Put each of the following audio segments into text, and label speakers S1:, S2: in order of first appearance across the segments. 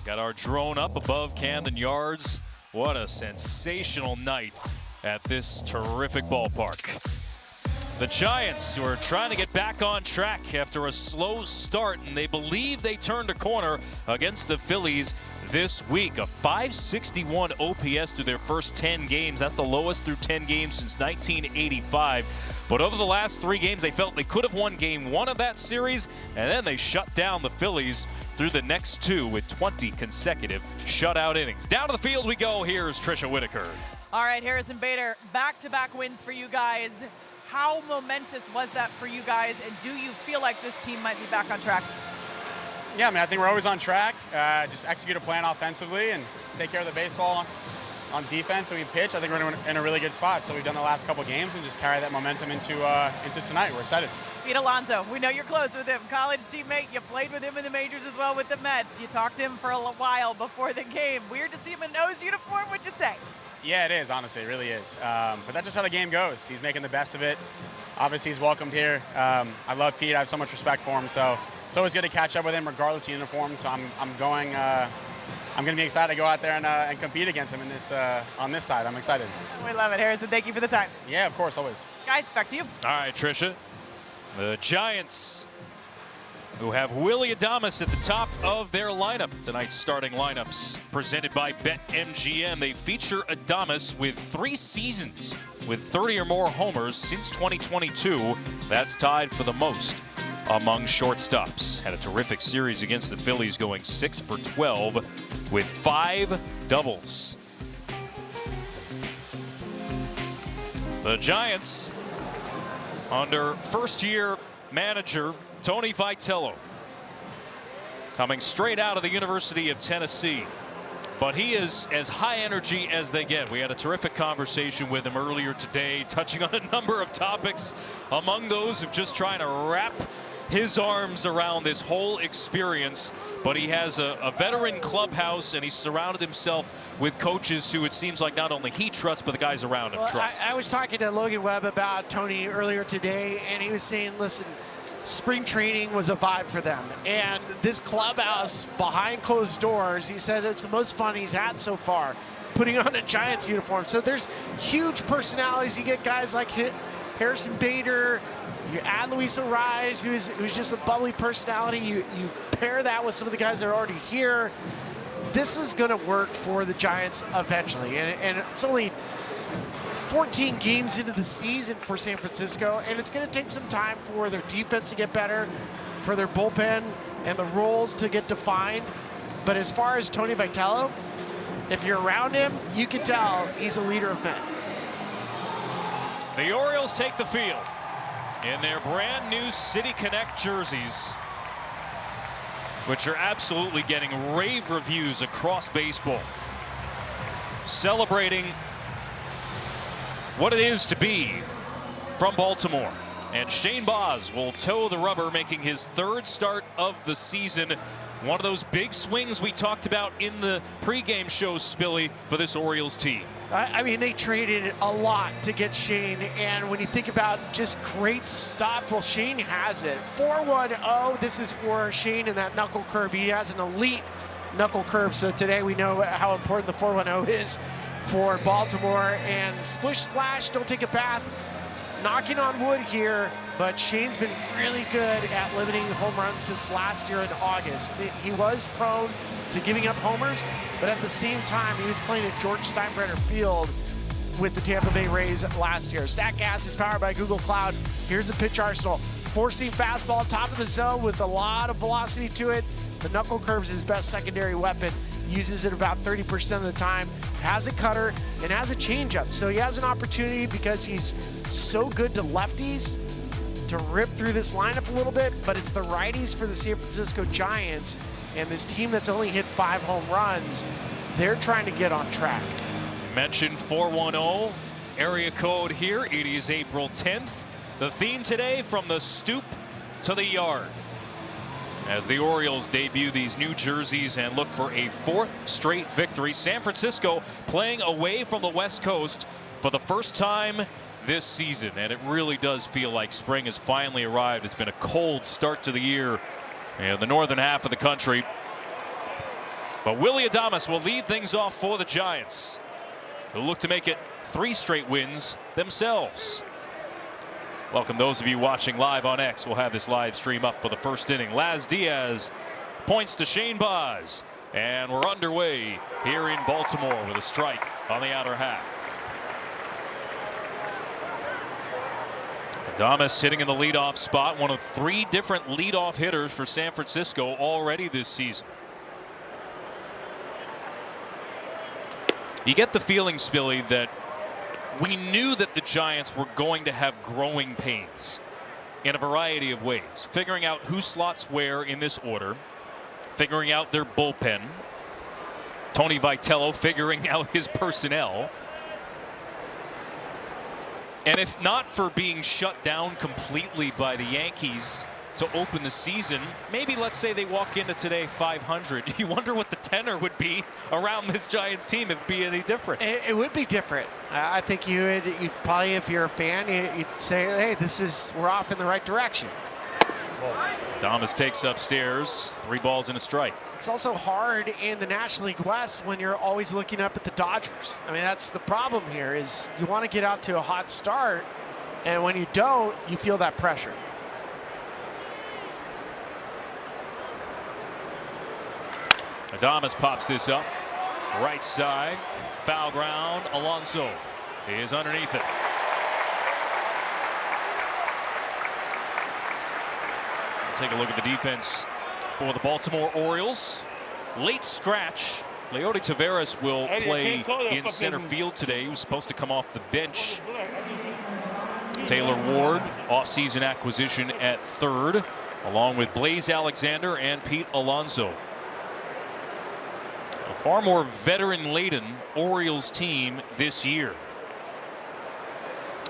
S1: Got our drone up above Camden Yards. What a sensational night at this terrific ballpark. The Giants, who are trying to get back on track after a slow start, and they believe they turned a corner against the Phillies this week. A 561 OPS through their first 10 games. That's the lowest through 10 games since 1985. But over the last 3 games, they felt they could have won game 1 of that series, and then they shut down the Phillies through the next 2 with 20 consecutive shutout innings. Down to the field we go. Here's Trisha Whitaker.
S2: All right, Harrison Bader, back-to-back wins for you guys. How momentous was that for you guys, and do you feel like this team might be back on track?
S3: Yeah, I think we're always on track. Just execute a plan offensively and take care of the baseball on defense, and we pitch. I think we're in a really good spot. So we've done the last couple games and just carry that momentum into tonight. We're excited.
S2: Pete Alonso, we know you're close with him. College teammate, you played with him in the majors as well with the Mets. You talked to him for a while before the game. Weird to see him in a nose uniform, what'd you say?
S3: Yeah, it is, honestly. It really is. But that's just how the game goes. He's making the best of it. Obviously, he's welcomed here. I love Pete. I have so much respect for him. So it's always good to catch up with him regardless of uniform. So I'm going to be excited to go out there and compete against him on this side. I'm excited.
S2: We love it, Harrison. Thank you for the time.
S3: Yeah, of course, always.
S2: Guys, back to you.
S1: All right, Trisha. The Giants, who have Willy Adames at the top of their lineup. Tonight's starting lineups presented by BetMGM. They feature Adames with 3 seasons with 30 or more homers since 2022. That's tied for the most among shortstops. Had a terrific series against the Phillies, going 6 for 12 with 5 doubles. The Giants, under first-year manager Tony Vitello, coming straight out of the University of Tennessee. But he is as high energy as they get. We had a terrific conversation with him earlier today, touching on a number of topics, among those of just trying to wrap his arms around this whole experience. But he has a veteran clubhouse, and he's surrounded himself with coaches who it seems like not only he trusts, but the guys around him trust.
S4: I was talking to Logan Webb about Tony earlier today, and he was saying, listen, spring training was a vibe for them. And this clubhouse behind closed doors, he said it's the most fun he's had so far, putting on a Giants uniform. So there's huge personalities. You get guys like Harrison Bader, you add Luis Ariz, who's just a bubbly personality. You pair that with some of the guys that are already here. This is going to work for the Giants eventually. And it's only 14 games into the season for San Francisco, and it's going to take some time for their defense to get better, for their bullpen and the roles to get defined. But as far as Tony Vitello, if you're around him, you can tell he's a leader of men.
S1: The Orioles take the field in their brand new City Connect jerseys, which are absolutely getting rave reviews across baseball, celebrating what it is to be from Baltimore. And Shane Baz will toe the rubber, making his 3rd start of the season. One of those big swings we talked about in the pregame show, Spilly, for this Orioles team.
S4: I mean, they traded a lot to get Shane, and when you think about just great stuff, well, Shane has it. 4-1-0, this is for Shane and that knuckle curve. He has an elite knuckle curve, so today we know how important the 4-1-0 is for Baltimore. And splish splash, don't take a bath, knocking on wood here, but Shane's been really good at limiting home runs since last year in August. He was prone to giving up homers, but at the same time, he was playing at George Steinbrenner Field with the Tampa Bay Rays last year. StatCast is powered by Google Cloud. Here's the pitch arsenal. 4-seam fastball, top of the zone with a lot of velocity to it. The knuckle curve is his best secondary weapon. Uses it about 30% of the time. Has a cutter and has a changeup. So he has an opportunity, because he's so good to lefties, to rip through this lineup a little bit, but it's the righties for the San Francisco Giants, and this team that's only hit 5 home runs, they're trying to get on track.
S1: Mentioned 410 area code here. It is April 10th. The theme today, from the stoop to the yard, as the Orioles debut these new jerseys and look for a 4th straight victory. San Francisco playing away from the West Coast for the first time this season, and it really does feel like spring has finally arrived. It's been a cold start to the year in the northern half of the country. But Willy Adames will lead things off for the Giants, who look to make it 3 straight wins themselves. Welcome those of you watching live on X. We'll have this live stream up for the first inning. Laz Diaz points to Shane Baz, and we're underway here in Baltimore with a strike on the outer half. Adames hitting in the leadoff spot, one of 3 different leadoff hitters for San Francisco already this season. You get the feeling, Spilly, that we knew that the Giants were going to have growing pains in a variety of ways, figuring out who slots where in this order, figuring out their bullpen, Tony Vitello figuring out his personnel. And if not for being shut down completely by the Yankees to open the season, maybe let's say they walk into today 500. You wonder what the tenor would be around this Giants team if it'd be any different.
S4: It would be different. I think you'd probably, if you're a fan, you'd say, hey, we're off in the right direction.
S1: Adames takes upstairs, 3 balls and a strike.
S4: It's also hard in the National League West when you're always looking up at the Dodgers. I mean, that's the problem here, is you want to get out to a hot start, and when you don't, you feel that pressure.
S1: Adames pops this up, right side, foul ground. Alonso is underneath it. Take a look at the defense for the Baltimore Orioles. Late scratch. Leody Taveras will play in center field today. He was supposed to come off the bench. Taylor Ward, offseason acquisition at third, along with Blaze Alexander and Pete Alonso. A far more veteran-laden Orioles team this year.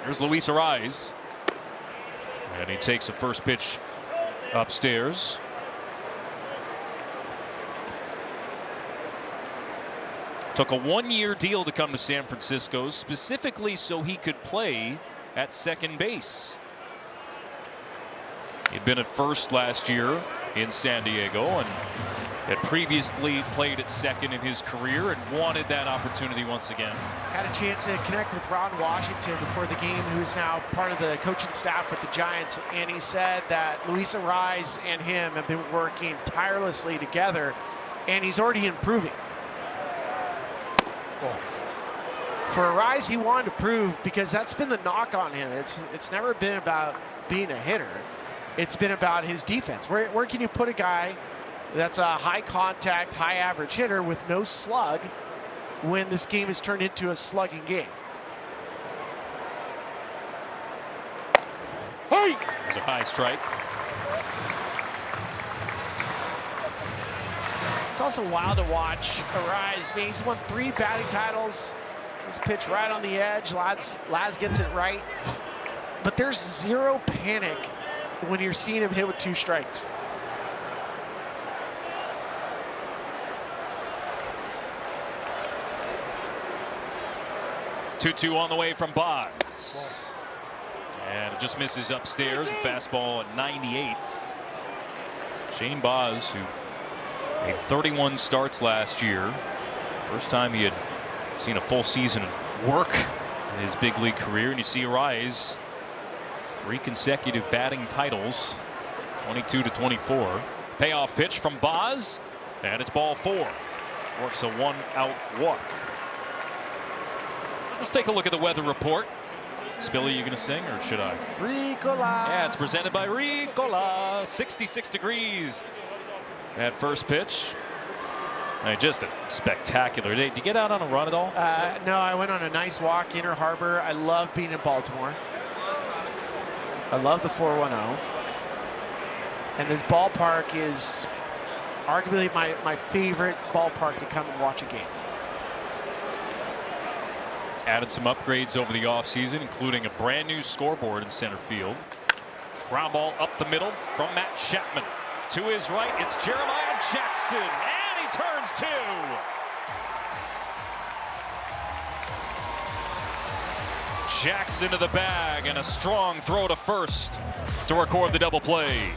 S1: Here's Luis Arraez, and he takes a first pitch upstairs. Took a 1-year deal to come to San Francisco, specifically so he could play at second base. He'd been at first last year in San Diego and had previously played at second in his career and wanted that opportunity once again.
S4: Had a chance to connect with Ron Washington before the game, who's now part of the coaching staff with the Giants, and he said that Luis Arraez and him have been working tirelessly together, and he's already improving. For Arraez, he wanted to prove, because that's been the knock on him. It's never been about being a hitter. It's been about his defense. Where can you put a guy that's a high contact, high average hitter with no slug when this game is turned into a slugging game?
S1: Hey! There's a high strike.
S4: It's also wild to watch Arraez. I mean, he's won 3 batting titles. He's pitched right on the edge. Laz gets it right. But there's 0 panic when you're seeing him hit with 2 strikes.
S1: Two on the way from Baz. And it just misses upstairs. A fastball at 98. Shane Baz, who made 31 starts last year. First time he had seen a full season work in his big league career. And you see Arraez, 3 consecutive batting titles, 22-24. Payoff pitch from Baz, and it's ball 4. Works a 1-out walk. Let's take a look at the weather report. Spilly, you going to sing, or should I?
S4: Ricola.
S1: Yeah, it's presented by Ricola. 66 degrees at first pitch. I mean, just a spectacular day. Did you get out on a run at all?
S4: No, I went on a nice walk, Inner Harbor. I love being in Baltimore. I love the 410. And this ballpark is arguably my favorite ballpark to come and watch a game.
S1: Added some upgrades over the offseason, including a brand new scoreboard in center field. Ground ball up the middle from Matt Chapman. To his right, it's Jeremiah Jackson, and he turns 2. Jackson to the bag, and a strong throw to first to record the double play.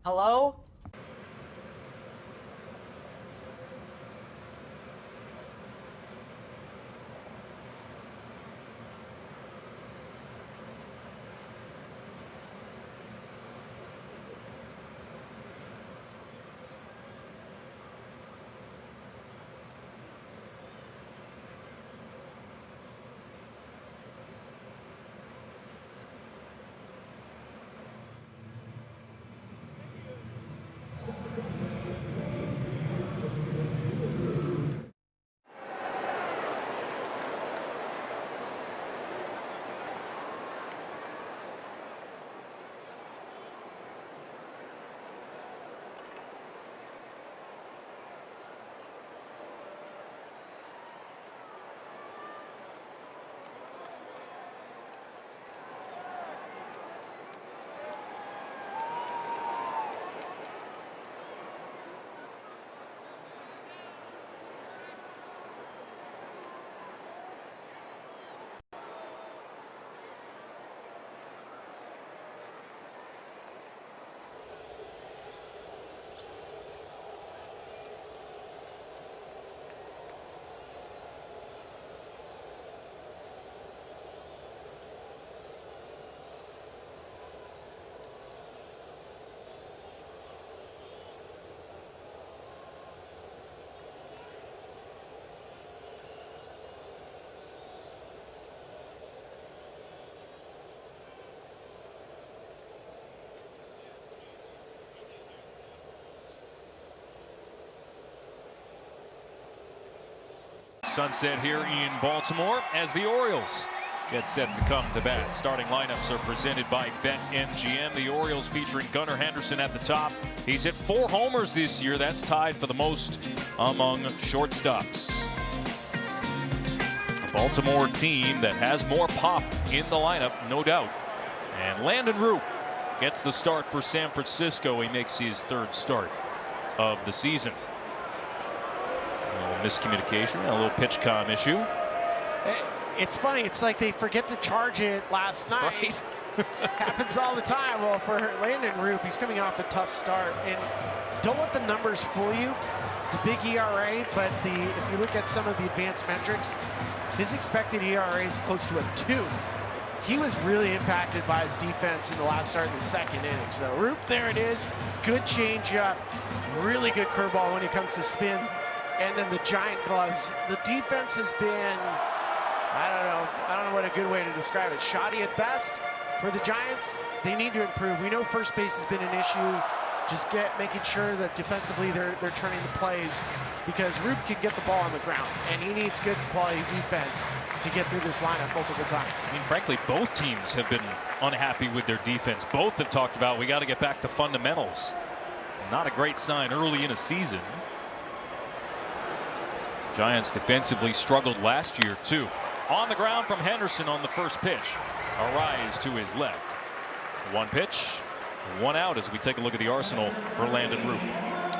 S5: Hello?
S1: sunset here in Baltimore as the Orioles get set to come to bat. Starting lineups are presented by BetMGM. The Orioles featuring Gunnar Henderson at the top. He's hit 4 homers this year. That's tied for the most among shortstops. A Baltimore team that has more pop in the lineup, no doubt. And Landon Roop gets the start for San Francisco. He makes his 3rd start of the season. A little miscommunication, a little pitch comm issue.
S4: It's funny. It's like they forget to charge it last night.
S1: Right.
S4: Happens all the time. Well, for Landon Roop, he's coming off a tough start. And don't let the numbers fool you. The big ERA, but if you look at some of the advanced metrics, his expected ERA is close to a 2. He was really impacted by his defense in the last start of the 2nd inning. So Roop, there it is. Good changeup. Really good curveball when it comes to spin. And then the giant gloves. The defense has been, I don't know what a good way to describe it. Shoddy at best. For the Giants, they need to improve. We know first base has been an issue. Just making sure that defensively they're turning the plays, because Roop can get the ball on the ground, and he needs good quality defense to get through this lineup multiple times.
S1: I mean, frankly, both teams have been unhappy with their defense. Both have talked about we got to get back to fundamentals. Not a great sign early in a season. Giants defensively struggled last year too. On the ground from Henderson on the first pitch. A rise to his left. 1 pitch, 1 out as we take a look at the arsenal for Landon Roop.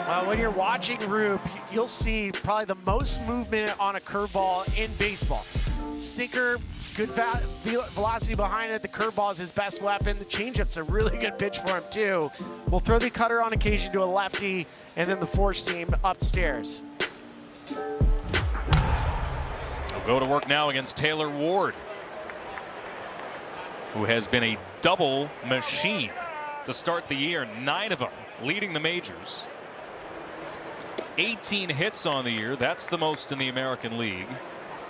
S4: Well, when you're watching Roop, you'll see probably the most movement on a curveball in baseball. Sinker, good velocity behind it. The curveball is his best weapon. The changeup's a really good pitch for him too. We'll throw the cutter on occasion to a lefty, and then the 4-seam upstairs.
S1: We'll go to work now against Taylor Ward, who has been a double machine to start the year. 9 of them leading the majors. 18 hits on the year. That's the most in the American League.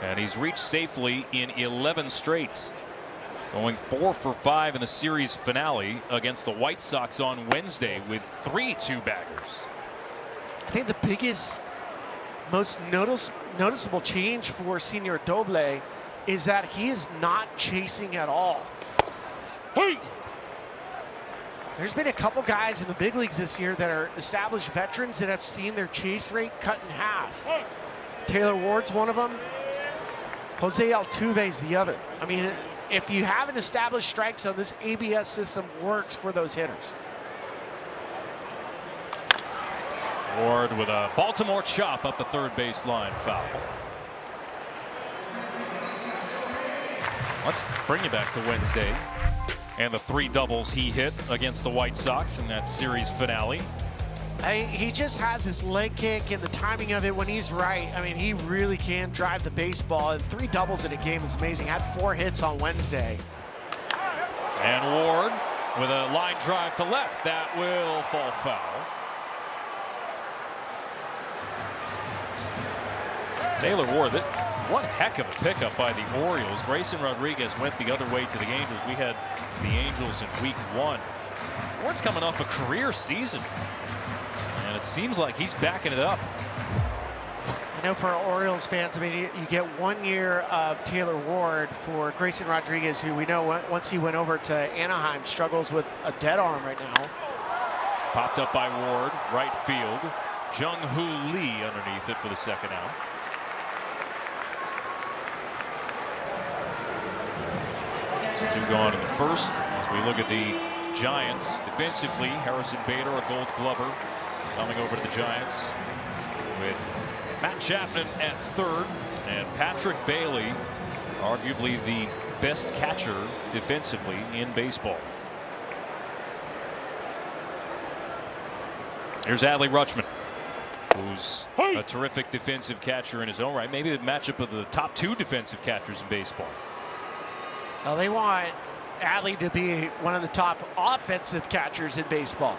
S1: And he's reached safely in 11 straight. Going 4 for 5 in the series finale against the White Sox on Wednesday with 3 two-baggers.
S4: I think the biggest, most noticeable change for Senor Doble is that he is not chasing at all. Hey! There's been a couple guys in the big leagues this year that are established veterans that have seen their chase rate cut in half. Taylor Ward's one of them. Jose Altuve's the other. I mean, if you have an established strike zone, this ABS system works for those hitters.
S1: Ward with a Baltimore chop up the 3rd baseline foul. Let's bring you back to Wednesday and the 3 doubles he hit against the White Sox in that series finale.
S4: He just has his leg kick and the timing of it when he's right. I mean, he really can drive the baseball, and 3 doubles in a game is amazing. Had 4 hits on Wednesday.
S1: And Ward with a line drive to left. That will fall foul. Taylor Ward, one heck of a pickup by the Orioles. Grayson Rodriguez went the other way to the Angels. We had the Angels in week 1. Ward's coming off a career season, and it seems like he's backing it up.
S4: I know for Orioles fans, I mean, you get 1 year of Taylor Ward. For Grayson Rodriguez, who we know once he went over to Anaheim struggles with a dead arm right now.
S1: Popped up by Ward, right field. Jung-Hoo Lee underneath it for the 2nd out. Two gone in the 1st. As we look at the Giants defensively, Harrison Bader, a Gold Glover, coming over to the Giants with Matt Chapman at 3rd, and Patrick Bailey, arguably the best catcher defensively in baseball. Here's Adley Rutschman, who's a terrific defensive catcher in his own right. Maybe the matchup of the top 2 defensive catchers in baseball.
S4: Well, they want Adley to be one of the top offensive catchers in baseball.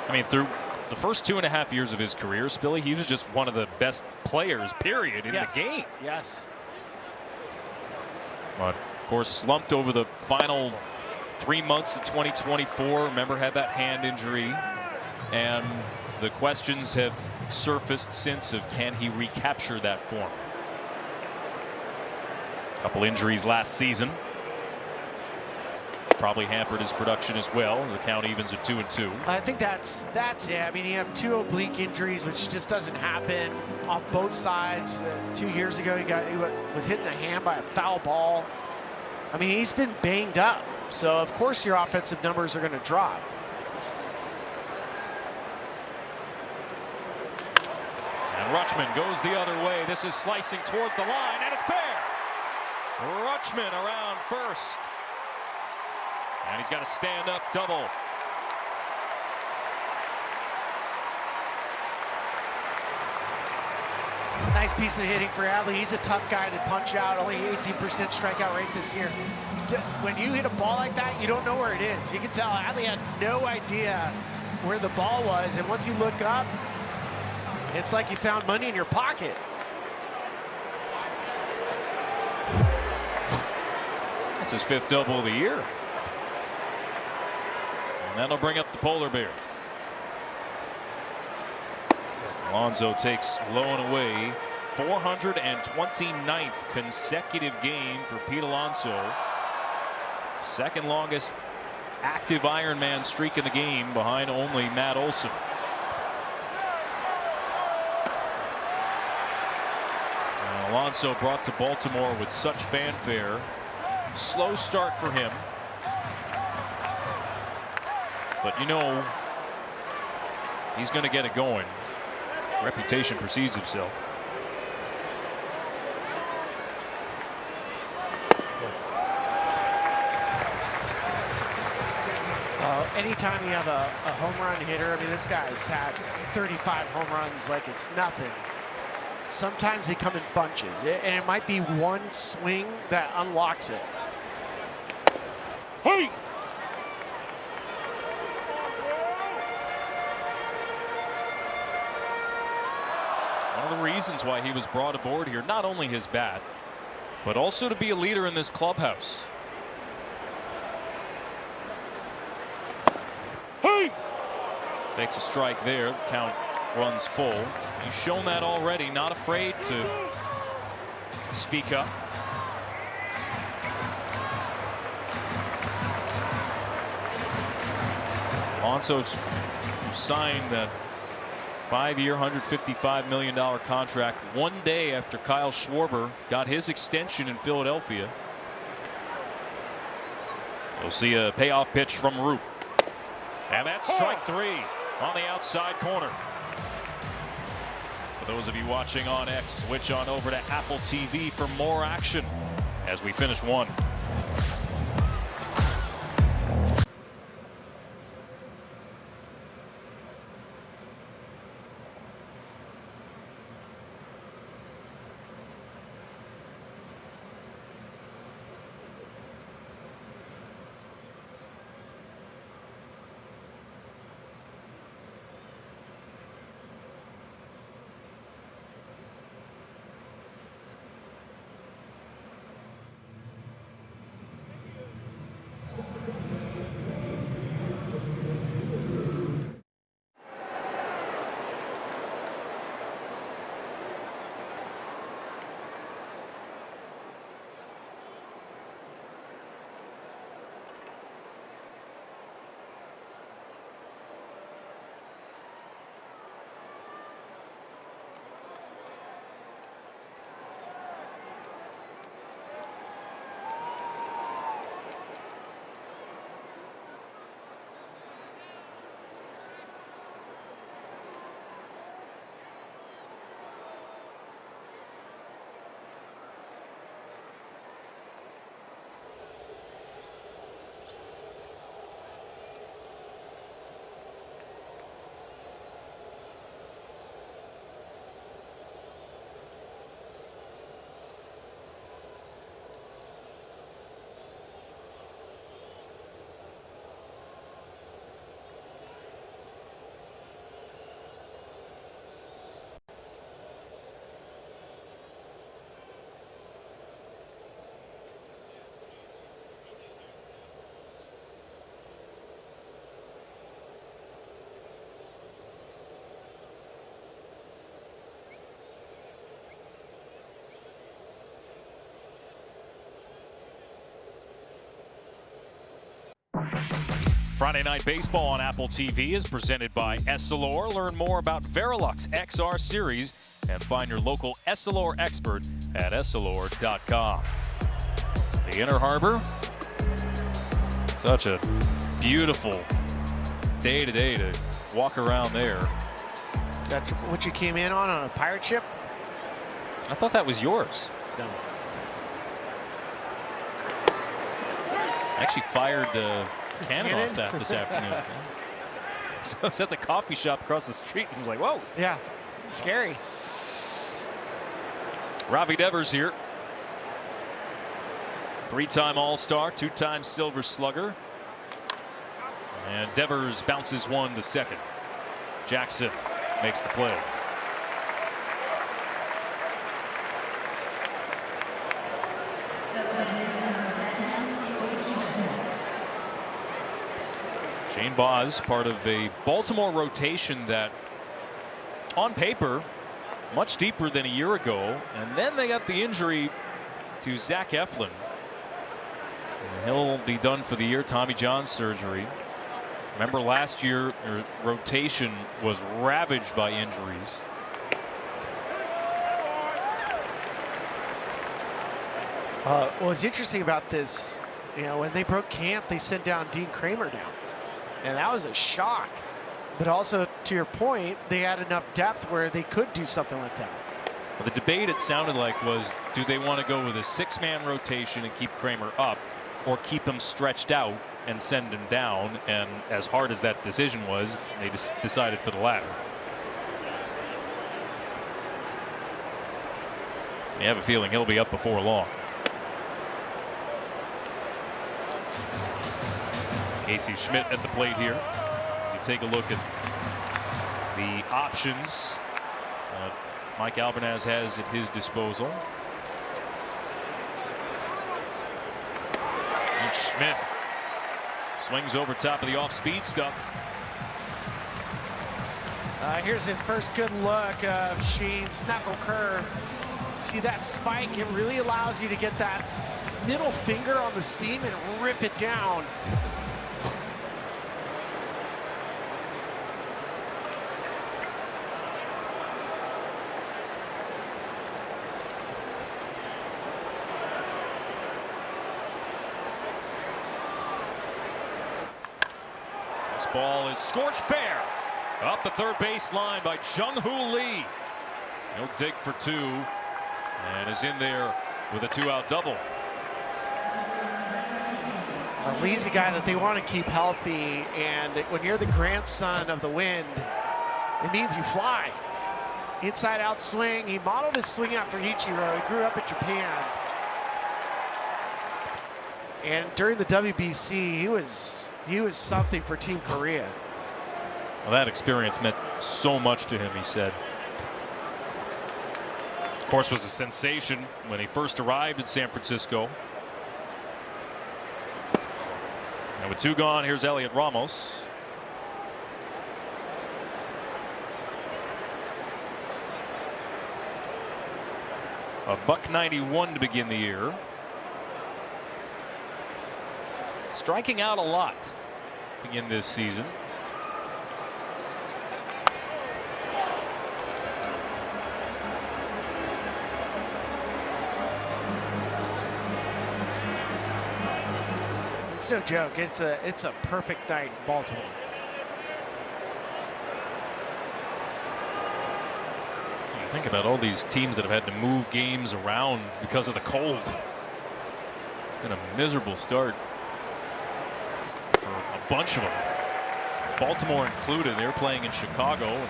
S1: I mean, through the first 2.5 years of his career, Spilly, he was just one of the best players, period, in the game.
S4: Yes.
S1: But, of course, slumped over the final 3 months of 2024. Remember, had that hand injury. And The questions have surfaced since of can he recapture that form. A couple injuries last season. Probably hampered his production as well. The count evens at 2-2.
S4: I think that's it. I mean, you have 2 oblique injuries, which just doesn't happen on both sides. 2 years ago, he was hitting a hand by a foul ball. I mean, he's been banged up. So, of course, your offensive numbers are going to drop.
S1: And Rutschman goes the other way. This is slicing towards the line, and it's fair. Rutschman around first. And he's got a stand-up double.
S4: Nice piece of hitting for Adley. He's a tough guy to punch out. Only 18% strikeout rate this year. When you hit a ball like that, you don't know where it is. You can tell Adley had no idea where the ball was. And once you look up, it's like you found money in your pocket.
S1: That's his 5th double of the year. And that'll bring up the polar bear. Alonso takes low and away. 429th consecutive game for Pete Alonso. 2nd longest active Ironman streak in the game, behind only Matt Olson. And Alonso brought to Baltimore with such fanfare. Slow start for him. But you know, he's going to get it going. Reputation precedes himself.
S4: Anytime you have a home run hitter, I mean, this guy's had 35 home runs like it's nothing. Sometimes they come in bunches, and it might be one swing that unlocks it. Hey!
S1: One of the reasons why he was brought aboard here, not only his bat, but also to be a leader in this clubhouse.
S4: Hey!
S1: Takes a strike there. Count runs full. He's shown that already. Not afraid to speak up. Alonso's signed that 5-year, $155 million contract 1 day after Kyle Schwarber got his extension in Philadelphia. We'll see a payoff pitch from Root. And that's strike 3 on the outside corner. For those of you watching on X, switch on over to Apple TV for more action as we finish 1. Friday Night Baseball on Apple TV is presented by Essilor. Learn more about Verilux XR Series and find your local Essilor expert at Essilor.com. The Inner Harbor. Such a beautiful day today to walk around there.
S4: Is that what you came in on a pirate ship?
S1: I thought that was yours.
S4: No.
S1: I actually fired cannon off that this afternoon. So I was at the coffee shop across the street and was like, whoa.
S4: Yeah, scary.
S1: Ravi Devers here. 3-time All-Star, 2-time Silver Slugger. And Devers bounces one to second. Jackson makes the play. Shane Baz, part of a Baltimore rotation that, on paper, much deeper than a year ago. And then they got the injury to Zach Eflin. And he'll be done for the year. Tommy John surgery. Remember last year, their rotation was ravaged by injuries.
S4: What's interesting about this, when they broke camp, they sent down Dean Kramer down. And that was a shock. But also, to your point, they had enough depth where they could do something like that.
S1: Well, the debate, it sounded like, was do they want to go with a 6-man rotation and keep Kramer up, or keep him stretched out and send him down? And as hard as that decision was, they just decided for the latter. I have a feeling he'll be up before long. Casey Schmidt at the plate here. As you take a look at the options Mike Albanaz has at his disposal. And Schmidt swings over top of the off-speed stuff.
S4: Here's a first good look of Shane's knuckle curve. See that spike? It really allows you to get that middle finger on the seam and rip it down.
S1: This ball is scorched fair. Up the third base line by Jung-Hoo Lee. He'll dig for 2 and is in there with a 2-out double.
S4: Lee's a guy that they want to keep healthy, and when you're the grandson of the wind, it means you fly. Inside out swing. He modeled his swing after Ichiro. He grew up in Japan. And during the WBC, he was something for Team Korea.
S1: Well, that experience meant so much to him, he said. Of course, was a sensation when he first arrived in San Francisco. And with 2 gone, here's Elliot Ramos. A $191 to begin the year. Striking out a lot to begin this season.
S4: It's no joke. It's a perfect night in Baltimore.
S1: You think about all these teams that have had to move games around because of the cold. It's been a miserable start for a bunch of them. Baltimore included. They were playing in Chicago. And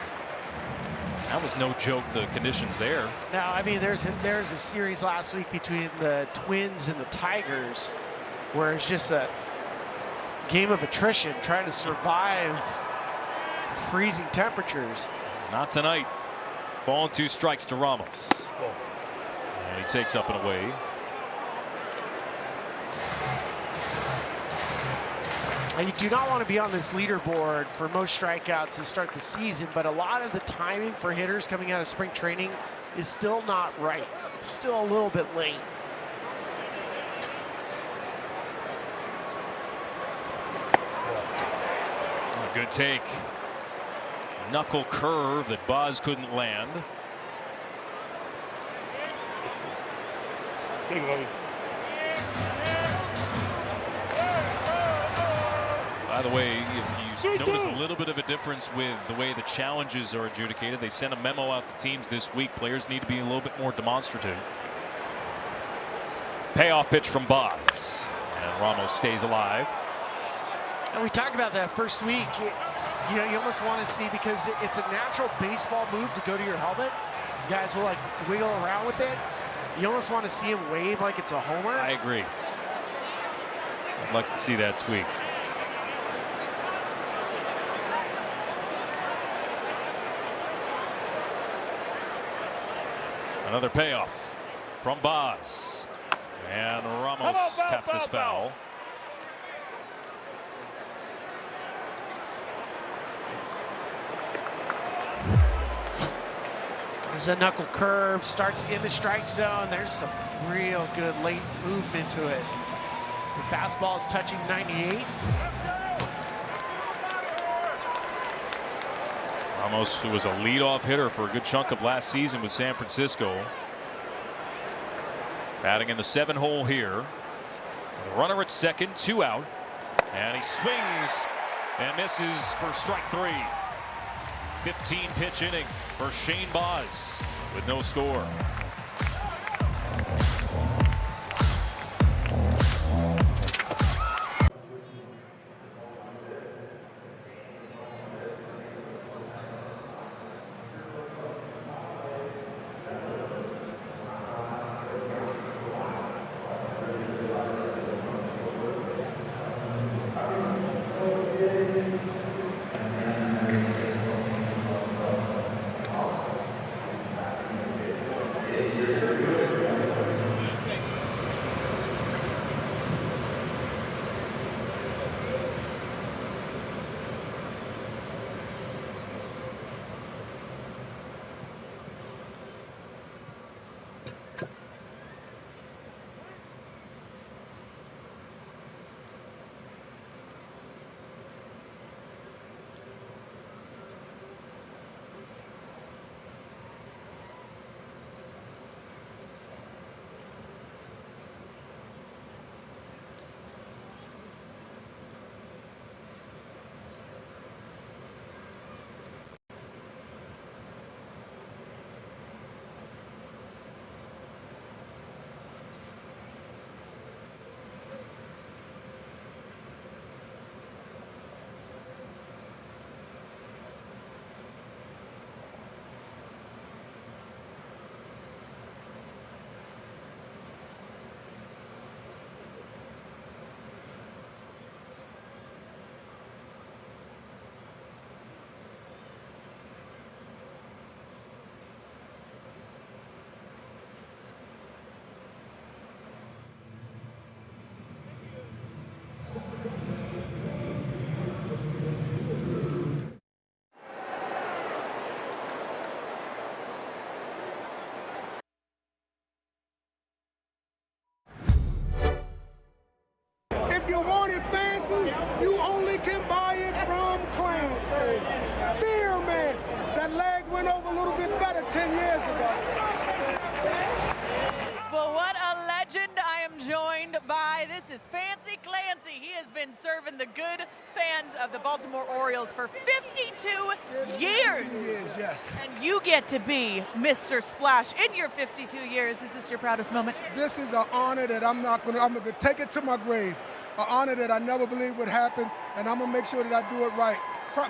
S1: that was no joke, the conditions there.
S4: Now, I mean, there's a series last week between the Twins and the Tigers where it's just a game of attrition, trying to survive freezing temperatures.
S1: Not tonight. Ball and 2 strikes to Ramos. And he takes up and away.
S4: You do not want to be on this leaderboard for most strikeouts to start the season, but a lot of the timing for hitters coming out of spring training is still not right. It's still a little bit late.
S1: A good take. Knuckle curve that Boz couldn't land. By the way, if you notice a little bit of a difference with the way the challenges are adjudicated, they sent a memo out to teams this week. Players need to be a little bit more demonstrative. Payoff pitch from Boz. And Ramos stays alive.
S4: And we talked about that first week. You know, you almost want to see, because it's a natural baseball move to go to your helmet. You guys will like wiggle around with it. You almost want to see him wave like it's a homer.
S1: I agree. I'd like to see that tweak. Another payoff from Boz. And Ramos taps this foul.
S4: There's a knuckle curve, starts in the strike zone. There's some real good late movement to it. The fastball is touching 98.
S1: Ramos, who was a leadoff hitter for a good chunk of last season with San Francisco. Batting in the 7-hole here. The runner at second, 2 out. And he swings and misses for strike 3. 15-pitch inning for Shane Boz with no score.
S5: If you want it fancy, you only can buy it from Clancy. Beer man, that leg went over a little bit better 10 years ago.
S2: Well, what a legend I am joined by. This is Fancy Clancy. He has been serving the good fans of the Baltimore Orioles for 52 years.
S5: Yes.
S2: And you get to be Mr. Splash in your 52 years. Is this your proudest moment?
S5: This is an honor that I'm gonna take it to my grave. An honor that I never believed would happen, and I'm gonna make sure that I do it right.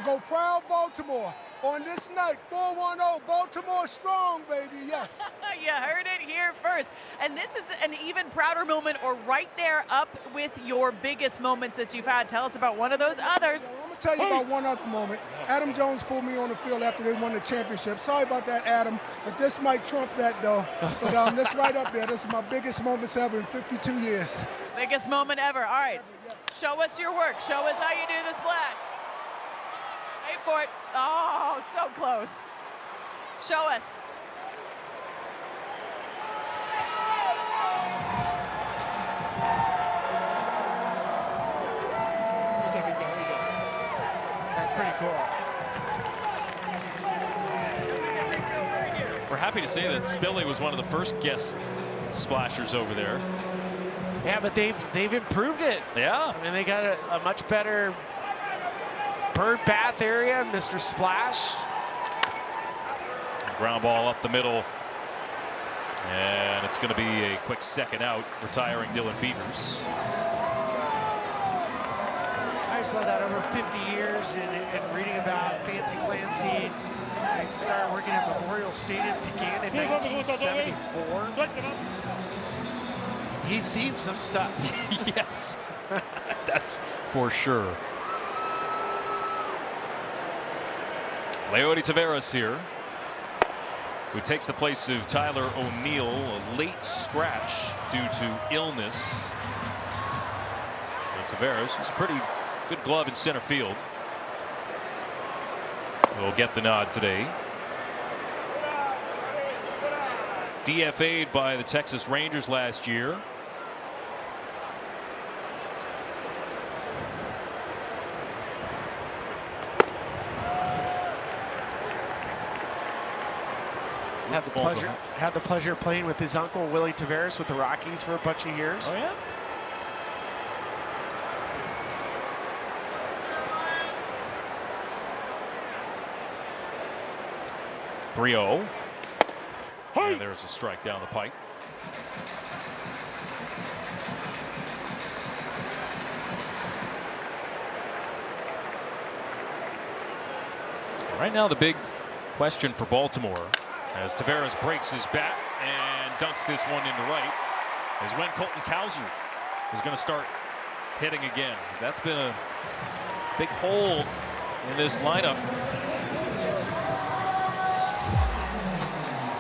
S5: Go proud Baltimore. On this night, 4-1-0, Baltimore strong, baby, yes.
S2: You heard it here first. And this is an even prouder moment, or right there up with your biggest moments that you've had. Tell us about one of those others.
S5: Well, I'm going to tell you about one other moment. Adam Jones pulled me on the field after they won the championship. Sorry about that, Adam, but this might trump that, though. But this right up there. This is my biggest moments ever in 52 years.
S2: Biggest moment ever. All right. Show us your work. Show us how you do the splash. Wait for it. Oh, so close. Show us.
S4: That's pretty cool.
S1: We're happy to say that Spilly was one of the first guest splashers over there.
S4: Yeah, but they've improved it.
S1: Yeah.
S4: I mean, they got a much better bird bath area, Mr. Splash.
S1: Ground ball up the middle. And it's going to be a quick second out, retiring Dylan Beavers.
S4: I saw that over 50 years and reading about Fancy Clancy. I started working at Memorial Stadium, began in 1974. He's seen some stuff.
S1: Yes, that's for sure. Leody Taveras here, who takes the place of Tyler O'Neill, a late scratch due to illness. And Taveras is a pretty good glove in center field. Will get the nod today. DFA'd by the Texas Rangers last year.
S4: Had the pleasure of playing with his uncle Willie Taveras with the Rockies for a bunch of years.
S1: Oh yeah. .3-0. And there's a strike down the pipe. Right now, the big question for Baltimore, as Taveras breaks his bat and dunks this one into right, is when Colton Cowser is going to start hitting again. That's been a big hole in this lineup.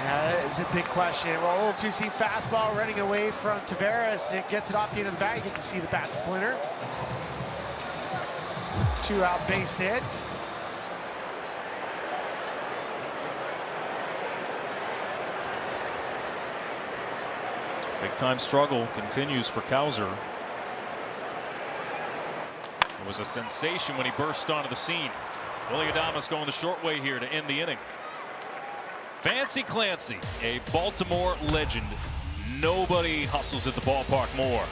S4: That is a big question. Well, 0-2-seam fastball running away from Taveras. It gets it off the end of the bag. You can see the bat splinter. 2-out base hit.
S1: Big time struggle continues for Cowser. It was a sensation when he burst onto the scene. Willie Adames going the short way here to end the inning. Fancy Clancy, a Baltimore legend. Nobody hustles at the ballpark more.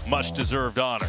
S1: Much deserved honor.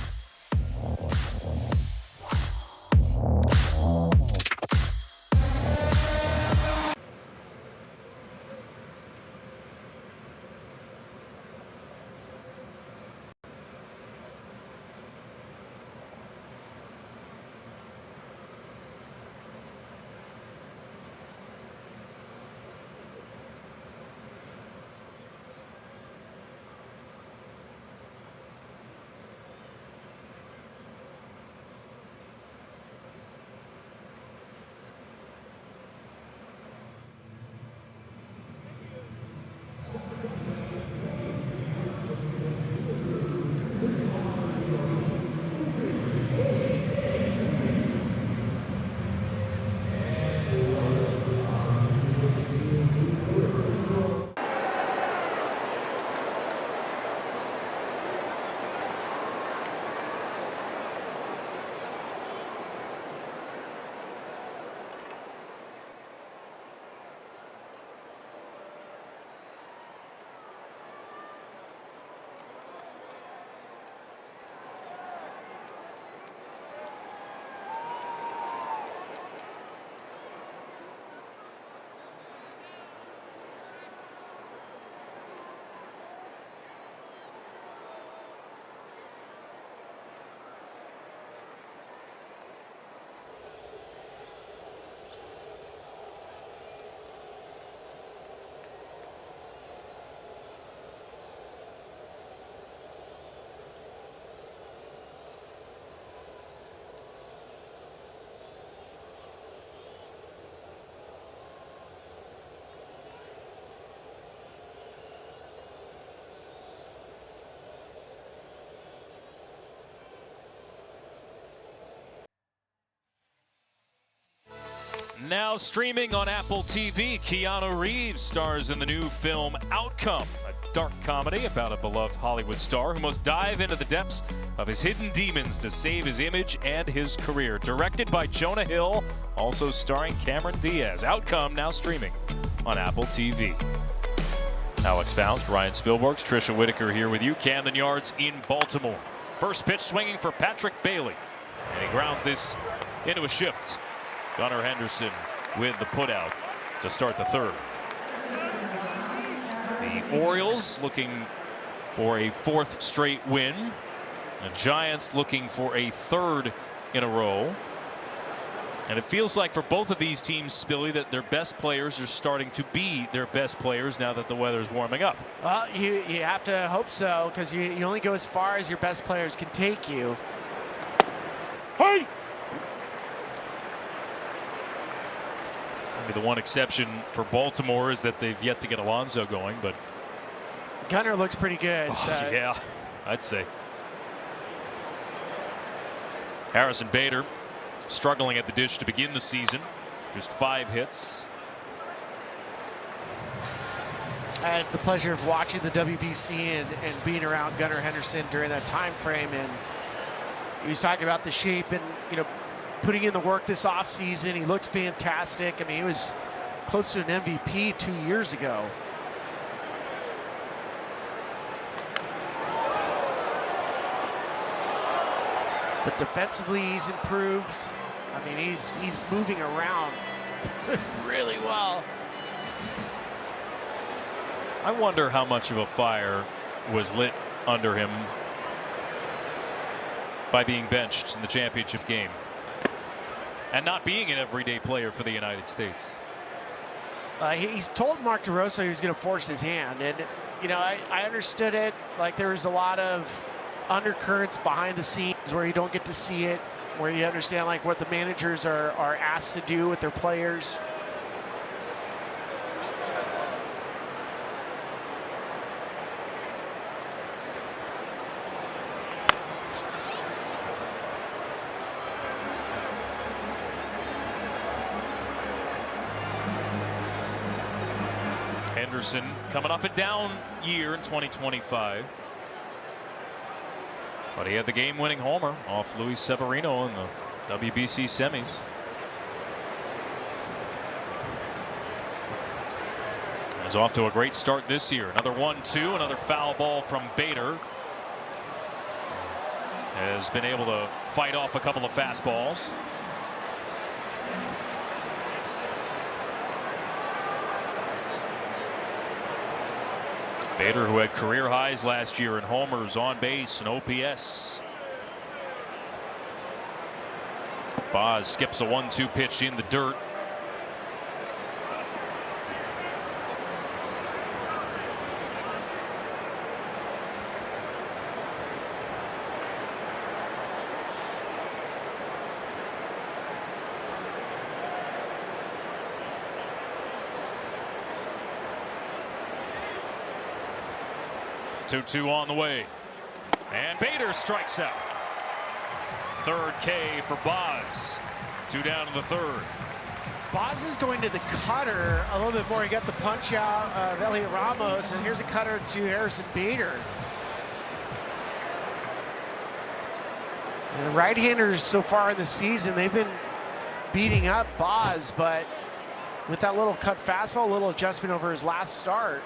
S1: Now streaming on Apple TV, Keanu Reeves stars in the new film Outcome, a dark comedy about a beloved Hollywood star who must dive into the depths of his hidden demons to save his image and his career. Directed by Jonah Hill, also starring Cameron Diaz. Outcome now streaming on Apple TV. Alex Faust, Ryan Spielbergs, Trisha Whitaker here with you. Camden Yards in Baltimore. First pitch swinging for Patrick Bailey. And he grounds this into a shift. Gunnar Henderson with the putout to start the third. The Orioles looking for a 4th straight win. The Giants looking for a 3rd in a row. And it feels like for both of these teams, Spilly, that their best players are starting to be their best players now that the weather's warming up.
S4: Well, you have to hope so, because you only go as far as your best players can take you.
S1: Hey! Maybe the one exception for Baltimore is that they've yet to get Alonso going, but
S4: Gunnar looks pretty good. So.
S1: Yeah, I'd say. Harrison Bader struggling at the dish to begin the season. Just 5 hits.
S4: I had the pleasure of watching the WBC and being around Gunnar Henderson during that time frame, and he was talking about the shape and putting in the work this offseason. He looks fantastic. I mean, he was close to an MVP 2 years ago. But defensively, he's improved. I mean, he's moving around really well.
S1: I wonder how much of a fire was lit under him by being benched in the championship game and not being an everyday player for the United States.
S4: He's told Mark DeRosa he was going to force his hand, and I understood it. Like, there was a lot of undercurrents behind the scenes where you don't get to see it, where you understand like what the managers are asked to do with their players.
S1: Henderson coming off a down year in 2025. But he had the game-winning homer off Luis Severino in the WBC semis. He's off to a great start this year. Another 1-2, another foul ball from Bader. Has been able to fight off a couple of fastballs. Bader, who had career highs last year in homers, on base, and OPS. Boz skips a 1-2 pitch in the dirt. Two on the way, and Bader strikes out. Third K for Boz. 2 down to the third.
S4: Boz is going to the cutter a little bit more. He got the punch out of Elliot Ramos, and here's a cutter to Harrison Bader. And the right-handers so far in the season, they've been beating up Boz, but with that little cut fastball, a little adjustment over his last start.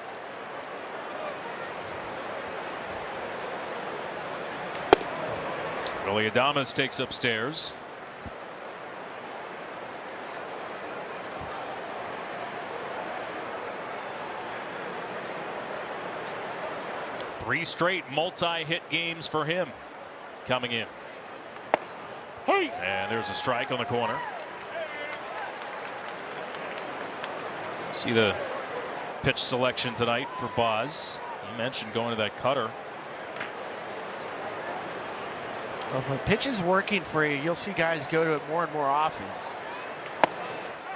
S1: Willie Adames takes upstairs. Three straight multi-hit games for him coming in. Hey! And there's a strike on the corner. See the pitch selection tonight for Boz. You mentioned going to that cutter.
S4: Well, if a pitch is working for you, you'll see guys go to it more and more often.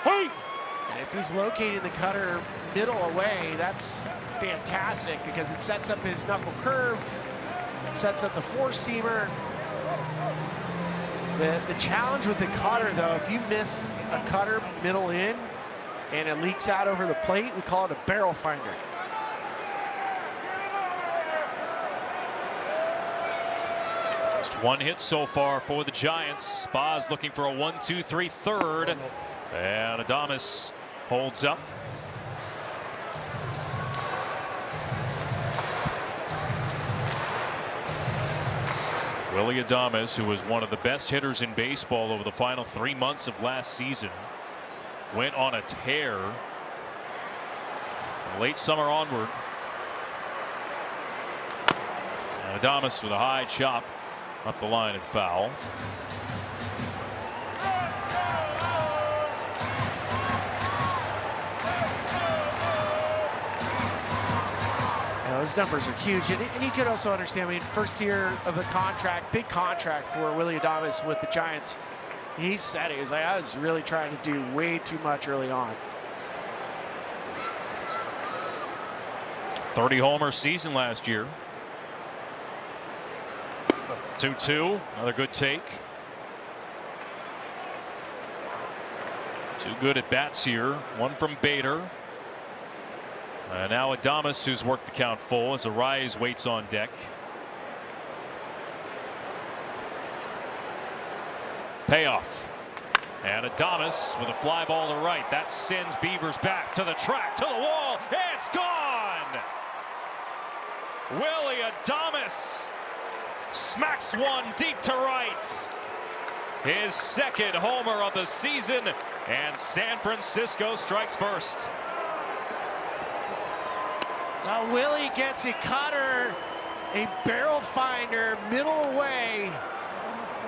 S1: Hey!
S4: And if he's locating the cutter middle away, that's fantastic because it sets up his knuckle curve, it sets up the four-seamer. The challenge with the cutter, though, if you miss a cutter middle in and it leaks out over the plate, we call it a barrel finder.
S1: One hit so far for the Giants. Boz looking for a 1-2-3 third, and Adames holds up. Willie Adames, who was one of the best hitters in baseball over the final 3 months of last season, went on a tear from late summer onward. And Adames with a high chop up the line and foul.
S4: Those numbers are huge, and you could also understand, I mean, first year of the contract, big contract for Willie Adames with the Giants. He said, he was like, I was really trying to do way too much early on.
S1: 30-homer season last year. 2-2, another good take. Two good at bats here. One from Bader. And now Adames, who's worked the count full as Arise waits on deck. Payoff. And Adames with a fly ball to right. That sends Beavers back to the track, to the wall. It's gone! Willie Adames smacks one deep to right. His second homer of the season, and San Francisco strikes first.
S4: Now Willie gets a cutter, a barrel finder, middle away,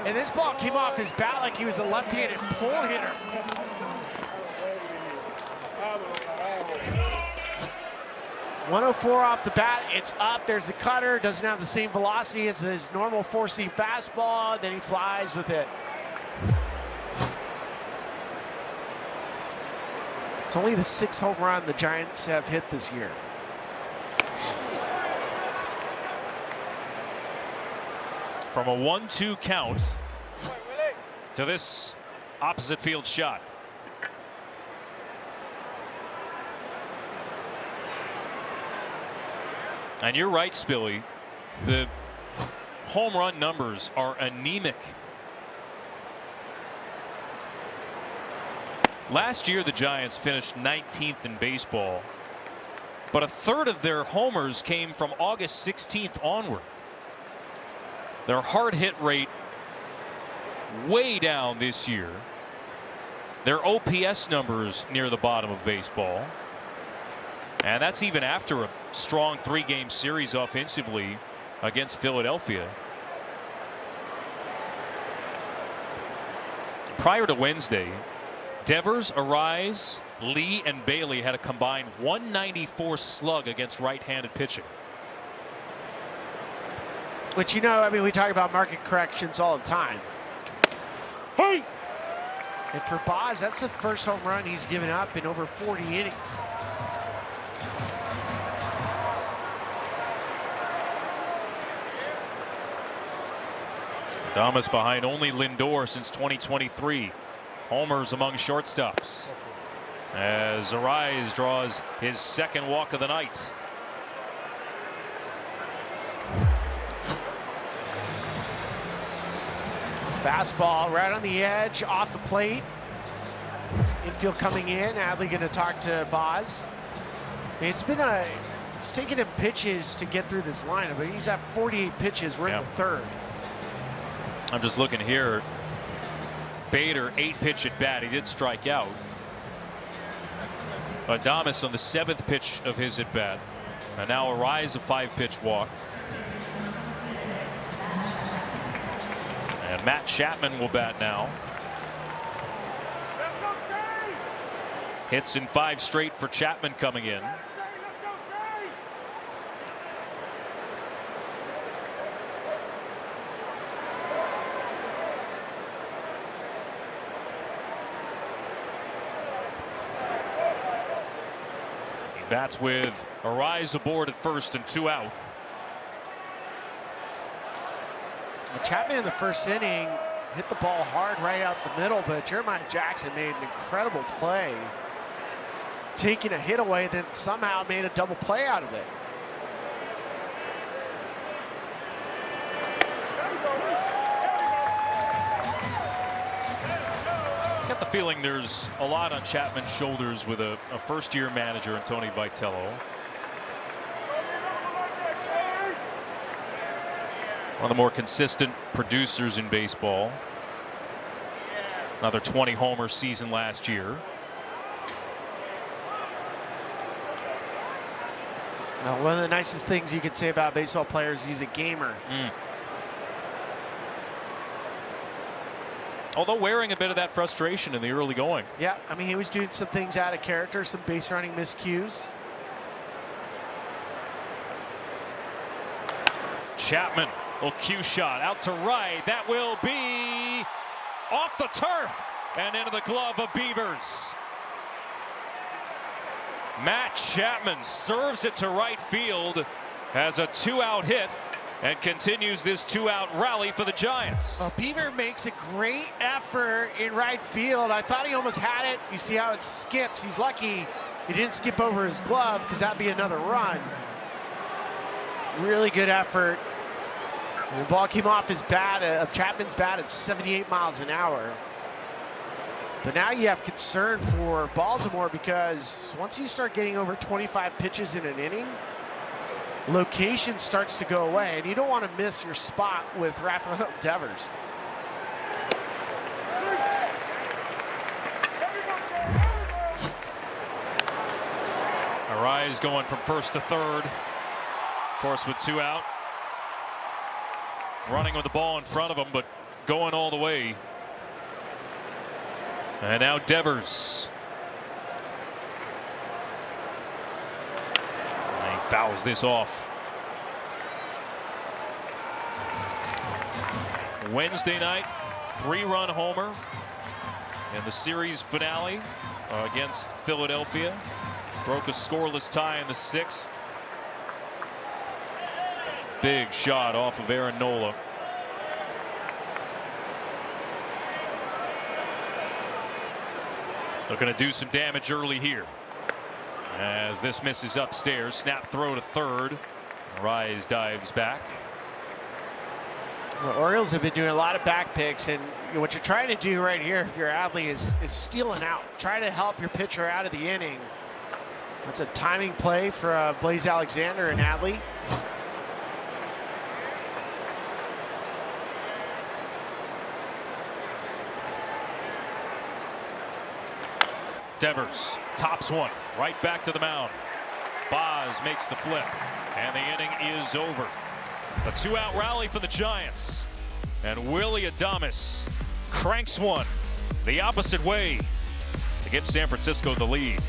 S4: and this ball came off his bat like he was a left-handed pull hitter. .104 off the bat, it's up, there's the cutter, doesn't have the same velocity as his normal four-seam fastball, then he flies with it. It's only the 6th home run the Giants have hit this year.
S1: From a 1-2 count to this opposite field shot. And you're right, Spilly. The home run numbers are anemic. Last year, the Giants finished 19th in baseball, but a third of their homers came from August 16th onward. Their hard hit rate way down this year. Their OPS numbers near the bottom of baseball. And that's even after a strong 3-game series offensively against Philadelphia. Prior to Wednesday, Devers, Arise, Lee, and Bailey had a combined 194 slug against right-handed pitching.
S4: Which, you know, I mean, we talk about market corrections all the time. Hey! And for Boz, that's the first home run he's given up in over 40 innings.
S1: Adames behind only Lindor since 2023. Homers among shortstops. As Arise draws his second walk of the night.
S4: Fastball right on the edge, off the plate. Infield coming in. Adley going to talk to Boz. It's taken him pitches to get through this lineup, but he's at 48 pitches. We're in the third.
S1: I'm just looking here. Bader, 8-pitch at bat. He did strike out. Adames on the 7th pitch of his at bat. And now Arise, a 5-pitch walk. And Matt Chapman will bat now. Hits in 5 straight for Chapman coming in. He bats with Arise aboard at first and 2 out.
S4: Chapman in the first inning hit the ball hard right out the middle, but Jeremiah Jackson made an incredible play, taking a hit away, then somehow made a double play out of it.
S1: got the feeling there's a lot on Chapman's shoulders with a first-year manager in Tony Vitello. One of the more consistent producers in baseball. Another 20-homer season last year.
S4: Now, one of the nicest things you could say about baseball players, he's a gamer.
S1: Although wearing a bit of that frustration in the early going.
S4: Yeah, I mean, he was doing some things out of character, some base running miscues.
S1: Chapman, little cue shot out to right. That will be off the turf and into the glove of Beavers. Matt Chapman serves it to right field, has a 2-out hit, and continues this 2-out rally for the Giants.
S4: Well, Beaver makes a great effort in right field. I thought he almost had it. You see how it skips. He's lucky he didn't skip over his glove, because that'd be another run. Really good effort. And the ball came off his bat, of Chapman's bat, at 78 miles an hour. But now you have concern for Baltimore, because once you start getting over 25 pitches in an inning, location starts to go away, and you don't want to miss your spot with Rafael Devers.
S1: Arise going from first to third. Of course, with 2 out. Running with the ball in front of him, but going all the way. And now Devers. And he fouls this off. Wednesday night, 3-run homer in the series finale against Philadelphia. Broke a scoreless tie in the 6th. Big shot off of Aaron Nola. Looking to do some damage early here. As this misses upstairs, snap throw to third. Rise dives back.
S4: The Orioles have been doing a lot of back picks, and what you're trying to do right here, if you're Adley, is stealing out. Try to help your pitcher out of the inning. That's a timing play for Blaze Alexander and Adley.
S1: Devers tops one, right back to the mound. Boz makes the flip, and the inning is over. A 2-out rally for the Giants, and Willie Adames cranks one the opposite way to give San Francisco the lead.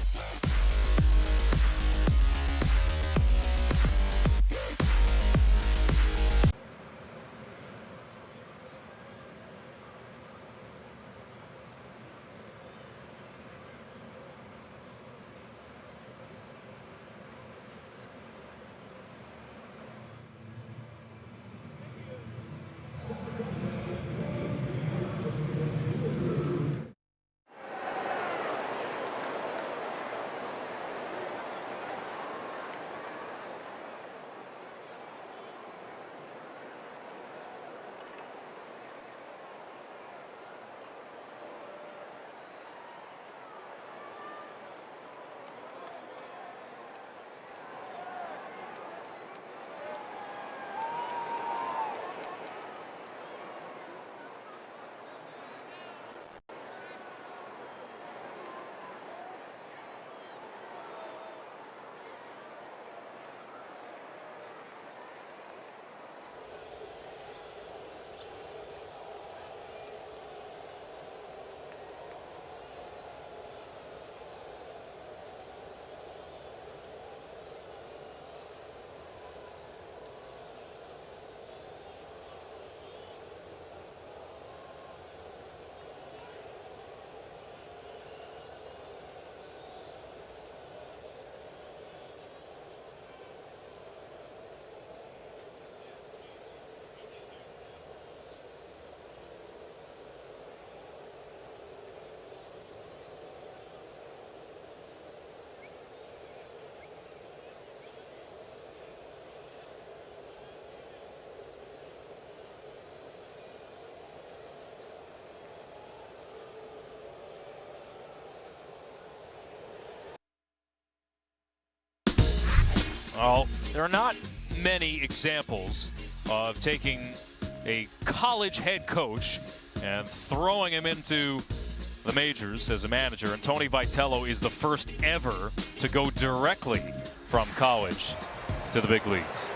S1: Well, there are not many examples of taking a college head coach and throwing him into the majors as a manager, and Tony Vitello is the first ever to go directly from college to the big leagues.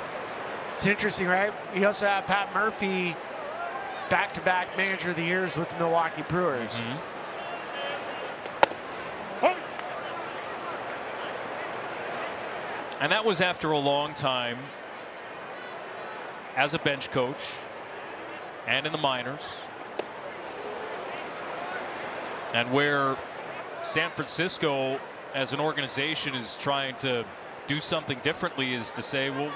S4: It's interesting, right? You also have Pat Murphy, back-to-back manager of the years with the Milwaukee Brewers.
S1: Mm-hmm. And that was after a long time as a bench coach and in the minors. And where San Francisco as an organization is trying to do something differently is to say, well,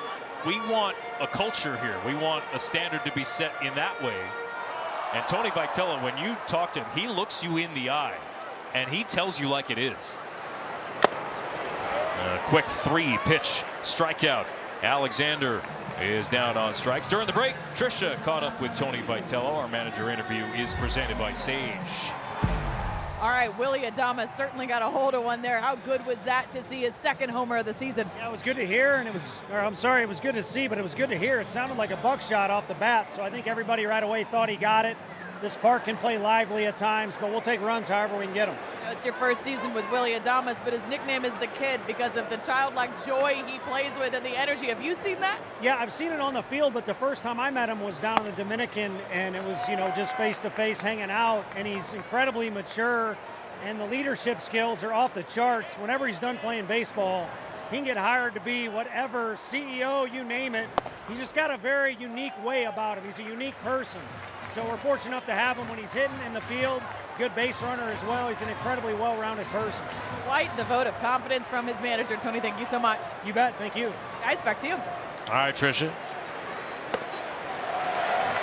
S1: we want a culture here. We want a standard to be set in that way. And Tony Vitello, when you talk to him, he looks you in the eye and he tells you like it is. A quick 3-pitch strikeout. Alexander is down on strikes. During the break, Tricia caught up with Tony Vitello. Our manager interview is presented by Sage.
S2: All right, Willy Adames certainly got a hold of one there. How good was that to see his second homer of the season?
S6: Yeah, it was good to hear, and it was good to see, but it was good to hear. It sounded like a buckshot off the bat, so I think everybody right away thought he got it. This park can play lively at times, but we'll take runs however we can get them.
S2: It's your first season with Willy Adames, but his nickname is the Kid because of the childlike joy he plays with and the energy. Have you seen that?
S6: Yeah, I've seen it on the field, but the first time I met him was down in the Dominican, and it was, just face-to-face hanging out, and he's incredibly mature, and the leadership skills are off the charts. Whenever he's done playing baseball, he can get hired to be whatever, CEO, you name it. He's just got a very unique way about him. He's a unique person. So we're fortunate enough to have him when he's hitting in the field. Good base runner as well. He's an incredibly well-rounded person.
S2: Quite the vote of confidence from his manager. Tony, thank you so much.
S6: You bet. Thank you.
S2: Guys, back to you.
S1: All right, Tricia.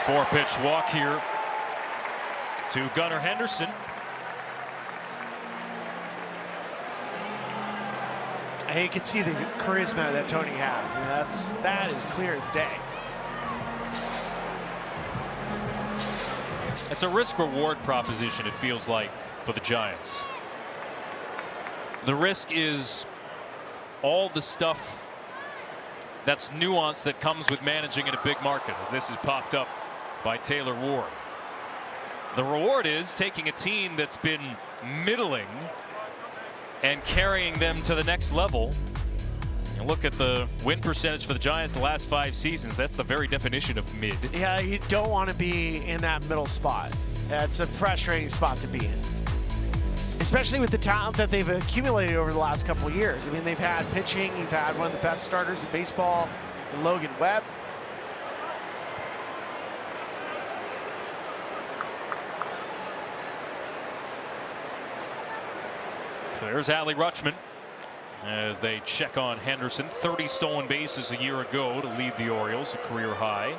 S1: 4-pitch walk here to Gunnar Henderson.
S4: And you can see the charisma that Tony has. I mean, that is clear as day.
S1: It's a risk-reward proposition, it feels like, for the Giants. The risk is all the stuff that's nuanced that comes with managing in a big market, as this is popped up by Taylor Ward. The reward is taking a team that's been middling and carrying them to the next level. And look at the win percentage for the Giants the last 5 seasons. That's the very definition of mid.
S4: Yeah, you don't want to be in that middle spot. That's a frustrating spot to be in, especially with the talent that they've accumulated over the last couple of years. I mean, they've had pitching. You've had one of the best starters in baseball, in Logan Webb.
S1: So there's Adley Rutschman as they check on Henderson. 30 stolen bases a year ago to lead the Orioles, a career high.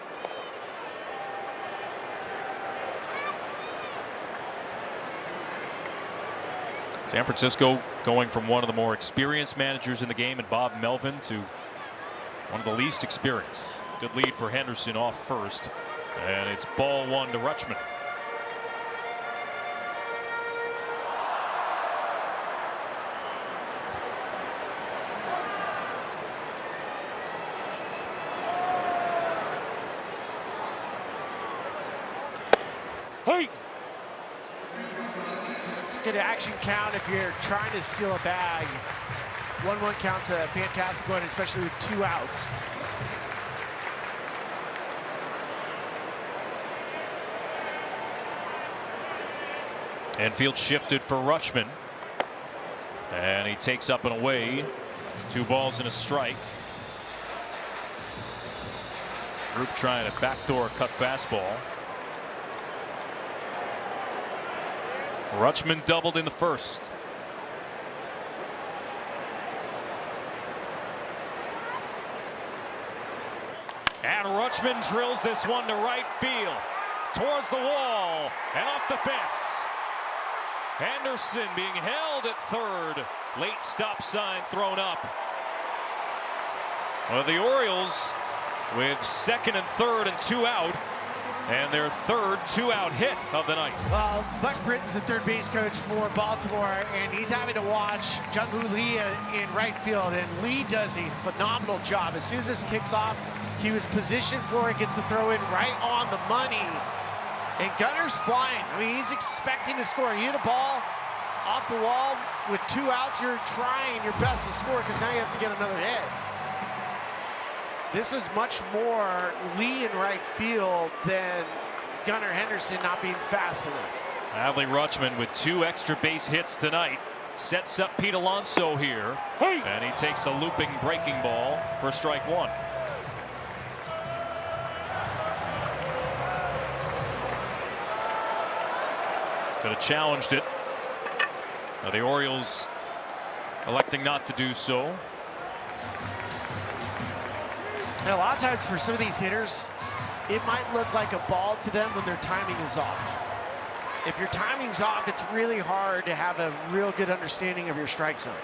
S1: San Francisco going from one of the more experienced managers in the game in Bob Melvin to one of the least experienced. Good lead for Henderson off first, and it's ball 1 to Rutschman.
S4: Hey! It's a good action count if you're trying to steal a bag. 1-1 count's a fantastic one, especially with 2 outs.
S1: And field shifted for Rutschman. And he takes up and away. 2 balls and a strike. Group trying a backdoor cut fastball. Rutschman doubled in the first. And Rutschman drills this one to right field, towards the wall and off the fence. Henderson being held at third. Late stop sign thrown up. Well, the Orioles with second and third and 2 out And their third two-out hit of the night.
S4: Well, Buck Britton's the third base coach for Baltimore, and he's having to watch Jung-Hoo Lee in right field, and Lee does a phenomenal job. As soon as this kicks off, he was positioned for it, gets the throw in right on the money, and Gunner's flying. I mean, he's expecting to score. You hit a ball off the wall with 2 outs, you're trying your best to score because now you have to get another hit. This is much more Lee in right field than Gunnar Henderson not being fast enough.
S1: Adley Rutschman with 2 extra base hits tonight. Sets up Pete Alonso here.
S6: Hey.
S1: And he takes a looping breaking ball for strike 1. Could have challenged it. Now the Orioles electing not to do so.
S4: And a lot of times for some of these hitters, it might look like a ball to them when their timing is off. If your timing's off, it's really hard to have a real good understanding of your strike zone.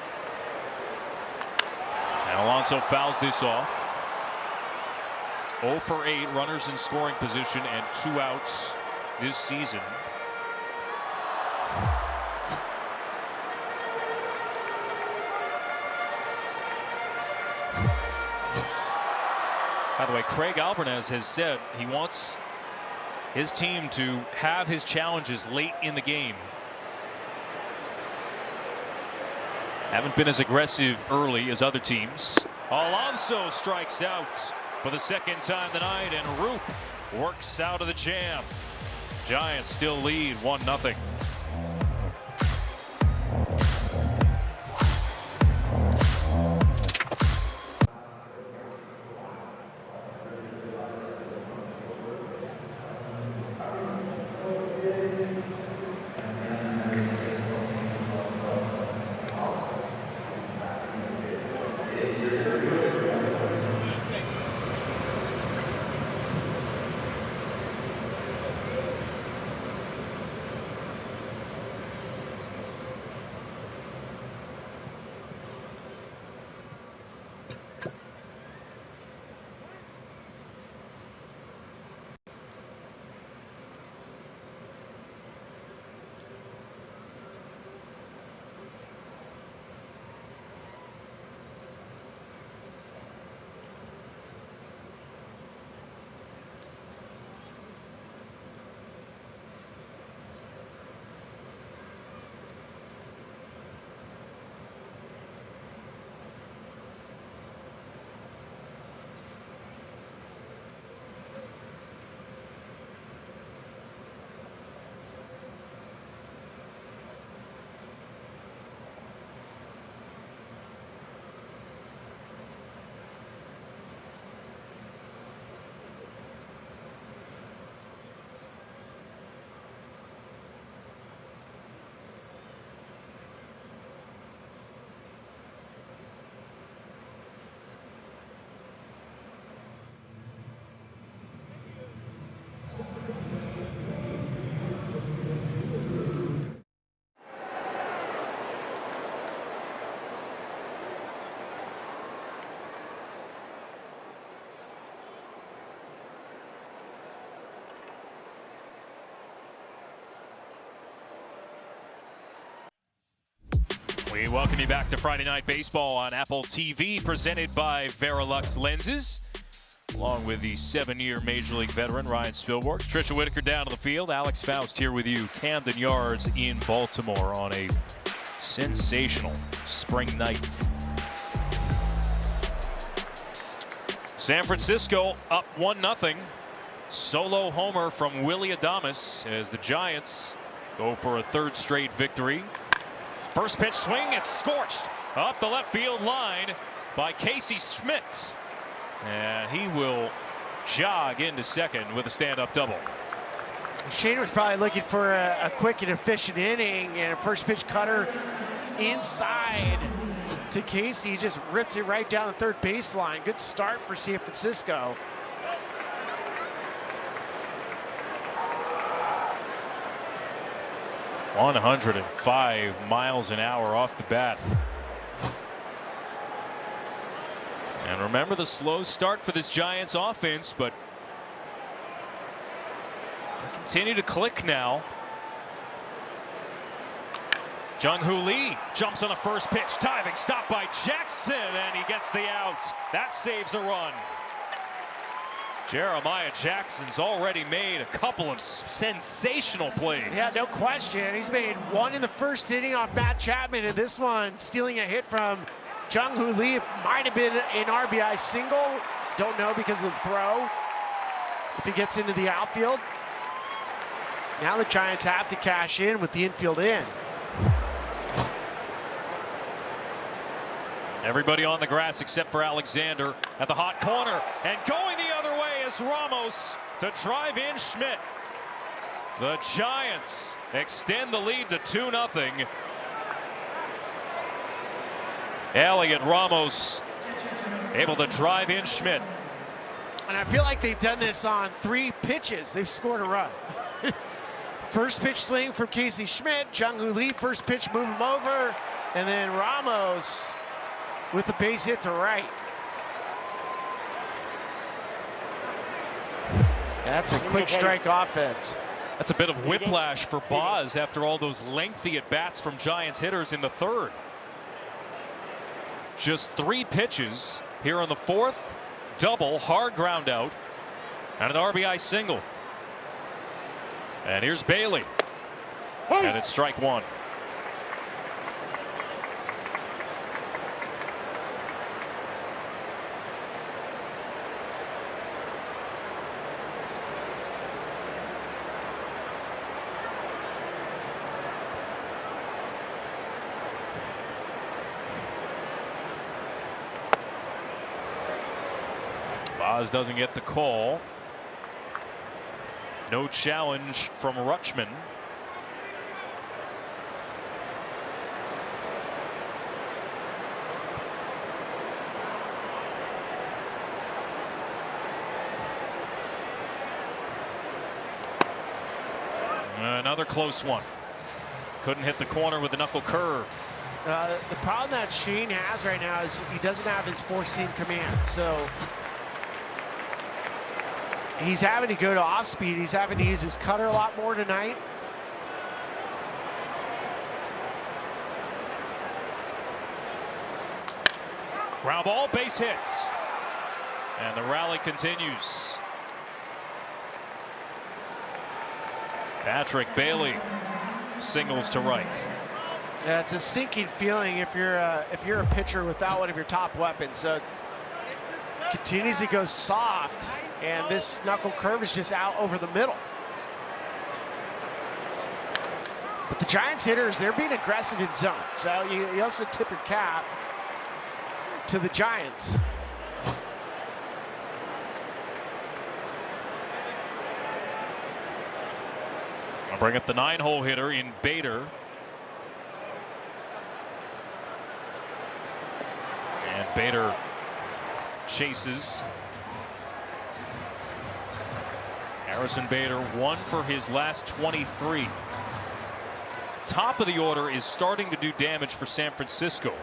S1: And Alonso fouls this off. 0 for 8 runners in scoring position and 2 outs this season. By the way, Craig Albernes has said he wants his team to have his challenges late in the game. Haven't been as aggressive early as other teams. Alonso strikes out for the second time tonight, and Roop works out of the jam. Giants still lead 1-0. We welcome you back to Friday Night Baseball on Apple TV, presented by Verilux Lenses, along with the 7-year Major League veteran Ryan Spilborghs. Trisha Whitaker down to the field. Alex Faust here with you. Camden Yards in Baltimore on a sensational spring night. San Francisco up 1-0. Solo homer from Willy Adames as the Giants go for a 3rd straight victory. First pitch swing, it's scorched up the left field line by Casey Schmidt. And he will jog into second with a stand-up double.
S4: Shane was probably looking for a quick and efficient inning, and a first pitch cutter inside to Casey. He just ripped it right down the third baseline. Good start for San Francisco.
S1: 105 miles an hour off the bat. And remember the slow start for this Giants offense, but continue to click now. Jung-Hoo Lee jumps on the first pitch, diving, stopped by Jackson, and he gets the out. That saves a run. Jeremiah Jackson's already made a couple of sensational plays.
S4: Yeah, no question. He's made one in the first inning off Matt Chapman, and this one stealing a hit from Jung-Hoo Lee. It might have been an RBI single. Don't know because of the throw. If he gets into the outfield. Now the Giants have to cash in with the infield in.
S1: Everybody on the grass except for Alexander at the hot corner, and going the other way is Ramos to drive in Schmidt. The Giants extend the lead to 2-0. Elliot Ramos able to drive in Schmidt.
S4: And I feel like they've done this on 3 pitches. They've scored a run. First pitch swing from Casey Schmidt, Jung-Hoo Lee, first pitch move him over, and then Ramos with the base hit to right. That's a quick strike offense.
S1: That's a bit of whiplash for Boz after all those lengthy at-bats from Giants hitters in the third. Just 3 pitches here on the fourth. Double, hard ground out, and an RBI single. And here's Bailey. And it's strike one. Boz doesn't get the call. No challenge from Rutschman. Another close one. Couldn't hit the corner with the knuckle curve.
S4: The problem that Shane has right now is he doesn't have his four-seam command. So he's having to go to off-speed. He's having to use his cutter a lot more tonight.
S1: Ground ball, base hits. And the rally continues. Patrick Bailey singles to right.
S4: Yeah, it's a sinking feeling if you're a pitcher without one of your top weapons. So continues to go soft, and this knuckle curve is just out over the middle. But the Giants hitters, they're being aggressive in zone. So you also tip your cap to the Giants.
S1: I'll bring up the 9-hole hitter in Bader. And Bader chases. Harrison Bader 1 for his last 23. Top of the order is starting to do damage for San Francisco.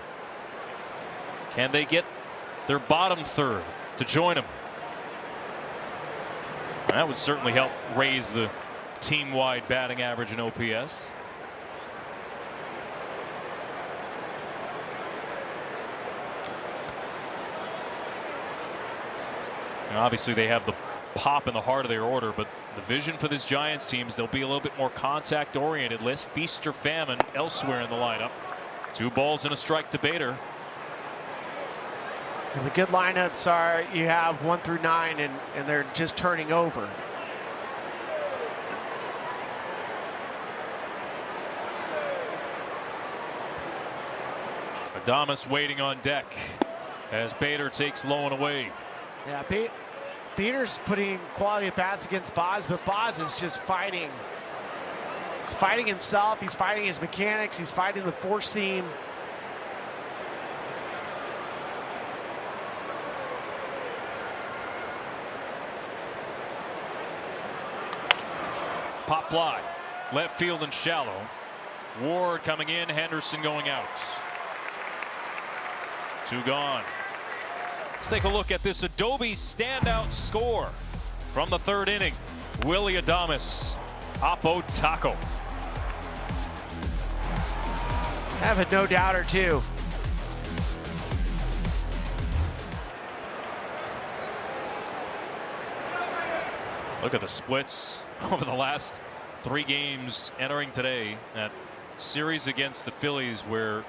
S1: Can they get their bottom third to join them? That would certainly help raise the team-wide batting average in OPS. And obviously they have the pop in the heart of their order, but the vision for this Giants team is they'll be a little bit more contact oriented, less feast or famine elsewhere in the lineup. 2 balls and a strike to Bader.
S4: And the good lineups are you have 1 through 9, and they're just turning over.
S1: Adames waiting on deck as Bader takes low and away.
S4: Yeah, Bader's putting quality at bats against Boz, but Boz is just fighting. He's fighting himself. He's fighting his mechanics. He's fighting the four seam.
S1: Pop fly, left field and shallow. Ward coming in, Henderson going out. 2 gone. Let's take a look at this Adobe standout score from the 3rd inning. Willy Adames Oppo Taco.
S4: Have a no doubter too.
S1: Look at the splits over the last 3 games entering today. That series against the Phillies where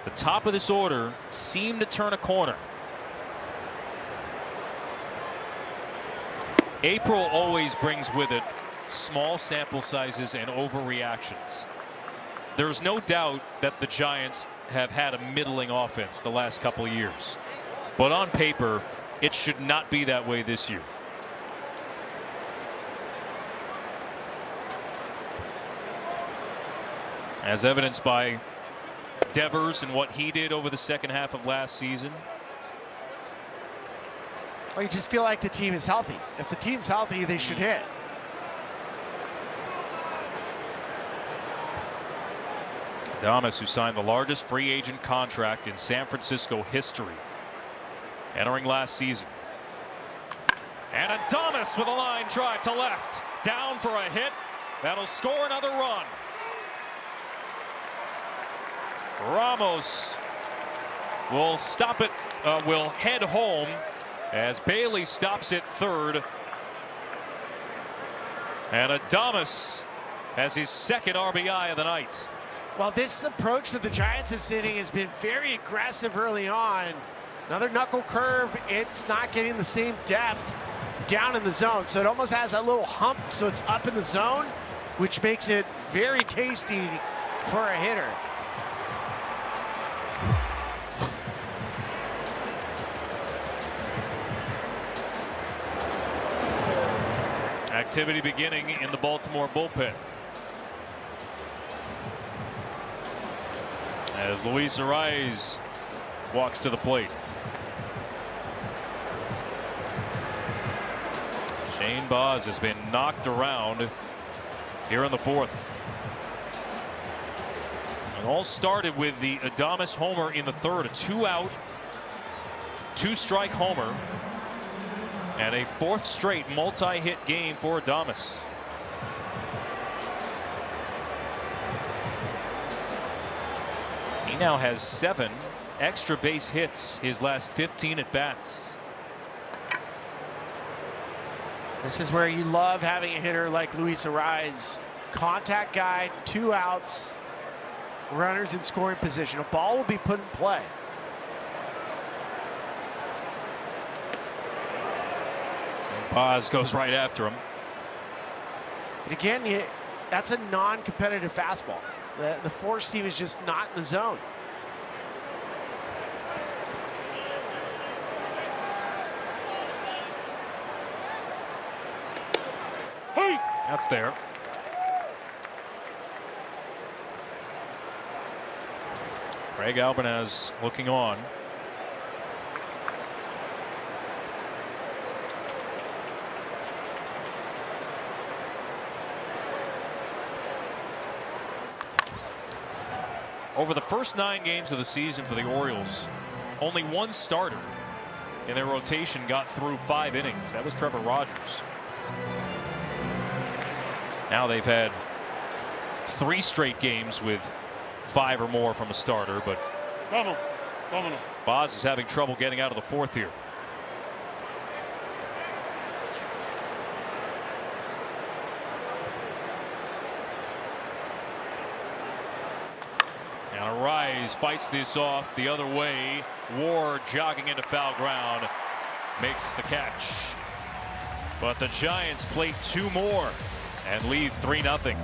S1: the top of this order seemed to turn a corner. April always brings with it small sample sizes and overreactions. There's no doubt that the Giants have had a middling offense the last couple of years. But on paper, it should not be that way this year. As evidenced by Devers and what he did over the second half of last season.
S4: Well, you just feel like the team is healthy. If the team's healthy, they should hit.
S1: Adames, who signed the largest free agent contract in San Francisco history, entering last season. And Adames with a line drive to left. Down for a hit. That'll score another run. Ramos will stop it, will head home as Bailey stops at third. And Adames has his second RBI of the night.
S4: Well, this approach for the Giants this inning has been very aggressive early on. Another knuckle curve. It's not getting the same depth down in the zone. So it almost has a little hump. So it's up in the zone, which makes it very tasty for a hitter.
S1: Activity beginning in the Baltimore bullpen. As Luis Ariz walks to the plate. Shane Baz has been knocked around here in the fourth. It all started with the Adames homer in the third, a 2-out, 2-strike homer, and a 4th straight multi-hit game for Adames. He now has 7 extra base hits his last 15 at bats.
S4: This is where you love having a hitter like Luis Ariz. Contact guy, 2 outs, runners in scoring position. A ball will be put in play.
S1: Baz goes right after him.
S4: But again, that's a non-competitive fastball. The four seam is just not in the zone.
S1: Hey, that's there. Craig Albanez looking on. Over the first 9 games of the season for the Orioles, only 1 starter in their rotation got through 5 innings. That was Trevor Rogers. Now they've had 3 straight games with 5 or more from a starter, but Baz is having trouble getting out of the 4th here. And Ariz fights this off the other way. Ward jogging into foul ground makes the catch. But the Giants plate 2 more and lead 3-0.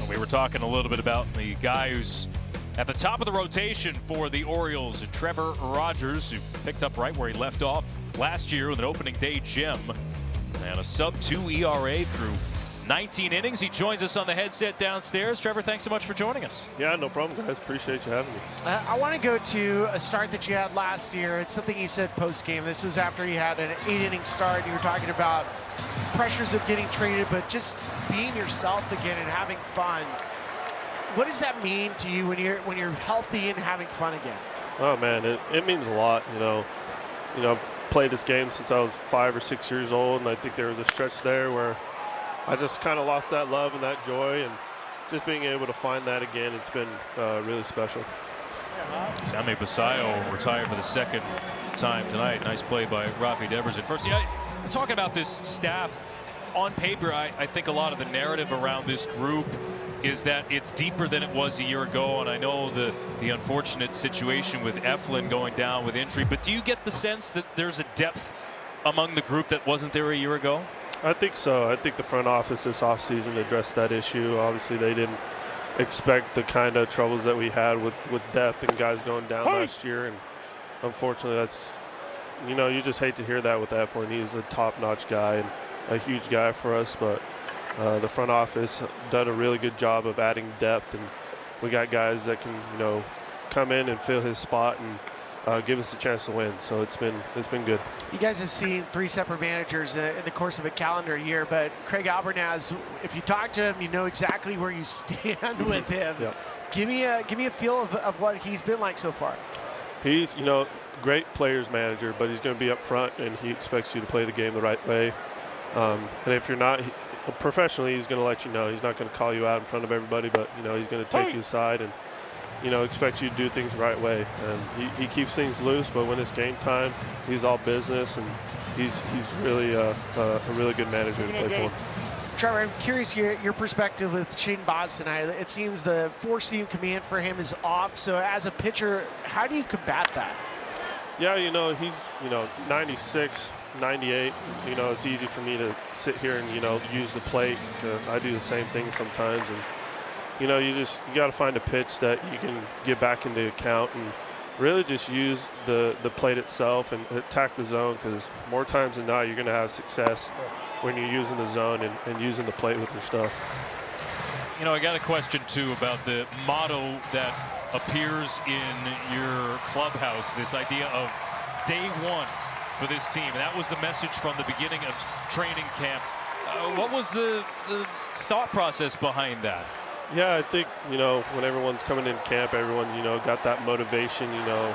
S1: We were talking a little bit about the guy who's at the top of the rotation for the Orioles, Trevor Rogers, who picked up right where he left off last year with an opening day gem and a sub-2 ERA through 19 innings. He joins us on the headset downstairs. Trevor, thanks so much for joining us.
S7: Yeah, no problem, guys. Appreciate you having me.
S4: I want to go to a start that you had last year. It's something you said post-game. This was after you had an 8-inning start. You were talking about pressures of getting traded, but just being yourself again and having fun. What does that mean to you when you're healthy and having fun again?
S7: Oh man, it means a lot. I've played this game since I was 5 or 6 years old, and I think there was a stretch there where I just kind of lost that love and that joy, and just being able to find that again, it's been really special.
S1: Sammy Basayo retired for the second time tonight. Nice play by Rafi Devers at first. Yeah, we're talking about this staff. On paper, I think a lot of the narrative around this group is that it's deeper than it was a year ago, and I know the unfortunate situation with Eflin going down with injury, but do you get the sense that there's a depth among the group that wasn't there a year ago?
S7: I think so. I think the front office this offseason addressed that issue. Obviously, they didn't expect the kind of troubles that we had with depth and guys going down last year, and unfortunately, that's, you just hate to hear that with Eflin. He's a top-notch guy and a huge guy for us, but the front office done a really good job of adding depth, and we got guys that can, come in and fill his spot and give us a chance to win. So it's been good.
S4: You guys have seen 3 separate managers in the course of a calendar year, but Craig Albernaz, if you talk to him, you know exactly where you stand with him.
S7: Yep.
S4: Give me a feel of what he's been like so far.
S7: He's, great players manager, but he's going to be up front, and he expects you to play the game the right way. And if you're not, professionally, he's going to let you know. He's not going to call you out in front of everybody, but he's going to take you aside and expect you to do things the right way. And he keeps things loose, but when it's game time, he's all business, and he's really a really good manager to play for.
S4: Trevor, I'm curious your perspective with Shane Baz tonight. It seems the 4-seam command for him is off. So as a pitcher, how do you combat that?
S7: Yeah, he's 96. 98, it's easy for me to sit here and use the plate. I do the same thing sometimes, and you got to find a pitch that you can get back into account and really just use the plate itself and attack the zone, because more times than not you're going to have success when you're using the zone and using the plate with your stuff.
S1: I got a question too about the motto that appears in your clubhouse, this idea of day one for this team. And that was the message from the beginning of training camp. What was the thought process behind that?
S7: Yeah, I think, when everyone's coming in camp, everyone's, got that motivation,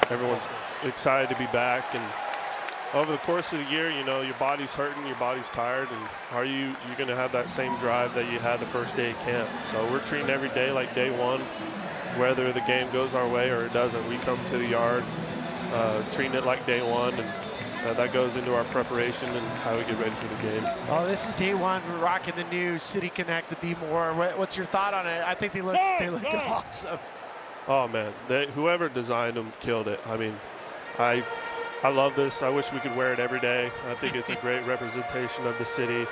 S7: everyone's excited to be back. And over the course of the year, your body's hurting, your body's tired, and you're going to have that same drive that you had the first day of camp. So we're treating every day like day one, whether the game goes our way or it doesn't. We come to the yard, treating it like day one, and that goes into our preparation and how we get ready for the game.
S4: Oh, this is day one. We're rocking the new City Connect, the Be More. What's your thought on it? I think they look awesome.
S7: Oh man, whoever designed them killed it. I mean, I love this. I wish we could wear it every day. I think it's a great representation of the city,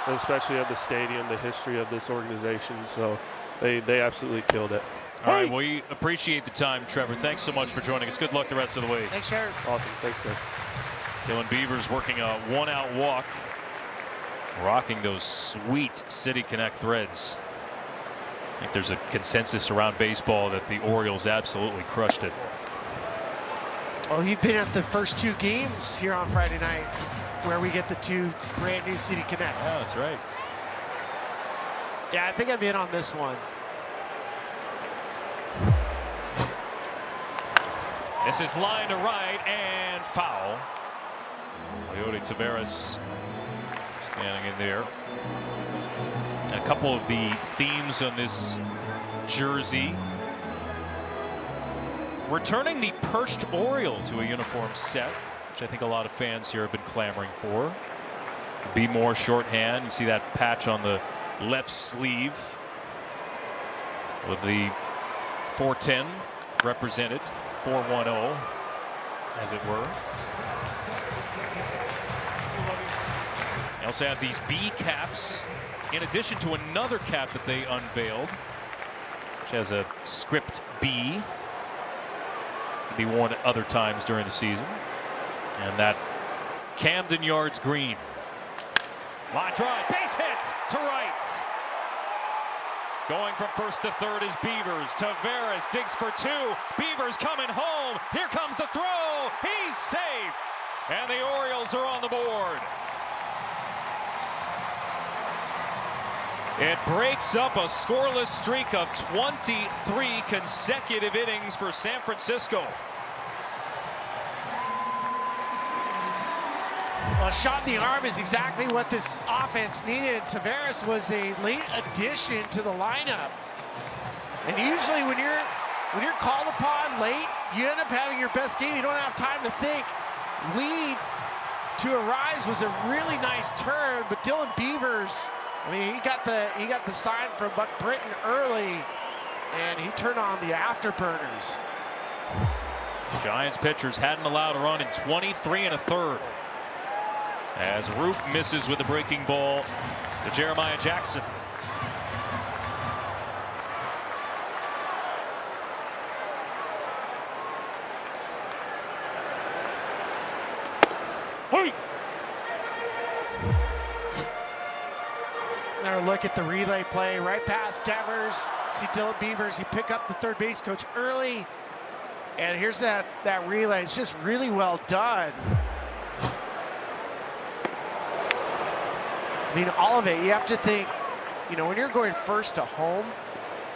S7: and especially of the stadium, the history of this organization. So they absolutely killed it.
S1: All right, we appreciate the time, Trevor. Thanks so much for joining us. Good luck the rest of the week.
S4: Thanks, Trevor.
S7: Awesome. Thanks, guys.
S1: Dylan Beavers working a 1-out walk, rocking those sweet City Connect threads. I think there's a consensus around baseball that the Orioles absolutely crushed it.
S4: Oh, you've been at the first 2 games here on Friday night, where we get the 2 brand new City Connects.
S1: Yeah, that's right.
S4: Yeah, I think I'm in on this one.
S1: This is line to right and foul. Leody Taveras standing in there. A couple of the themes on this jersey. Returning the perched Oriole to a uniform set, which I think a lot of fans here have been clamoring for. Be More shorthand. You see that patch on the left sleeve with the 410 represented, 410 as it were. They also have these B caps in addition to another cap that they unveiled which has a script B. Could be worn at other times during the season. And that Camden Yards green. Line drive, base hit to right. Going from first to third is Beavers. Tavares digs for two. Beavers coming home. Here comes the throw. He's safe. And the Orioles are on the board. It breaks up a scoreless streak of 23 consecutive innings for San Francisco.
S4: A shot in the arm is exactly what this offense needed. Tavares was a late addition to the lineup. And usually when you're called upon late, you end up having your best game. You don't have time to think. Lead to arise was a really nice turn, but Dylan Beavers, I mean, he got the sign from Buck Britton early, and he turned on the afterburners.
S1: Giants pitchers hadn't allowed a run in 23 1/3. As Roop misses with a breaking ball to Jeremiah Jackson.
S4: Hey! Another look at the relay play right past Devers. See Dylan Beavers, he pick up the third base coach early. And here's that relay. It's just really well done. I mean, all of it, you have to think, you know, when you're going first to home,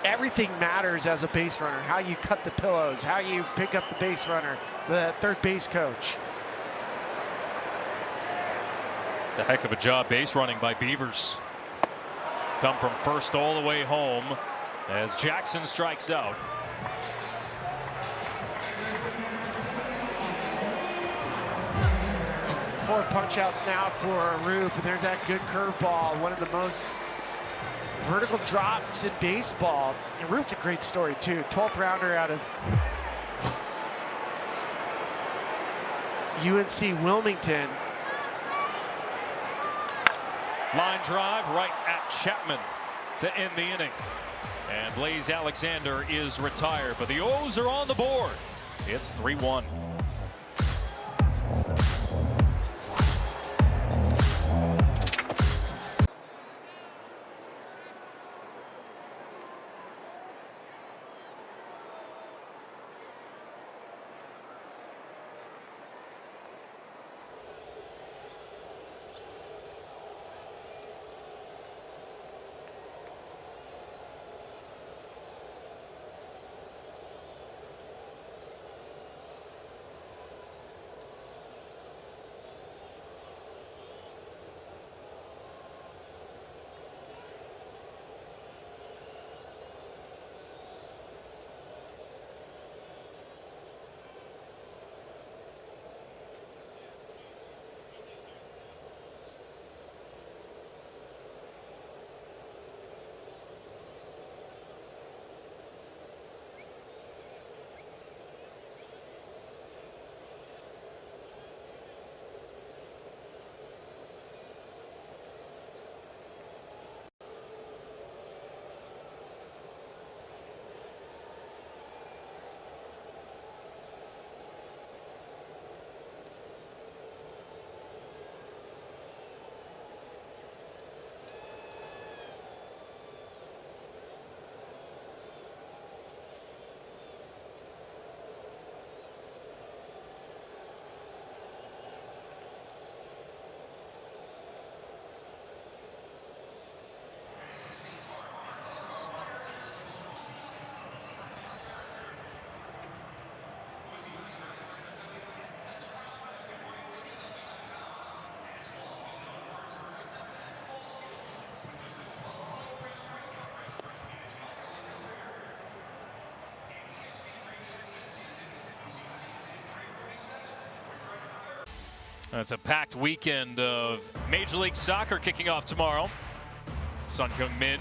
S4: everything matters as a base runner. How you cut the pillows, how you pick up the base runner, the third base coach.
S1: It's a heck of a job base running by Beavers. Come from first all the way home as Jackson strikes out.
S4: Four punch outs now for Roop, and there's that good curveball, one of the most vertical drops in baseball. And Roop's a great story too. 12th rounder out of UNC Wilmington.
S1: Line drive right at Chapman to end the inning. And Blaze Alexander is retired, but the O's are on the board. It's 3-1. It's a packed weekend of Major League Soccer kicking off tomorrow. Son Heung-min,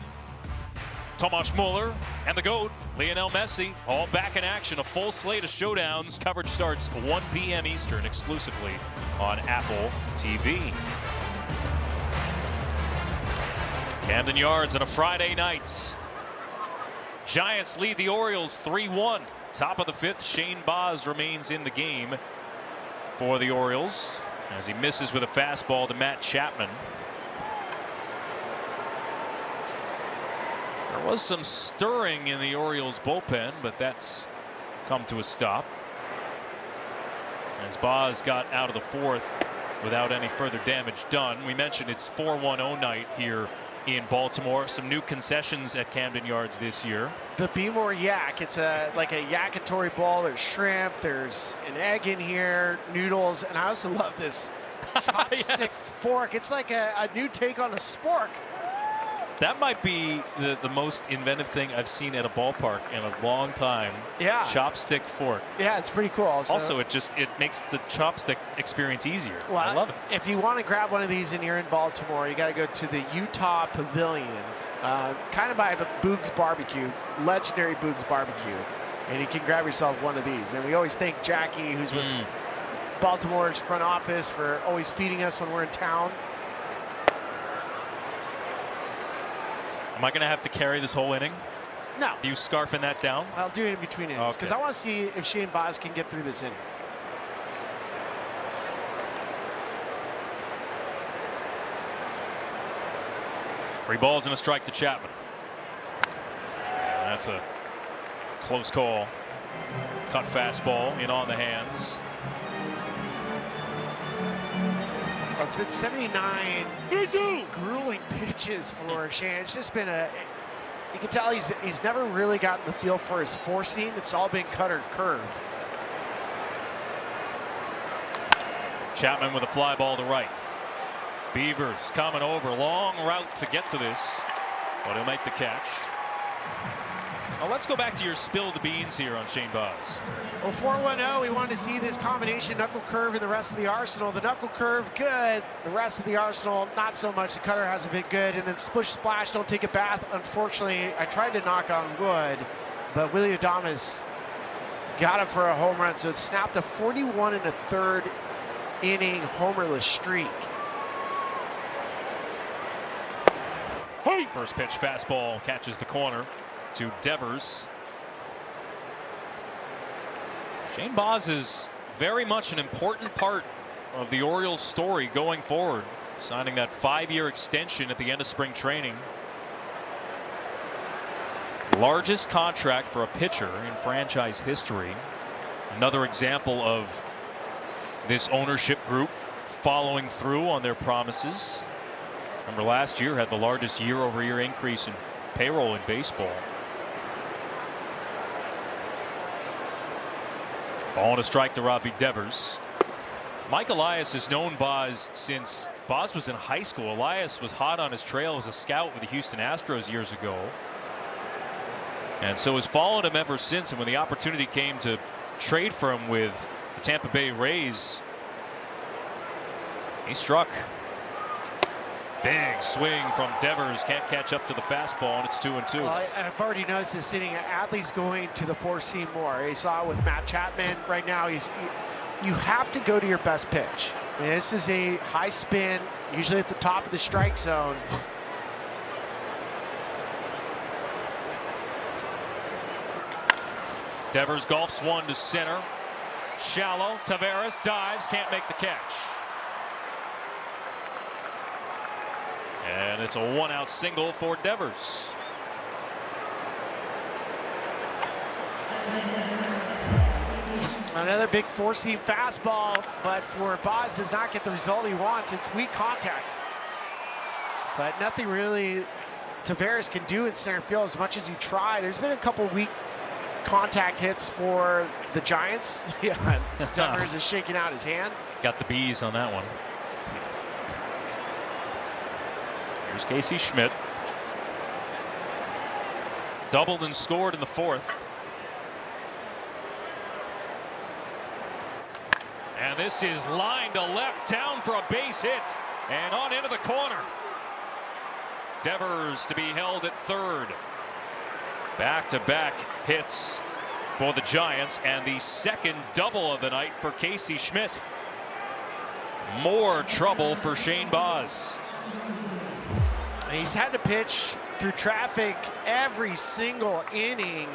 S1: Tomas Muller, and the GOAT, Lionel Messi, all back in action. A full slate of showdowns. Coverage starts 1 p.m. Eastern exclusively on Apple TV. Camden Yards on a Friday night. Giants lead the Orioles 3-1. Top of the 5th, Shane Baz remains in the game for the Orioles as he misses with a fastball to Matt Chapman. There was some stirring in the Orioles bullpen, but that's come to a stop as Baz got out of the 4th without any further damage done. We mentioned it's 4-1-0 night here in Baltimore. Some new concessions at Camden Yards this year.
S4: The Be More Yak. It's like a yakitori bowl. There's shrimp. There's an egg in here, noodles, and I also love this chopstick
S1: Yes.
S4: fork. It's like a new take on a spork.
S1: That might be the most inventive thing I've seen at a ballpark in a long time.
S4: Yeah.
S1: Chopstick fork.
S4: Yeah, it's pretty cool. So,
S1: Also, it makes the chopstick experience easier.
S4: well,
S1: I love it.
S4: If you want to grab one of these and you're in Baltimore, you got to go to the Utah Pavilion, kind of by Boog's Barbecue, legendary Boog's Barbecue, and you can grab yourself one of these. And we always thank Jackie, who's with Baltimore's front office, for always feeding us when we're in town.
S1: Am I going to have to carry this whole inning?
S4: No,
S1: Are you scarfing that down?
S4: I'll do it in between innings because
S1: Okay.
S4: I want to see if Shane Baz can get through this inning.
S1: Three balls and a strike to Chapman. And that's a close call. Cut fastball in on the hands.
S4: Well, it's been 79 grueling pitches for Shane. It's just been you can tell he's never really gotten the feel for his four seam. It's all been cut or curve.
S1: Chapman with a fly ball to right. Beavers coming over, long route to get to this, but he'll make the catch. Well, let's go back to your spill the beans here on Shane Baz.
S4: Well, 4-1-0, we wanted to see this combination knuckle curve in the rest of the arsenal. The knuckle curve, good. The rest of the arsenal, not so much. The cutter hasn't been good. And then splish splash, don't take a bath. Unfortunately, I tried to knock on wood, but Willie Adames got him for a home run. So it snapped a 41 1/3 inning homerless streak.
S1: First pitch fastball catches the corner to Devers. Shane Baz is very much an important part of the Orioles story going forward, signing that 5-year extension at the end of spring training. Largest contract for a pitcher in franchise history. Another example of this ownership group following through on their promises. Remember, last year had the largest year-over-year increase in payroll in baseball. Ball and a strike to Rafi Devers. Mike Elias has known Baz since Baz was in high school. Elias was hot on his trail as a scout with the Houston Astros years ago, and so has followed him ever since. And when the opportunity came to trade for him with the Tampa Bay Rays, he struck. Big swing from Devers, can't catch up to the fastball, and it's 2-2.
S4: Well, I've already noticed this inning. Adley's going to the four seam more. You saw it with Matt Chapman. Right now, you have to go to your best pitch. I mean, this is a high spin, usually at the top of the strike zone.
S1: Devers golfs one to center. Shallow. Taveras dives, can't make the catch. And it's a 1-out single for Devers.
S4: Another big four-seam fastball, but for Baz does not get the result he wants. It's weak contact. But nothing really Taveras can do in center field as much as he tried. There's been a couple weak contact hits for the Giants. Yeah, Devers is shaking out his hand.
S1: Got the bees on that one. Here's Casey Schmidt. Doubled and scored in the 4th. And this is lined to left, down for a base hit and on into the corner. Devers to be held at third. Back-to-back hits for the Giants, and the second double of the night for Casey Schmidt. More trouble for Shane Baz.
S4: He's had to pitch through traffic every single inning.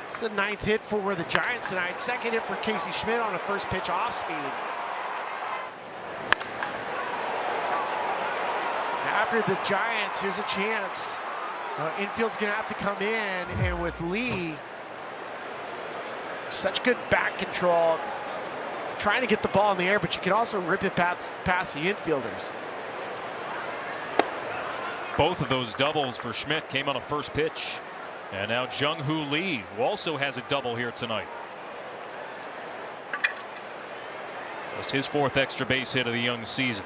S4: It's the 9th hit for the Giants tonight. 2nd hit for Casey Schmidt on a first pitch off speed. After the Giants, here's a chance. Infield's gonna have to come in, and with Lee, such good back control, trying to get the ball in the air, but you can also rip it past the infielders.
S1: Both of those doubles for Schmidt came on a first pitch. And now Jung-Hoo Lee, who also has a double here tonight. Just his 4th extra base hit of the young season.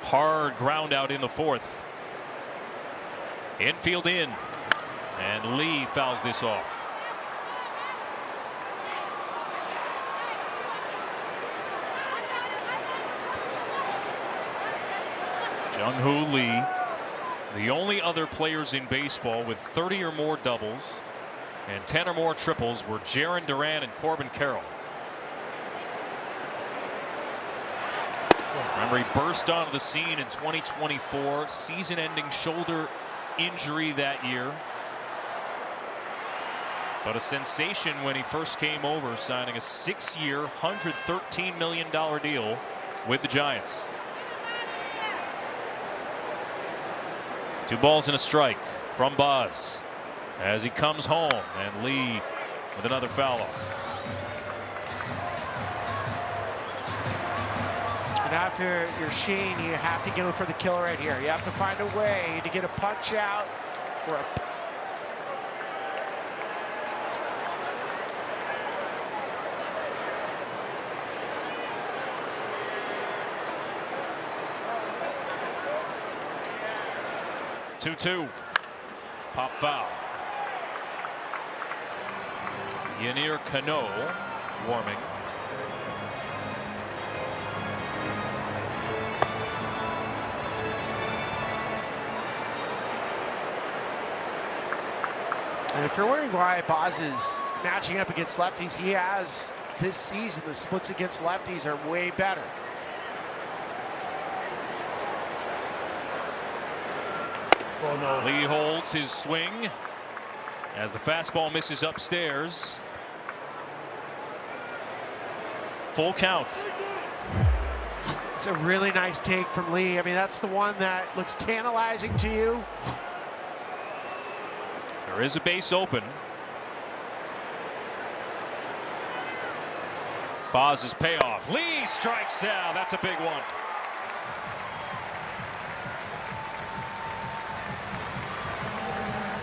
S1: Hard ground out in the 4th. Infield in. And Lee fouls this off. Jung-Hoo Lee, the only other players in baseball with 30 or more doubles and 10 or more triples were Jarren Duran and Corbin Carroll. Remember, he burst onto the scene in 2024, season-ending shoulder injury that year. But a sensation when he first came over, signing a 6-year, $113 million deal with the Giants. 2 balls and a strike from Boz as he comes home, and Lee with another foul off.
S4: And after your Shane, you have to go for the kill right here. You have to find a way to get a punch out or a
S1: 2-2. Pop foul. Yennier Cano warming.
S4: And if you're wondering why Boz is matching up against lefties, he has this season. The splits against lefties are way better.
S7: Oh, no.
S1: Lee holds his swing as the fastball misses upstairs. Full count.
S4: It's a really nice take from Lee. I mean, that's the one that looks tantalizing to you.
S1: There is a base open. Boz's payoff. Lee strikes out. That's a big one.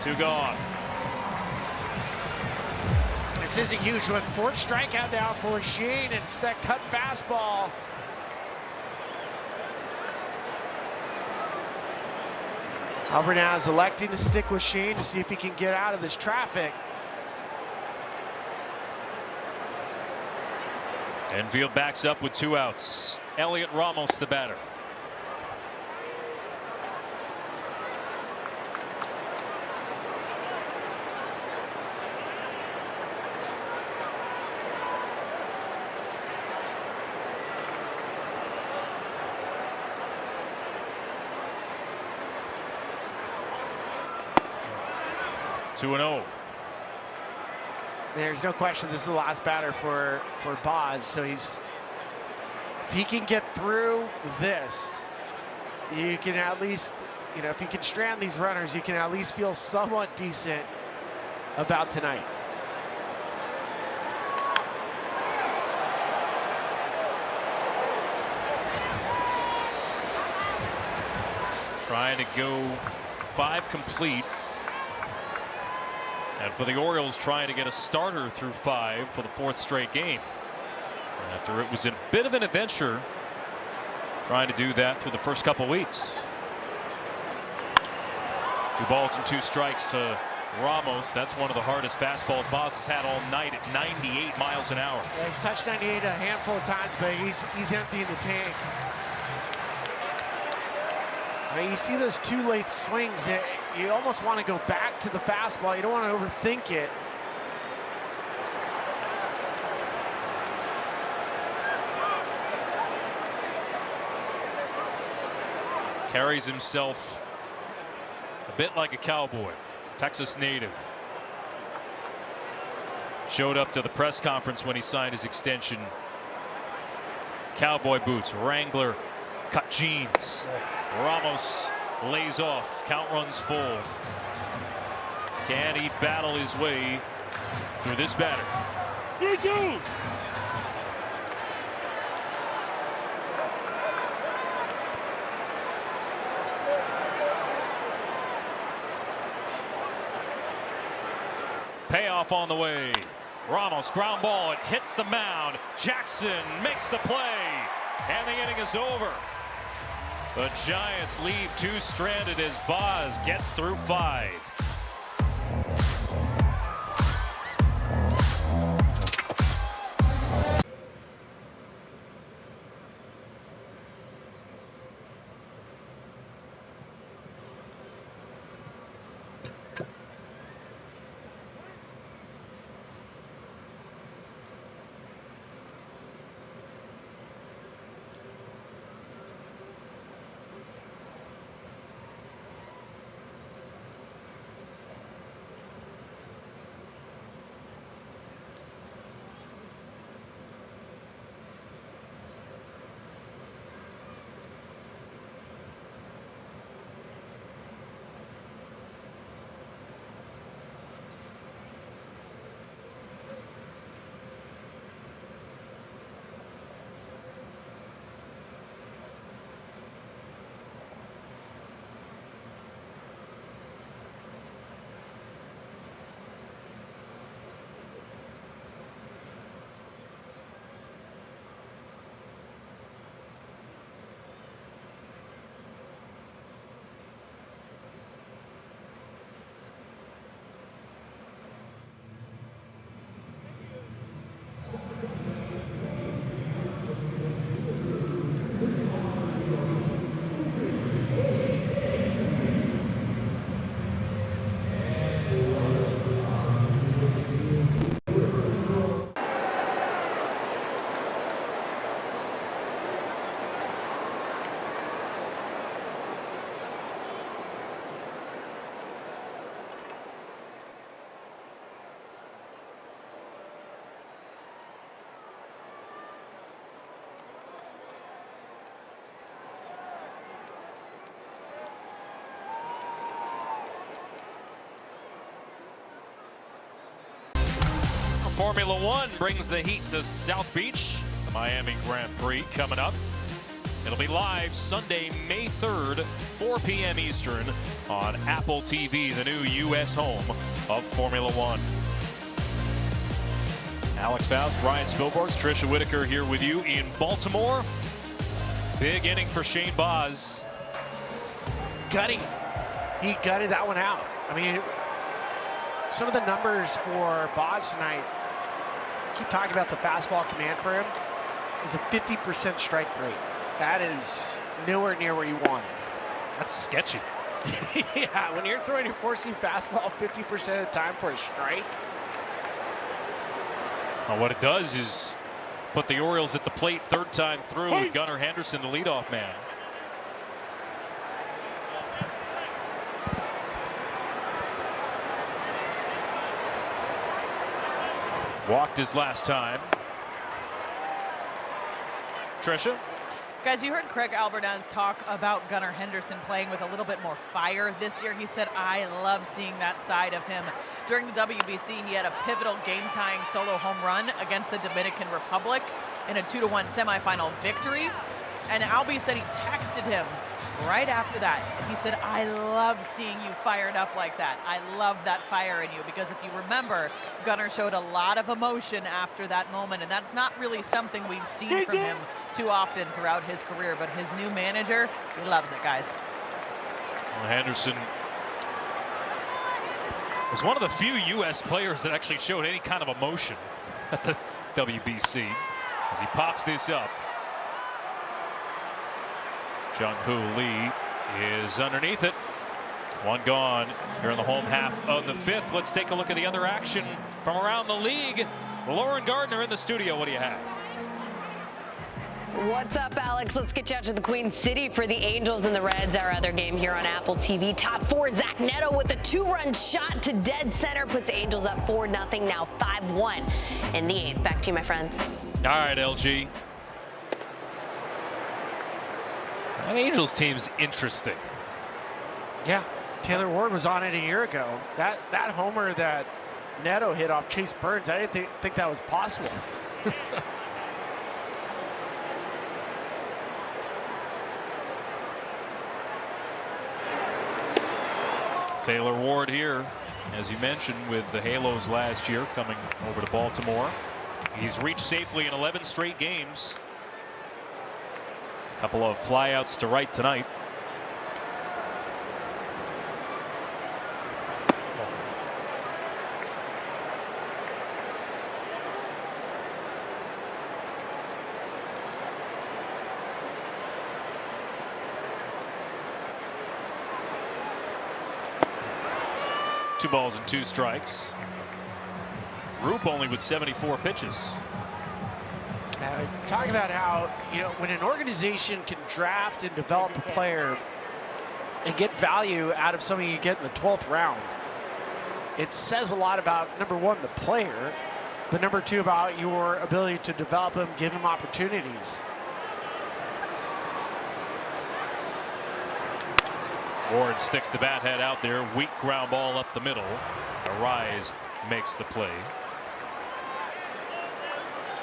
S1: Two gone.
S4: This is a huge one. 4th strikeout now for Shane. It's that cut fastball. Albert now is electing to stick with Shane to see if he can get out of this traffic.
S1: Infield backs up with 2 outs. Elliot Ramos, the batter. Two and 0.
S4: There's no question this is the last batter for Boz. So if he can get through this, you can at least, if you can strand these runners, you can at least feel somewhat decent about tonight.
S1: Trying to go 5 complete. And for the Orioles, trying to get a starter through 5 for the 4th straight game. After it was a bit of an adventure trying to do that through the first couple weeks. 2 balls and 2 strikes to Ramos. That's one of the hardest fastballs Boz has had all night at 98 miles an hour.
S4: Yeah, he's touched 98 a handful of times, but he's emptying the tank. I mean, you see those 2 late swings, you almost want to go back to the fastball. You don't want to overthink it.
S1: Carries himself A bit like a cowboy, Texas native. Showed up to the press conference when he signed his extension. Cowboy boots, Wrangler cut jeans. Ramos lays off, count runs full. Can he battle his way through this batter?
S7: 3-2.
S1: Payoff on the way. Ramos ground ball, it hits the mound. Jackson makes the play, and the inning is over. The Giants leave 2 stranded as Boz gets through 5. Formula One brings the heat to South Beach. The Miami Grand Prix coming up. It'll be live Sunday, May 3rd, 4 p.m. Eastern on Apple TV, the new U.S. home of Formula One. Alex Faust, Ryan Spilborghs, Tricia Whitaker here with you in Baltimore. Big inning for Shane Boz.
S4: Gutty. He gutted that one out. I mean, some of the numbers for Boz tonight, keep talking about the fastball command for him, is a 50% strike rate. That is nowhere near where you want it.
S1: That's sketchy.
S4: Yeah, when you're throwing your four-seam fastball 50% of the time for a strike.
S1: Well, what it does is put the Orioles at the plate 3rd time through with Gunnar Henderson, the leadoff man. Walked his last time. Tricia?
S2: Guys, you heard Craig Alvarez talk about Gunnar Henderson playing with a little bit more fire this year. He said, I love seeing that side of him. During the WBC, he had a pivotal game-tying solo home run against the Dominican Republic in a 2-1 semifinal victory. And Albie said he texted him right after that. He said, I love seeing you fired up like that. I love that fire in you, because if you remember, Gunnar showed a lot of emotion after that moment, and that's not really something we've seen from him too often throughout his career. But his new manager, he loves it, guys.
S1: Well, Henderson was one of the few U.S. players that actually showed any kind of emotion at the WBC as he pops this up. Jung-Hoo Lee is underneath it. One gone here in the home half of the 5th. Let's take a look at the other action from around the league. Lauren Gardner in the studio. What do you have?
S8: What's up, Alex? Let's get you out to the Queen City for the Angels and the Reds, our other game here on Apple TV. Top four, Zach Neto with a 2-run shot to dead center puts Angels up 4-0, now 5-1 in the 8th. Back to you, my friends.
S1: All right, LG. That Angels team's interesting.
S4: Yeah, Taylor Ward was on it a year ago. That homer that Neto hit off Chase Burns, I didn't think that was possible.
S1: Taylor Ward here, as you mentioned, with the Halos last year coming over to Baltimore. He's reached safely in 11 straight games. A couple of flyouts to right tonight. Two balls and 2 strikes. Roop only with 74 pitches.
S4: Talk about how, when an organization can draft and develop a player and get value out of something you get in the 12th round, it says a lot about, number one, the player, but number two, about your ability to develop him, give him opportunities.
S1: Ward sticks the bat head out there. Weak ground ball up the middle. Arise makes the play.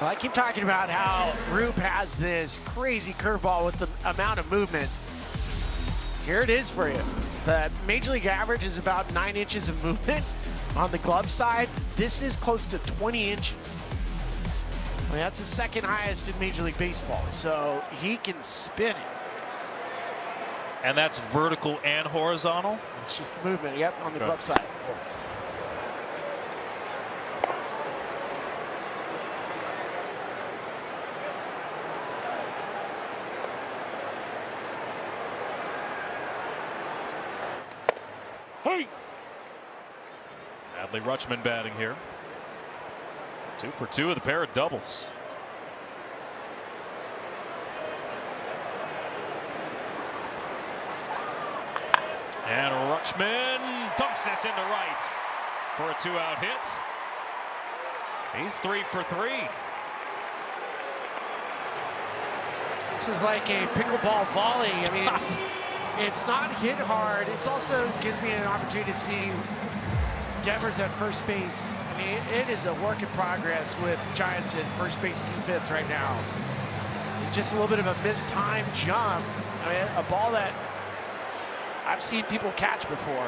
S4: Well, I keep talking about how Roop has this crazy curveball with the amount of movement. Here it is for you. The Major League average is about 9 inches of movement on the glove side. This is close to 20 inches. I mean, that's the second highest in Major League Baseball. So he can spin it.
S1: And that's vertical and horizontal?
S4: It's just the movement, yep, on the glove side.
S1: Hey! Adley Rutschman batting here. 2 for 2 with a pair of doubles. And Rutschman dunks this into right for a 2-out hit. He's 3 for 3.
S4: This is like a pickleball volley. I mean, it's not hit hard. It also gives me an opportunity to see Devers at first base. I mean, it is a work in progress with Giants at first base defense right now. Just a little bit of a mistimed jump. I mean, a ball that I've seen people catch before.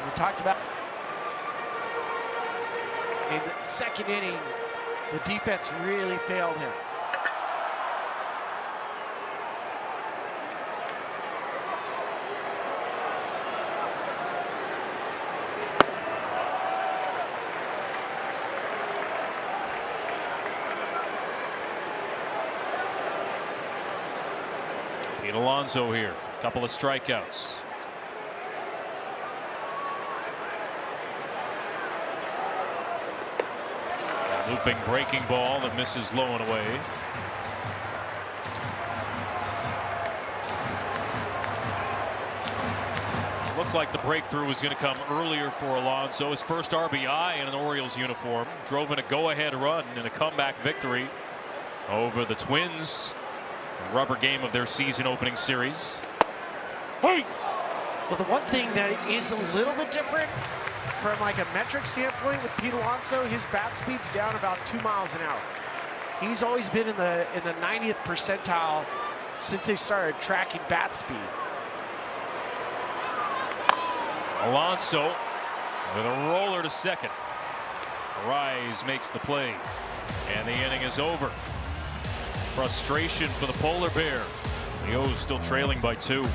S4: We talked about in the second inning, the defense really failed him.
S1: Pete Alonso here, a couple of strikeouts. A looping breaking ball that misses low and away. It looked like the breakthrough was going to come earlier for Alonso. His first RBI in an Orioles uniform. Drove in a go-ahead run in a comeback victory over the Twins. Rubber game of their season opening series.
S4: Hey! Well, the one thing that is a little bit different from like a metric standpoint with Pete Alonso, his bat speed's down about 2 miles an hour. He's always been in the 90th percentile since they started tracking bat speed.
S1: Alonso with a roller to second. Rise makes the play, and the inning is over. Frustration for the Polar Bear. The O's still trailing by 2.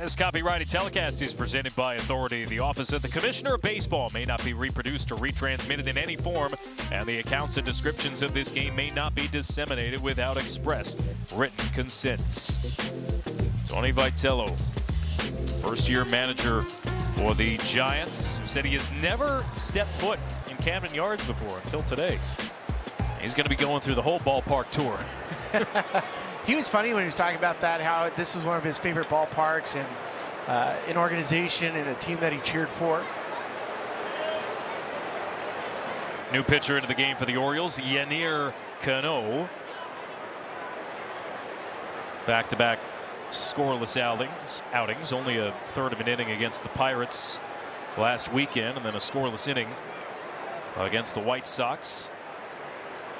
S1: This copyrighted telecast is presented by authority of the Office of the Commissioner of Baseball, may not be reproduced or retransmitted in any form, and the accounts and descriptions of this game may not be disseminated without express written consents. Tony Vitello, first-year manager for the Giants, who said he has never stepped foot in Camden Yards before until today. He's going to be going through the whole ballpark tour.
S4: He was funny when he was talking about that, how this was one of his favorite ballparks and an organization and a team that he cheered for.
S1: New pitcher into the game for the Orioles, Yennier Cano. Back-to-back scoreless outings, only a third of an inning against the Pirates last weekend, and then a scoreless inning against the White Sox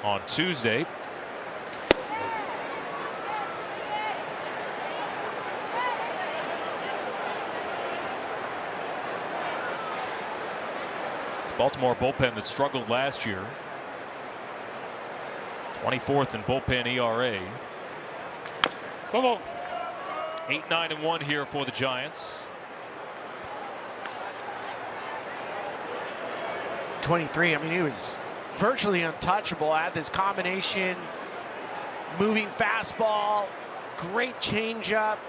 S1: on Tuesday. Baltimore bullpen that struggled last year. 24th in bullpen ERA. 8-9-1 here for the Giants.
S4: 23. I mean, he was virtually untouchable. Had this combination, moving fastball, great changeup.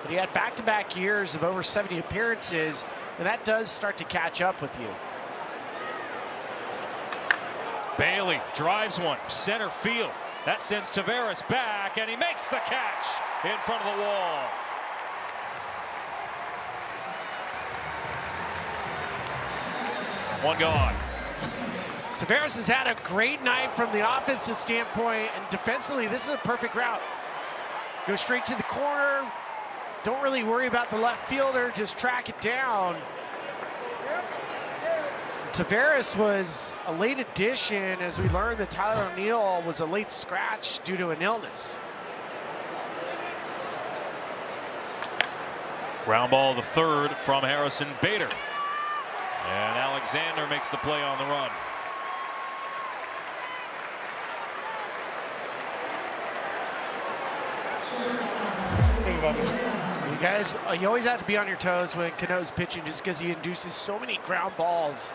S4: But he had back-to-back years of over 70 appearances, and that does start to catch up with you.
S1: Bailey drives one, center field. That sends Taveras back, and he makes the catch in front of the wall. One gone.
S4: Taveras has had a great night from the offensive standpoint, and defensively, this is a perfect route. Go straight to the corner. Don't really worry about the left fielder, just track it down. Taveras was a late addition, as we learned that Tyler O'Neill was a late scratch due to an illness.
S1: Ground ball the third from Harrison Bader. And Alexander makes the play on the run.
S4: You guys, you always have to be on your toes when Cano's pitching, just because he induces so many ground balls.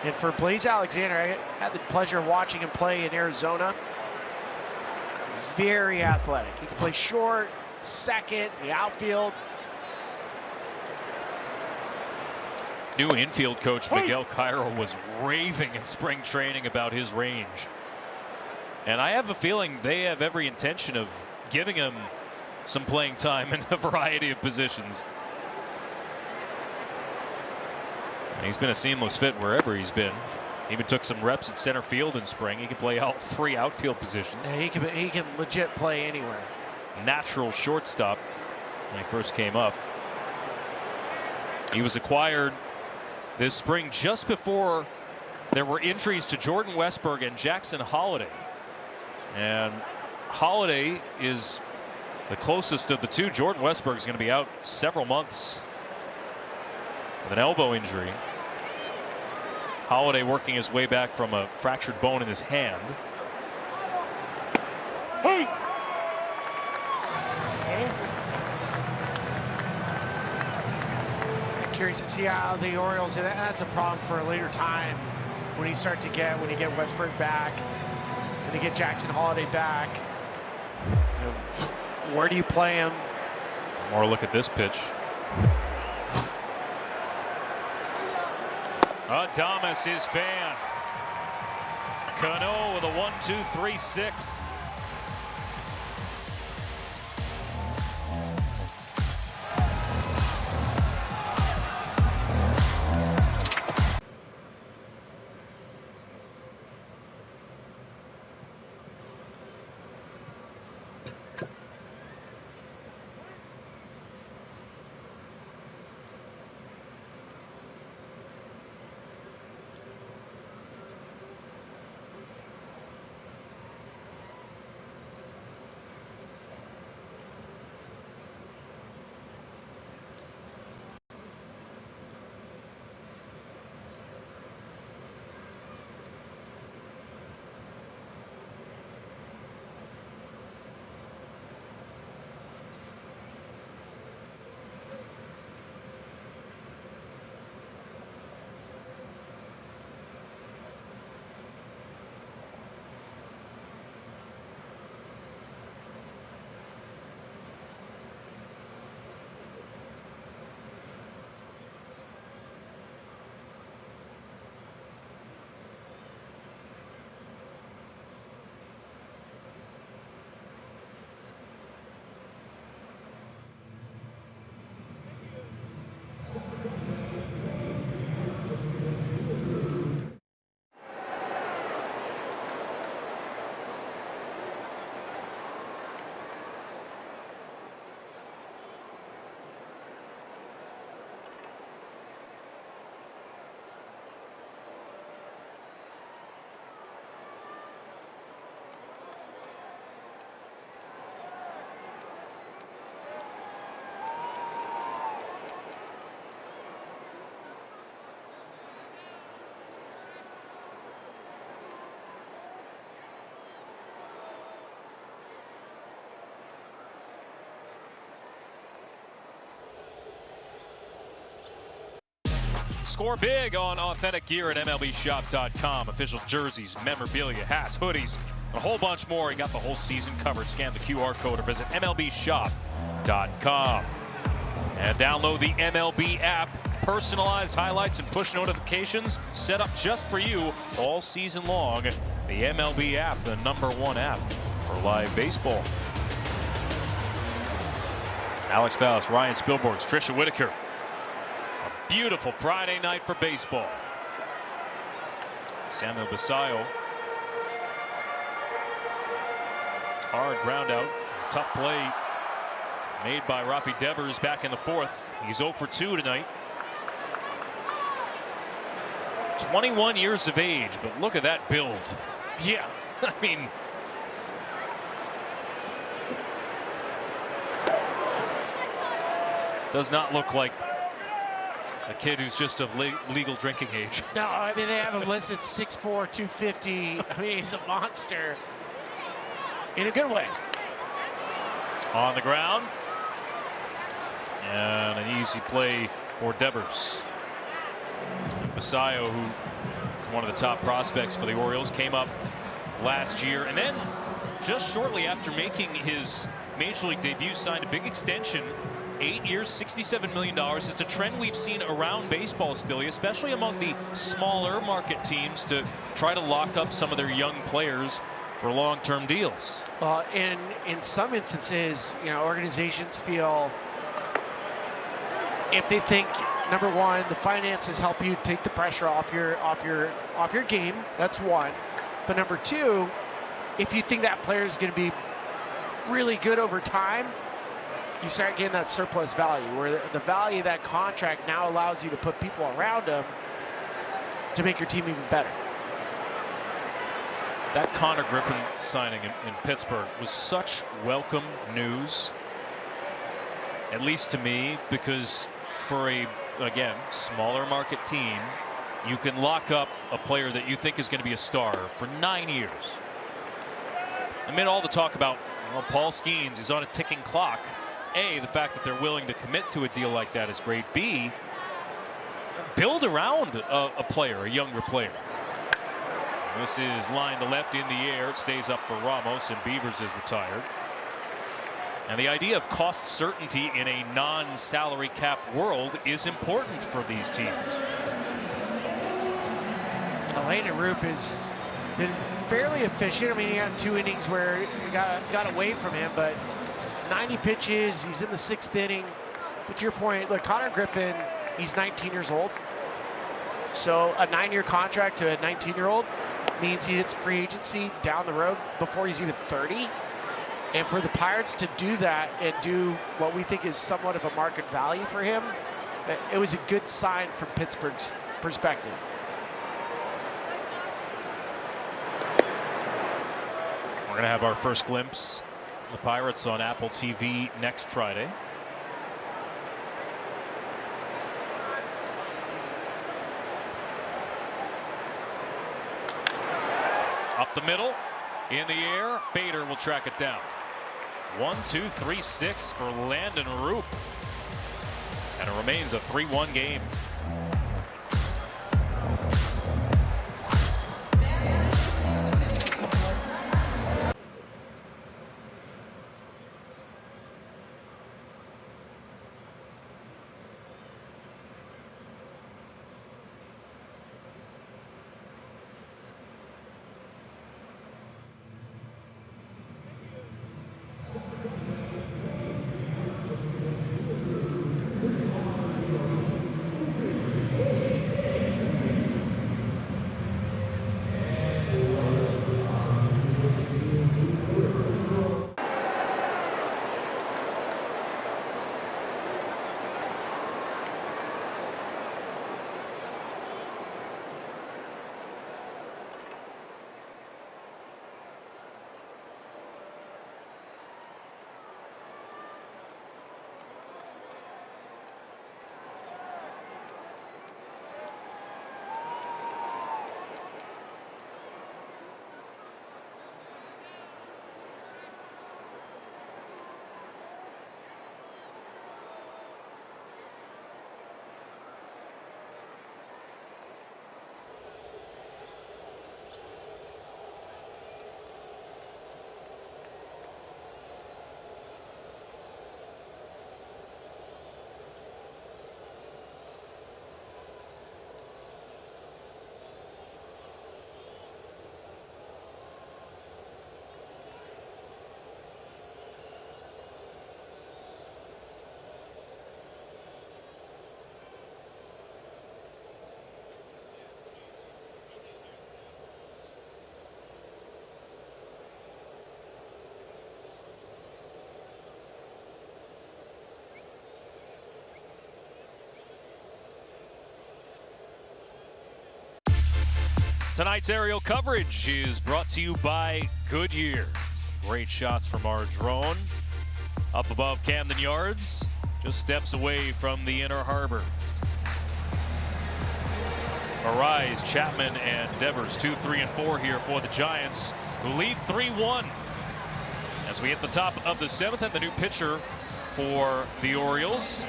S4: And for Blaze Alexander, I had the pleasure of watching him play in Arizona. Very athletic. He can play short, second, the outfield.
S1: New infield coach Miguel Cairo was raving in spring training about his range. And I have a feeling they have every intention of giving him some playing time in a variety of positions. And he's been a seamless fit wherever he's been. Even took some reps at center field in spring. He can play out 3 outfield positions.
S4: Yeah, he can legit play anywhere.
S1: Natural shortstop when he first came up. He was acquired this spring just before there were injuries to Jordan Westburg and Jackson Holliday. And Holliday is the closest of the two. Jordan Westburg is going to be out several months with an elbow injury. Holliday working his way back from a fractured bone in his hand.
S4: I'm curious to see how the Orioles, and that's a problem for a later time when you get Westburg back, when you get Jackson Holliday back. You know, where do you play him?
S1: Or look at this pitch. Adames is fan. Cano with a 1-2-3-6. Score big on authentic gear at MLBshop.com. Official jerseys, memorabilia, hats, hoodies, and a whole bunch more. You got the whole season covered. Scan the QR code or visit MLBshop.com. And download the MLB app. Personalized highlights and push notifications set up just for you all season long. The MLB app, the #1 app for live baseball. Alex Faust, Ryan Spilborghs, Trisha Whitaker. A beautiful Friday night for baseball. Samuel Basayo. Hard ground out. Tough play made by Rafi Devers back in the 4th. He's 0 for 2 tonight. 21 years of age, but look at that build.
S4: Yeah.
S1: I mean, does not look like a kid who's just of legal drinking age.
S4: No, I mean, they have him listed 6'4", 250. I mean, he's a monster in a good way.
S1: On the ground. And an easy play for Devers. Basayo, who is one of the top prospects for the Orioles, came up last year and then just shortly after making his major league debut signed a big extension. 8 years, $67 million. It's a trend we've seen around baseball, Spilly, especially among the smaller market teams, to try to lock up some of their young players for long-term deals.
S4: Well, in some instances, you know, organizations feel if they think, number one, the finances help you take the pressure off your game. That's one. But number two, if you think that player is going to be really good over time, you start getting that surplus value, where the value of that contract now allows you to put people around him to make your team even better.
S1: That Connor Griffin signing in Pittsburgh was such welcome news, at least to me, because for a, again, smaller market team, you can lock up a player that you think is going to be a star for 9 years. Amid all the talk about, well, Paul Skeens is on a ticking clock. A, the fact that they're willing to commit to a deal like that is great. B, build around a player, a younger player. This is lined to left in the air. It stays up for Ramos, and Beavers is retired. And the idea of cost certainty in a non-salary cap world is important for these teams.
S4: Elena Roop has been fairly efficient. I mean, he had 2 innings where he got away from him, but 90 pitches, he's in the 6th inning. But to your point, look, Connor Griffin, he's 19 years old. So a 9-year contract to a 19-year-old means he hits free agency down the road before he's even 30. And for the Pirates to do that and do what we think is somewhat of a market value for him, it was a good sign from Pittsburgh's perspective.
S1: We're going to have our first glimpse of the Pirates on Apple TV next Friday. Up the middle, in the air, Bader will track it down. 1, 2, 3, 6 for Landon Roop. And it remains a 3-1 game. Tonight's aerial coverage is brought to you by Goodyear. Great shots from our drone. Up above Camden Yards, just steps away from the inner harbor. Arise, Chapman, and Devers, 2, 3, and 4 here for the Giants, who lead 3-1. As we hit the top of the 7th, and the new pitcher for the Orioles,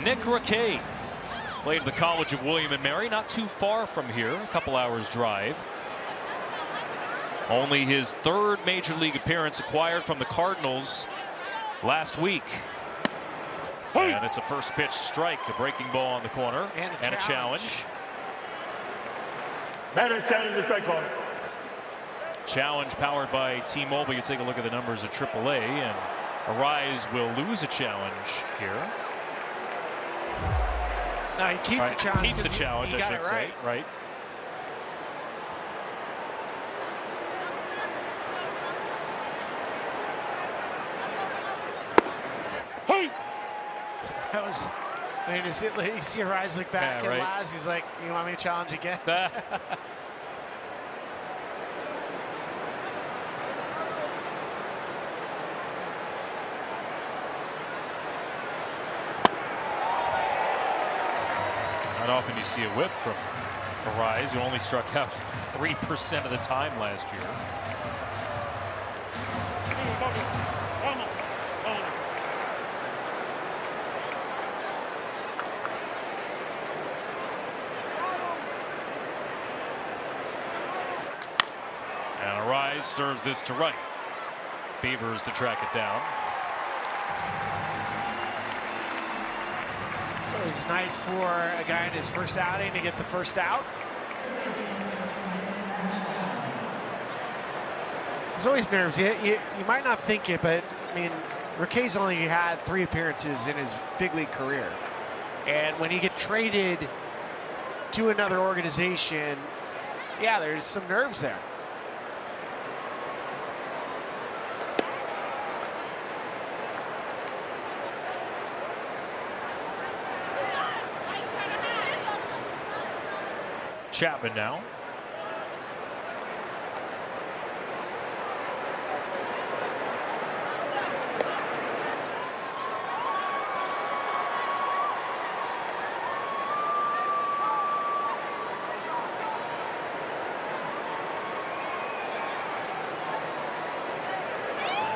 S1: Nick Raquet. Played at the College of William and Mary, not too far from here, a couple hours drive. Only his 3rd major league appearance, acquired from the Cardinals last week. And it's a first pitch strike, a breaking ball on the corner, and a challenge.
S9: Batter challenge the strike ball.
S1: Challenge powered by T-Mobile. You take a look at the numbers at AAA, and Arise will lose a challenge here.
S4: No, he keeps the challenge.
S1: Keeps the challenge, I should say. Right.
S4: That was, I mean, you see Arise look back at Laz. He's like, you want me to challenge again?
S1: Not often you see a whiff from Arise, who only struck out 3% of the time last year. And Arise serves this to right. Beavers to track it down.
S4: It was nice for a guy in his first outing to get the first out. There's always nerves. You might not think it, but I mean, Raquet's only had 3 appearances in his big league career. And when you get traded to another organization, yeah, there's some nerves there.
S1: Chapman now.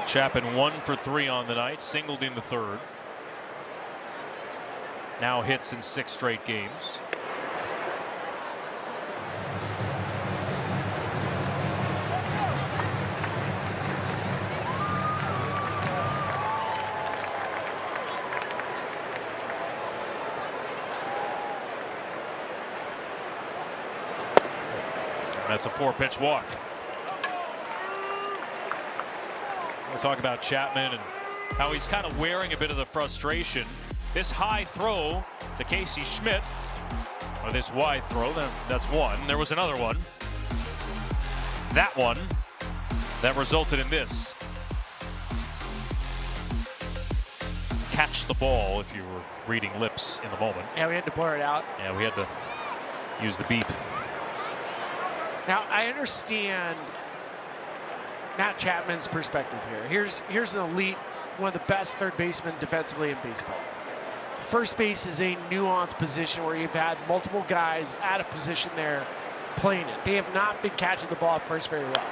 S1: Chapman 1 for 3 on the night, singled in the 3rd. Now hits in 6 straight games. That's a 4-pitch walk. We'll talk about Chapman and how he's kind of wearing a bit of the frustration. This high throw to Casey Schmidt, or this wide throw, that's one. There was another one. That one that resulted in this. Catch the ball, if you were reading lips in the moment.
S4: Yeah, we had to blur it out.
S1: Yeah, we had to use the beep.
S4: Now, I understand Matt Chapman's perspective here. Here's an elite, one of the best third basemen defensively in baseball. First base is a nuanced position where you've had multiple guys at a position there playing it. They have not been catching the ball at first very well.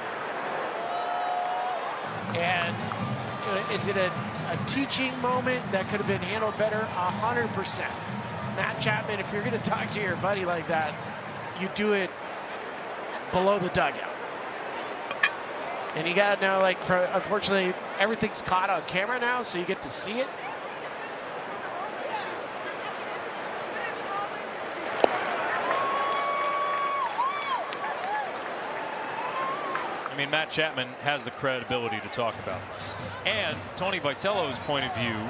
S4: And is it a teaching moment that could have been handled better? 100%. Matt Chapman, if you're going to talk to your buddy like that, you do it below the dugout. And you got to know, like, unfortunately, everything's caught on camera now, so you get to see it.
S1: I mean, Matt Chapman has the credibility to talk about this. And Tony Vitello's point of view,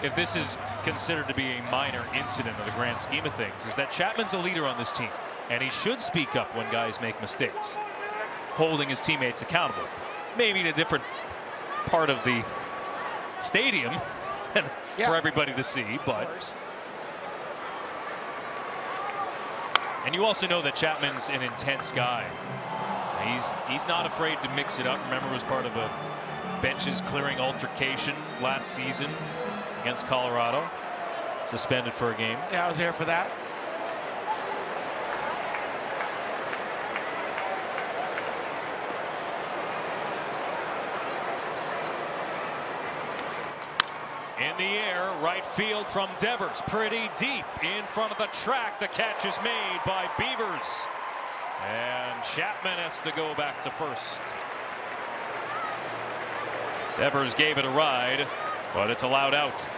S1: if this is considered to be a minor incident in the grand scheme of things, is that Chapman's a leader on this team. And he should speak up when guys make mistakes, holding his teammates accountable. Maybe in a different part of the stadium for everybody to see, but And you also know that Chapman's an intense guy. He's not afraid to mix it up. Remember, it was part of a benches clearing altercation last season against Colorado. Suspended for a game.
S4: Yeah, I was there for that.
S1: In the air, right field from Devers, pretty deep in front of the track. The catch is made by Beavers. And Chapman has to go back to first. Devers gave it a ride, but it's allowed out.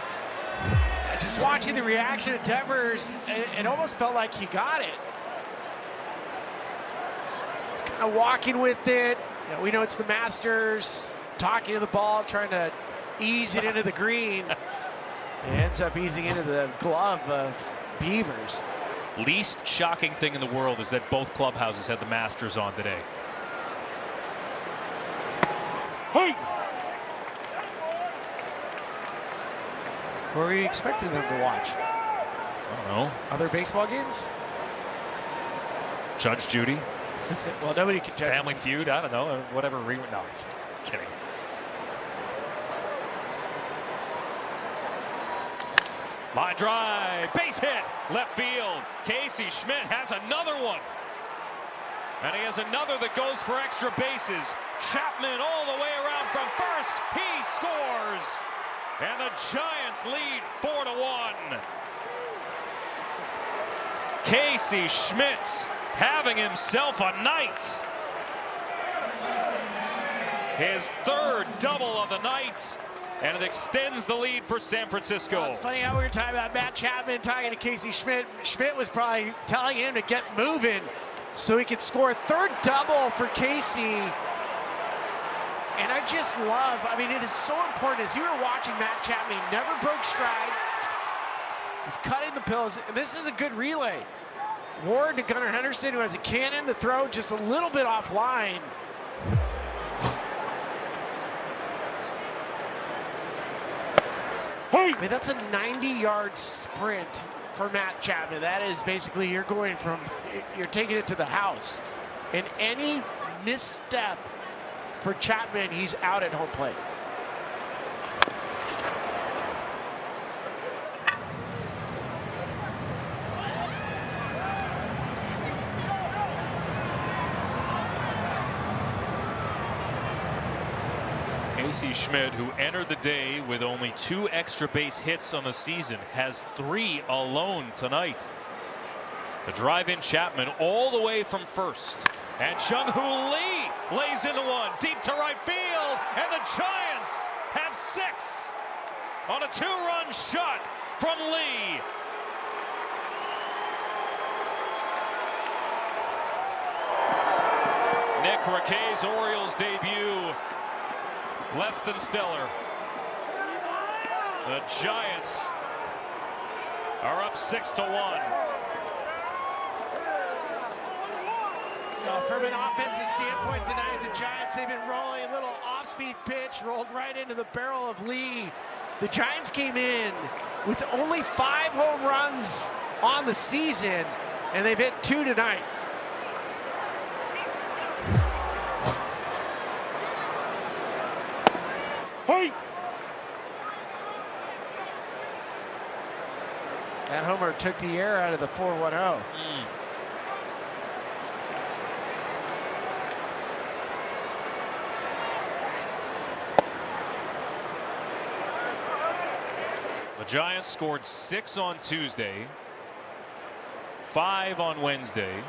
S4: Just watching the reaction of Devers, it almost felt like he got it. He's kind of walking with it. You know, we know it's the Masters, talking to the ball, trying to ease it into the green. It ends up easing into the glove of Beavers.
S1: Least shocking thing in the world is that both clubhouses had the Masters on today.
S4: Hey! Where were you expecting them to watch?
S1: I don't know.
S4: Other baseball games?
S1: Judge Judy.
S4: Well, nobody can judge.
S1: Family Feud. I don't know. Whatever. No, just kidding. Line drive, base hit, left field. Casey Schmidt has another one. And he has another that goes for extra bases. Chapman all the way around from first. He scores. And the Giants lead 4-1. Casey Schmidt having himself a night. His third double of the night. And it extends the lead for San Francisco.
S4: Well, it's funny how we were talking about Matt Chapman talking to Casey Schmidt. Schmidt was probably telling him to get moving so he could score a third double for Casey. And I just love, I mean, it is so important. As you were watching Matt Chapman, he never broke stride. He's cutting the pills. And this is a good relay. Ward to Gunnar Henderson, who has a cannon to throw just a little bit offline. I mean, that's a 90-yard sprint for Matt Chapman. That is basically, you're taking it to the house. And any misstep for Chapman, he's out at home plate.
S1: Casey Schmidt, who entered the day with only 2 extra base hits on the season, has 3 alone tonight. To drive in Chapman all the way from first. And Jung-Hoo Lee lays into one deep to right field. And the Giants have 6 on a 2-run shot from Lee. Nick Raquet's Orioles debut. Less than stellar. The Giants are up 6-1.
S4: Well, from an offensive standpoint tonight, the Giants, they've been rolling a little off-speed pitch, rolled right into the barrel of Lee. The Giants came in with only 5 home runs on the season, and they've hit 2 tonight. Hey! That homer took the air out of the 4-1-0.
S1: The Giants scored 6 on Tuesday, 5 on Wednesday.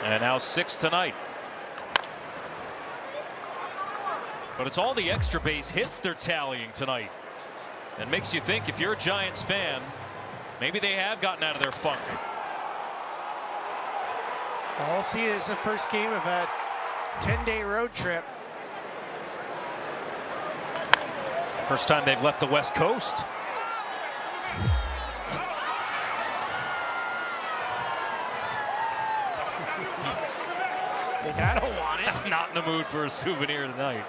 S1: And now 6 tonight. But it's all the extra base hits they're tallying tonight. That makes you think, if you're a Giants fan, maybe they have gotten out of their funk.
S4: I'll see it as the first game of a 10-day road trip.
S1: First time they've left the West Coast.
S4: It's like, I don't want it.
S1: I'm not in the mood for a souvenir tonight.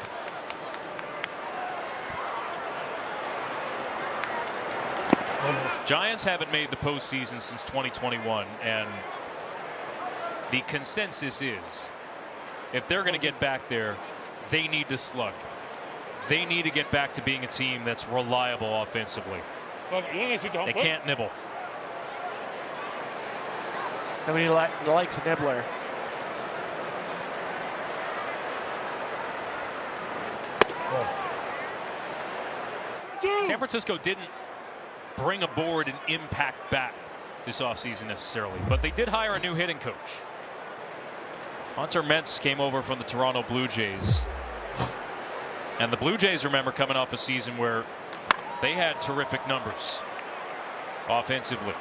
S1: Giants haven't made the postseason since 2021, and the consensus is if they're going to get back there, they need to slug. They need to get back to being a team that's reliable offensively. They can't nibble.
S4: Nobody likes a nibbler.
S1: San Francisco didn't bring aboard an impact bat this offseason necessarily, but they did hire a new hitting coach. Hunter Metz came over from the Toronto Blue Jays. And the Blue Jays, remember, coming off a season where they had terrific numbers offensively,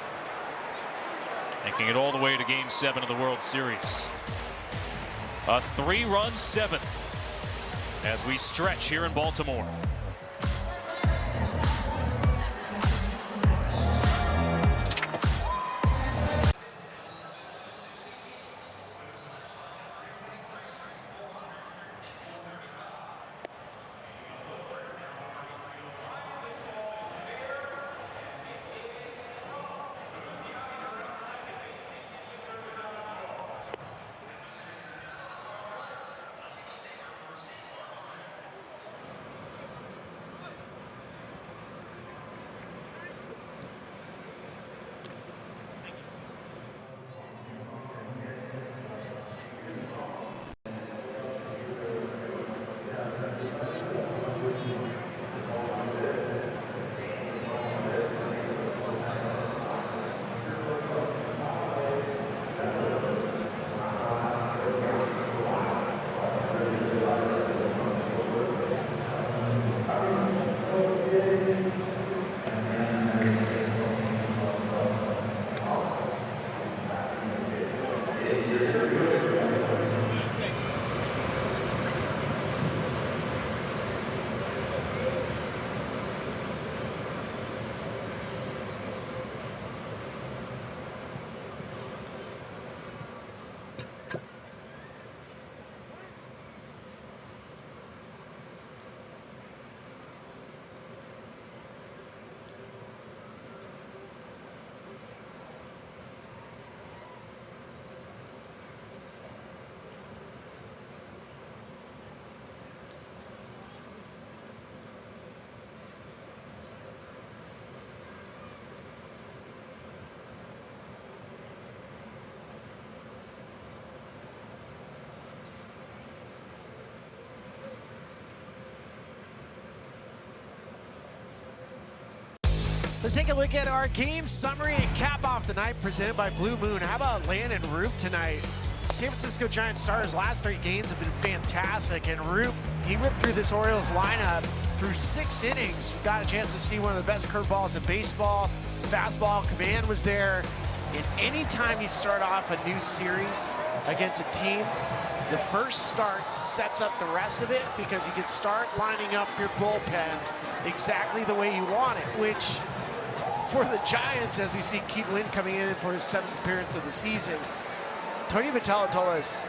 S1: making it all the way to Game 7 of the World Series. A 3-run 7th as we stretch here in Baltimore.
S4: Let's take a look at our game summary and cap off the night presented by Blue Moon. How about Landon Roop tonight? San Francisco Giants Stars' last 3 games have been fantastic, and Roop, he ripped through this Orioles lineup through 6 innings. We got a chance to see one of the best curveballs in baseball. Fastball command was there. And anytime you start off a new series against a team, the first start sets up the rest of it because you can start lining up your bullpen exactly the way you want it, which for the Giants, as we see Keaton Wynn coming in for his 7th appearance of the season, Tony Vitello told us,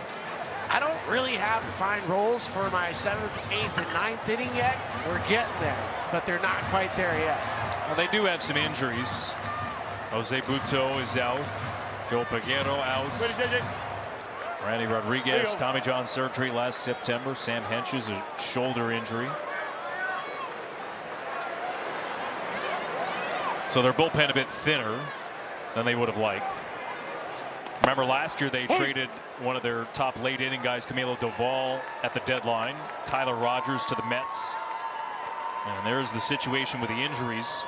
S4: I don't really have defined roles for my 7th, 8th, and 9th inning yet. We're getting there, but they're not quite there yet.
S1: Well, they do have some injuries. Jose Buto is out. Joe Peguero out. Randy Rodriguez, Tommy John surgery last September. Sam Hench's a shoulder injury. So their bullpen a bit thinner than they would have liked. Remember last year they traded one of their top late inning guys, Camilo Doval, at the deadline. Tyler Rogers to the Mets. And there's the situation with the injuries.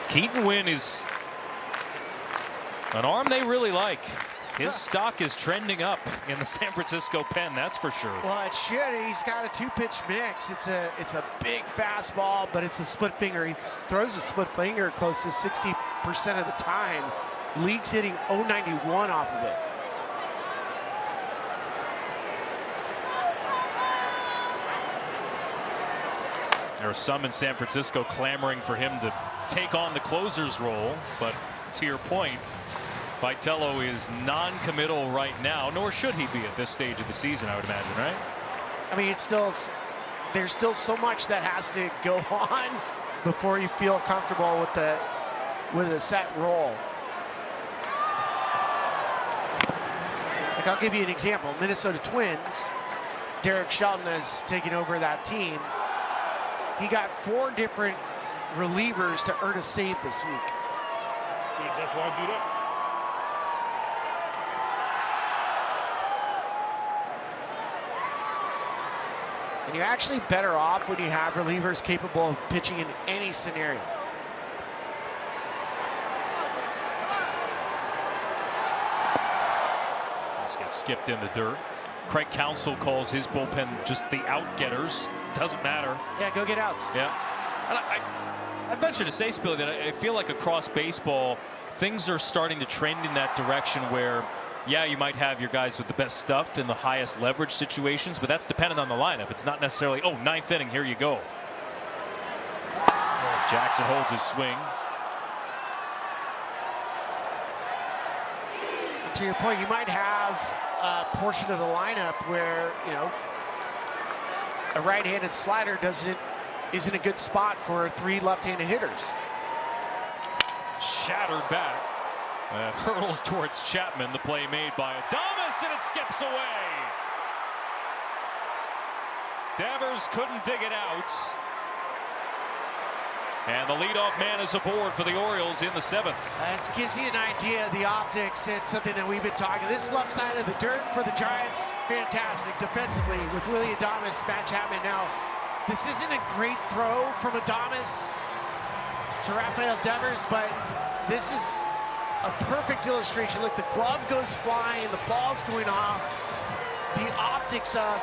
S1: Keaton Wynn is an arm they really like. His stock is trending up in the San Francisco pen, that's for sure.
S4: Well, it should. He's got a 2-pitch mix. It's a big fastball, but it's a split finger. He throws a split finger close to 60% of the time. League's hitting .091 off of it.
S1: There are some in San Francisco clamoring for him to take on the closer's role, but to your point, Vitello is non-committal right now, nor should he be at this stage of the season, I would imagine, right?
S4: I mean, it's still there's still so much that has to go on before you feel comfortable with a set role. Like, I'll give you an example. Minnesota Twins, Derek Shelton has taken over that team. He got 4 different relievers to earn a save this week.
S9: That's why I do that.
S4: And you're actually better off when you have relievers capable of pitching in any scenario.
S1: This gets skipped in the dirt. Craig Counsell calls his bullpen just the out-getters. Doesn't matter.
S4: Yeah, go get outs.
S1: Yeah. And I venture to say, Spilly, that I feel like across baseball, things are starting to trend in that direction where, yeah, you might have your guys with the best stuff in the highest leverage situations, but that's dependent on the lineup. It's not necessarily, oh, 9th inning, here you go. Jackson holds his swing.
S4: To your point, you might have a portion of the lineup where, you know, a right-handed slider isn't a good spot for 3 left-handed hitters.
S1: Shattered back. That hurtles towards Chapman. The play made by Adames, and it skips away. Devers couldn't dig it out. And the leadoff man is aboard for the Orioles in the 7th.
S4: This gives you an idea of the optics and something that we've been talking. This left side of the dirt for the Giants, fantastic defensively with Willie Adames, Matt Chapman. Now, this isn't a great throw from Adames to Rafael Devers, but this is a perfect illustration. Look, the glove goes flying, the ball's going off. The optics of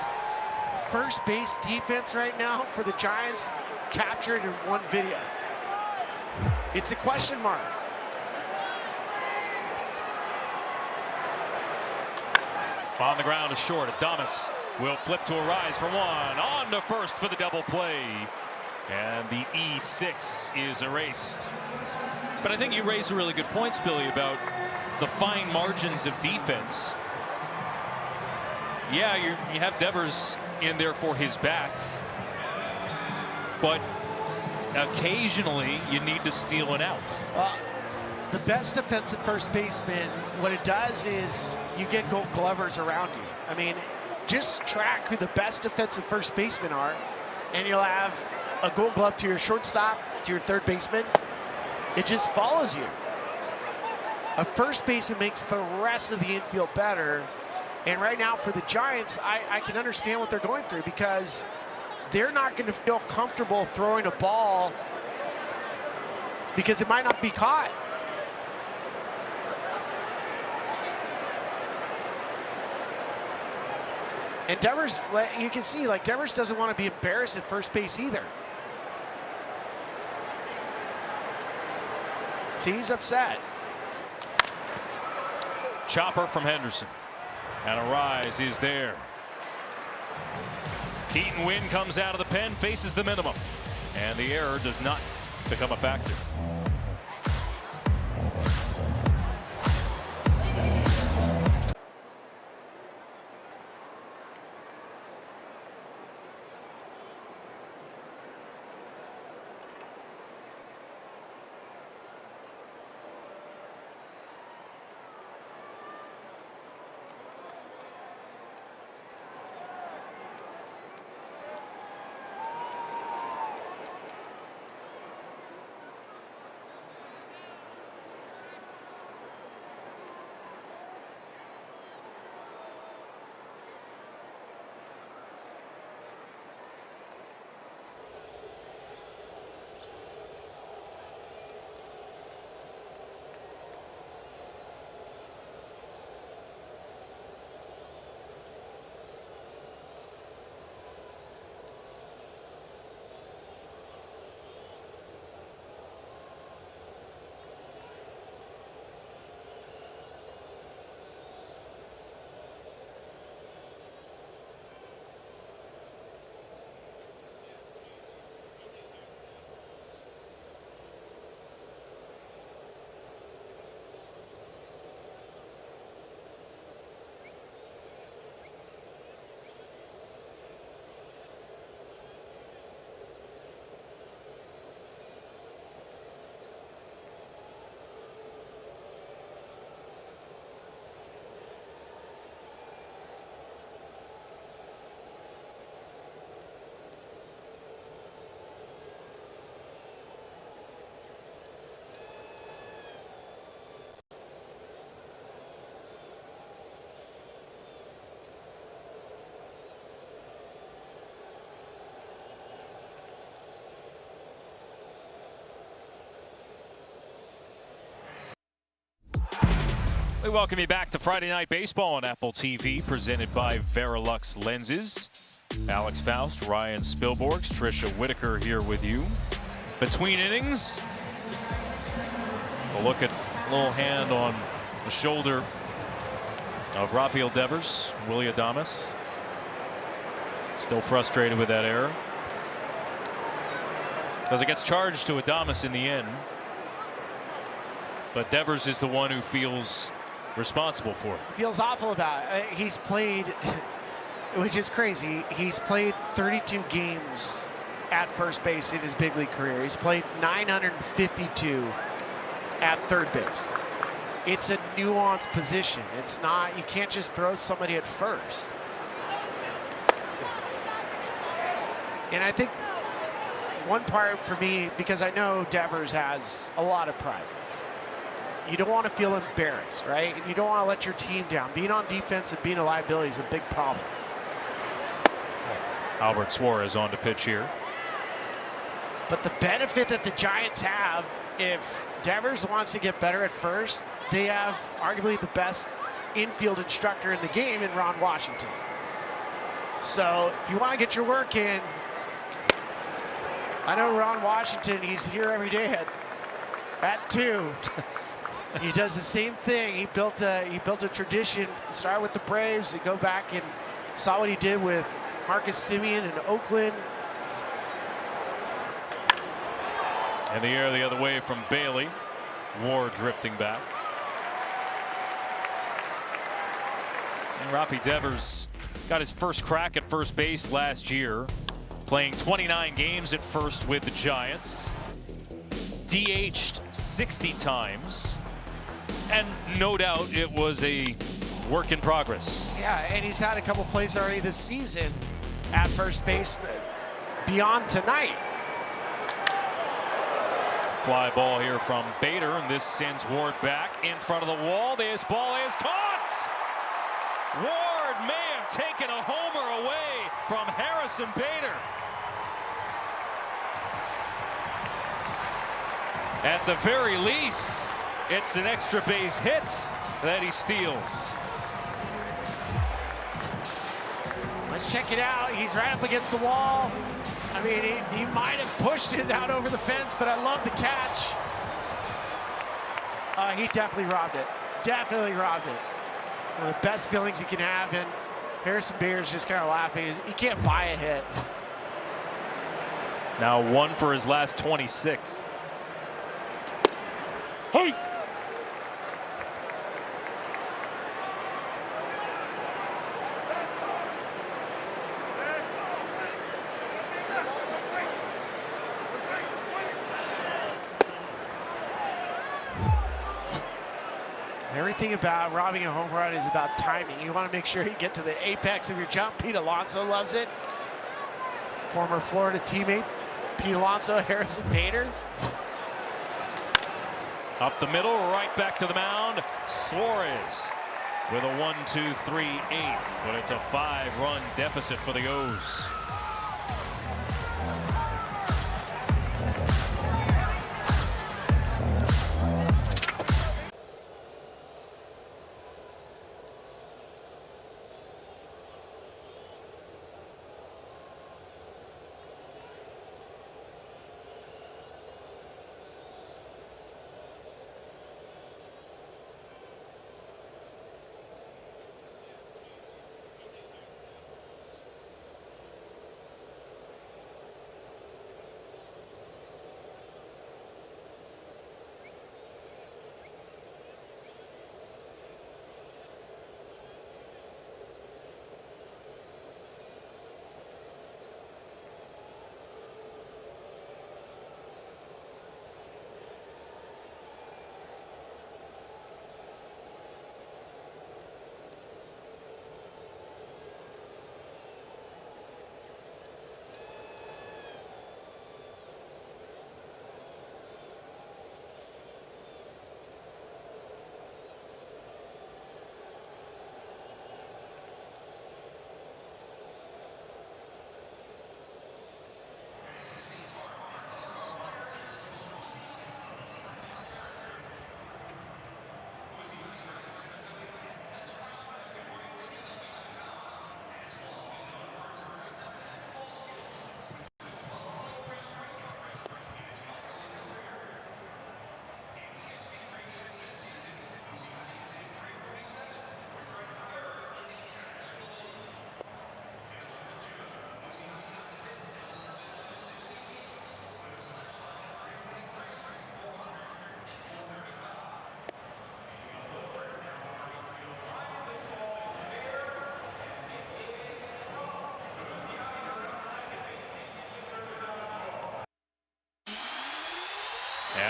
S4: first base defense right now for the Giants captured in one video. It's a question mark.
S1: On the ground to short. Adames will flip to a rise for 1. On to first for the double play. And the E6 is erased. But I think you raised a really good point, Spilly, about the fine margins of defense. Yeah, you have Devers in there for his bat. But occasionally you need to steal it out.
S4: The best defensive first baseman, what it does is you get gold glovers around you. I mean, just track who the best defensive first basemen are, and you'll have a gold glove to your shortstop, to your third baseman. It just follows you. A first baseman makes the rest of the infield better. And right now for the Giants, I can understand what they're going through, because they're not going to feel comfortable throwing a ball because it might not be caught. And Devers, you can see, like, Devers doesn't want to be embarrassed at first base either. See, he's upset.
S1: Chopper from Henderson. And a rise is there. Keaton Wynn comes out of the pen, faces the minimum. And the error does not become a factor. We welcome you back to Friday Night Baseball on Apple TV, presented by Verilux Lenses. Alex Faust, Ryan Spilborghs, Trisha Whitaker here with you. Between innings, a look at a little hand on the shoulder of Rafael Devers. Willy Adames still frustrated with that error, because it gets charged to Adames in the end. But Devers is the one who feels responsible for it.
S4: Feels awful about it. He's played, which is crazy, he's played 32 games at first base in his big league career. He's played 952 at third base. It's a nuanced position. It's not, you can't just throw somebody at first. And I think one part for me, because I know Devers has a lot of pride, you don't want to feel embarrassed, right? And you don't want to let your team down. Being on defense and being a liability is a big problem.
S1: Albert Suarez on to pitch here.
S4: But the benefit that the Giants have, if Devers wants to get better at first, they have arguably the best infield instructor in the game in Ron Washington. So if you want to get your work in, I know Ron Washington, he's here every day at 2. He does the same thing. He built a tradition. Start with the Braves and go back and saw what he did with Marcus Semien in Oakland.
S1: And the air the other way from Bailey. Ward drifting back. And Rafi Devers got his first crack at first base last year, playing 29 games at first with the Giants. DH'd 60 times. And no doubt it was a work in progress.
S4: Yeah, and he's had a couple plays already this season at first base beyond tonight.
S1: Fly ball here from Bader, and this sends Ward back in front of the wall. This ball is caught! Ward may have taken a homer away from Harrison Bader. At the very least, it's an extra base hit that he steals.
S4: Let's check it out. He's right up against the wall. I mean, he might have pushed it out over the fence, but I love the catch. He definitely robbed it. Definitely robbed it. One of the best feelings he can have, and Harrison Bader's just kind of laughing. He can't buy a hit.
S1: Now 1 for his last 26.
S9: Hey!
S4: Everything about robbing a home run is about timing. You want to make sure you get to the apex of your jump. Pete Alonso loves it. Former Florida teammate, Pete Alonso, Harrison Bader.
S1: Up the middle, right back to the mound. Suarez with a 1-2-3-8, but it's a 5-run deficit for the O's.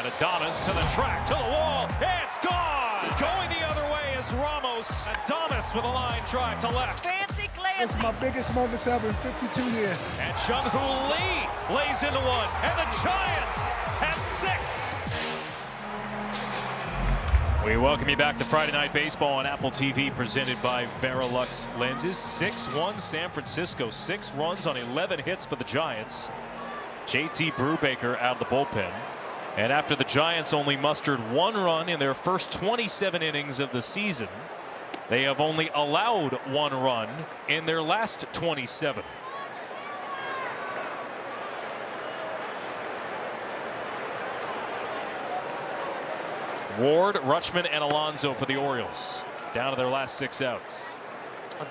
S1: And Adames to the track, to the wall. It's gone! Going the other way is Ramos. Adames with a line drive to left.
S2: Fancy
S5: It's
S2: Clancy.
S5: my biggest moments ever in 52 years.
S1: And Jung-Hoo Lee lays into one. And the Giants have 6. We welcome you back to Friday Night Baseball on Apple TV, presented by Verilux Lenses. 6-1 San Francisco, 6 runs on 11 hits for the Giants. JT Brubaker out of the bullpen. And after the Giants only mustered 1 run in their first 27 innings of the season, they have only allowed 1 run in their last 27. Ward, Rutschman, and Alonso for the Orioles, down to their last 6 outs.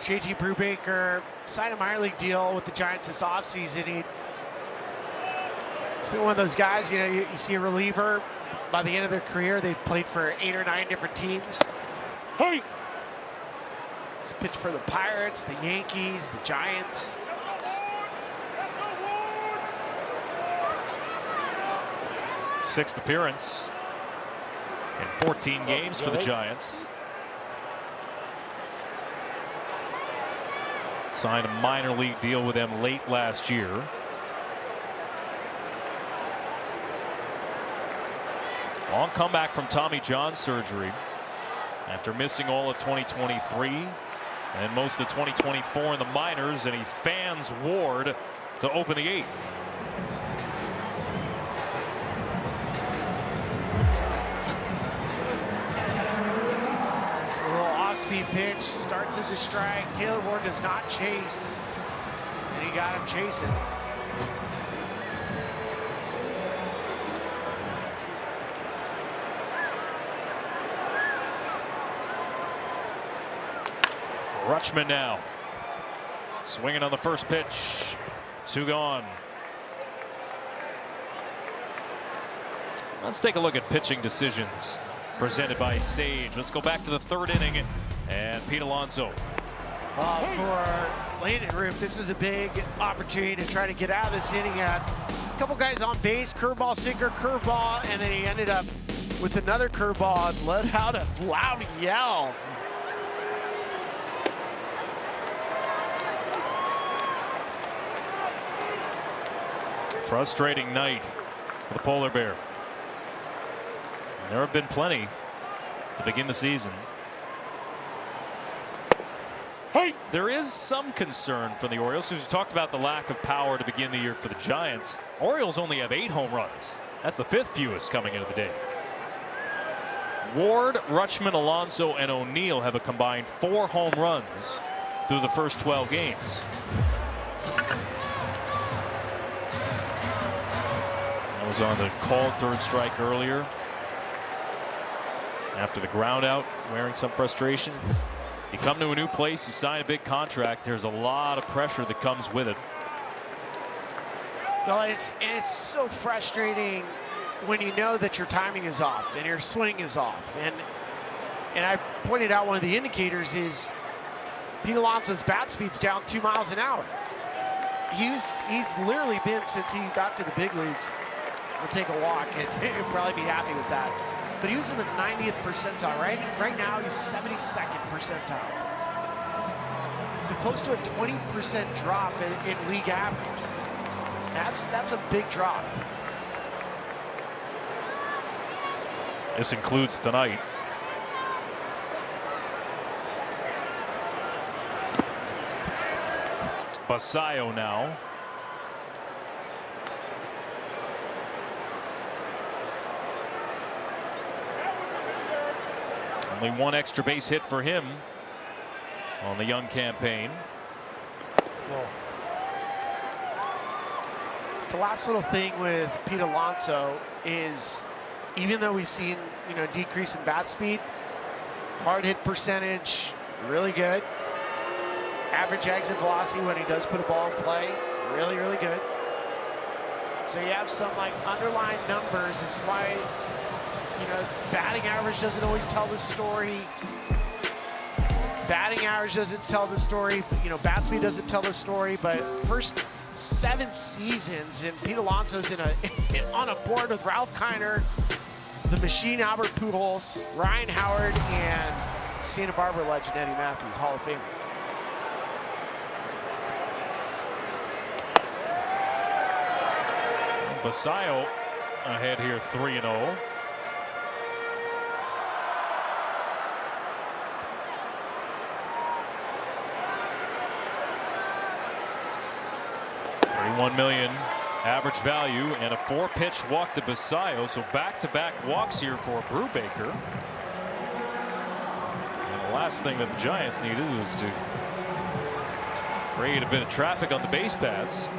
S4: JT Brubaker signed a minor league deal with the Giants this offseason. He's been one of those guys, you know, you see a reliever, by the end of their career, they've played for 8 or 9 different teams.
S9: Hey!
S4: He's pitched for the Pirates, the Yankees, the Giants.
S1: Sixth appearance in 14 games for the Giants. Signed a minor league deal with them late last year. Long comeback from Tommy John surgery after missing all of 2023 and most of 2024 in the minors, and he fans Ward to open the 8th.
S4: It's a little off-speed pitch, starts as a strike. Taylor Ward does not chase, and he got him chasing.
S1: Rutschman now swinging on the first pitch. 2 gone. Let's take a look at pitching decisions presented by Sage. Let's go back to the 3rd inning and Pete Alonso.
S4: For Landon Roop, this is a big opportunity to try to get out of this inning. Had a couple guys on base, curveball, sinker, curveball, and then he ended up with another curveball and let out a loud yell.
S1: Frustrating night for the Polar Bear. There have been plenty to begin the season.
S9: Hey!
S1: There is some concern for the Orioles. We've talked about the lack of power to begin the year for the Giants. Orioles only have 8 home runs. That's the 5th fewest coming into the day. Ward, Rutschman, Alonso, and O'Neill have a combined 4 home runs through the first 12 games. That was on the called 3rd strike earlier. After the ground out, wearing some frustrations. You come to a new place, you sign a big contract, there's a lot of pressure that comes with it.
S4: Well, it's so frustrating when you know that your timing is off and your swing is off. And I pointed out one of the indicators is Pete Alonso's bat speed's down 2 miles an hour. He's literally been, since he got to the big leagues, he'll take a walk and he'll probably be happy with that. But he was in the 90th percentile. Right now he's 72nd percentile. So close to a 20% drop in league average. That's a big drop.
S1: This includes tonight. Basayo now. Only 1 extra base hit for him on the young campaign.
S4: Whoa. The last little thing with Pete Alonso is, even though we've seen, you know, decrease in bat speed, hard hit percentage really good. Average exit velocity when he does put a ball in play, really, really good. So you have some like underlying numbers. This is why, you know, batting average doesn't always tell the story. Batting average doesn't tell the story. You know, bat speed doesn't tell the story. But first 7 seasons, and Pete Alonso's on a board with Ralph Kiner the machine Albert Pujols, Ryan Howard, and Santa Barbara legend Eddie Matthews, Hall of Famer.
S1: Basayo ahead here 3-0. $31 million average value and a 4-pitch walk to Basayo. So back-to-back walks here for Brubaker. And the last thing that the Giants needed was to create a bit of traffic on the base paths.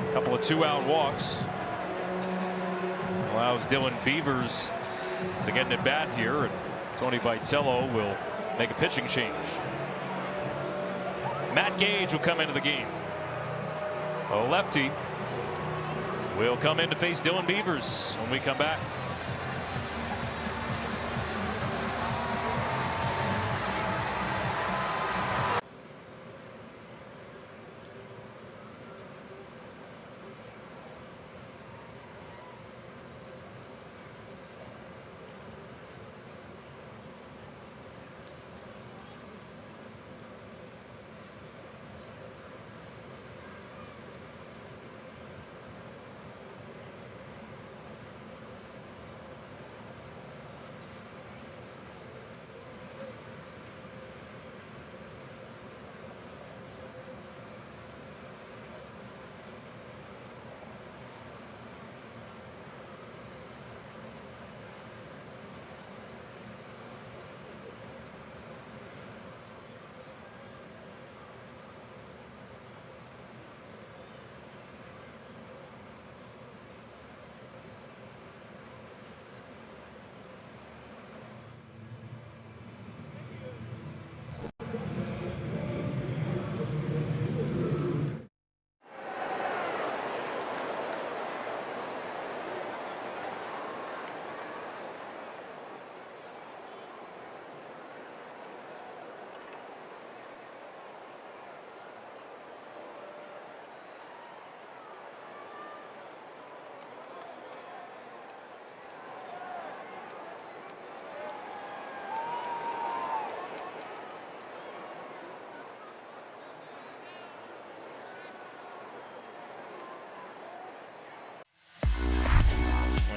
S1: A couple of 2-out walks allows Dylan Beavers to get an at bat here, and Tony Vitello will make a pitching change. Matt Gage will come into the game. A lefty will come in to face Dylan Beavers when we come back.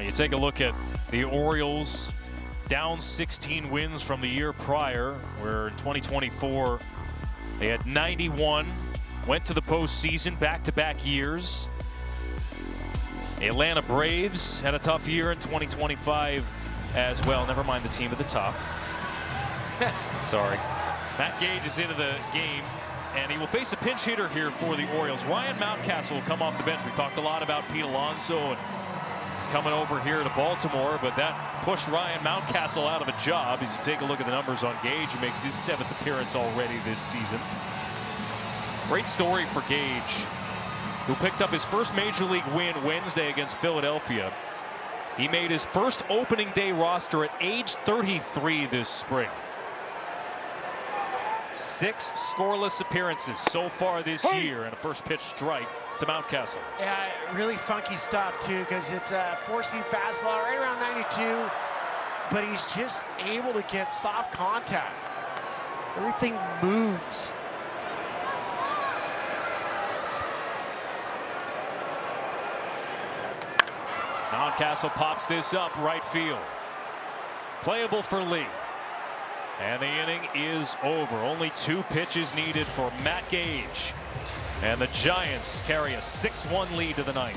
S1: You take a look at the Orioles, down 16 wins from the year prior, where in 2024 they had 91, went to the postseason back-to-back years. Atlanta Braves had a tough year in 2025 as well. Never mind the team at the top. Sorry. Matt Gage is into the game, and he will face a pinch hitter here for the Orioles. Ryan Mountcastle will come off the bench. We talked a lot about Pete Alonso and coming over here to Baltimore, but that pushed Ryan Mountcastle out of a job. As you take a look at the numbers on Gage, he makes his 7th appearance already this season. Great story for Gage, who picked up his first major league win Wednesday against Philadelphia. He made his first opening day roster at age 33 this spring. 6 scoreless appearances so far this year, and a first pitch strike to Mountcastle.
S4: Yeah, really funky stuff too, because it's a 4-seam fastball right around 92, but he's just able to get soft contact. Everything moves.
S1: Mountcastle pops this up right field. Playable for Lee. And the inning is over. Only 2 pitches needed for Matt Gage. And the Giants carry a 6-1 lead to the 9th.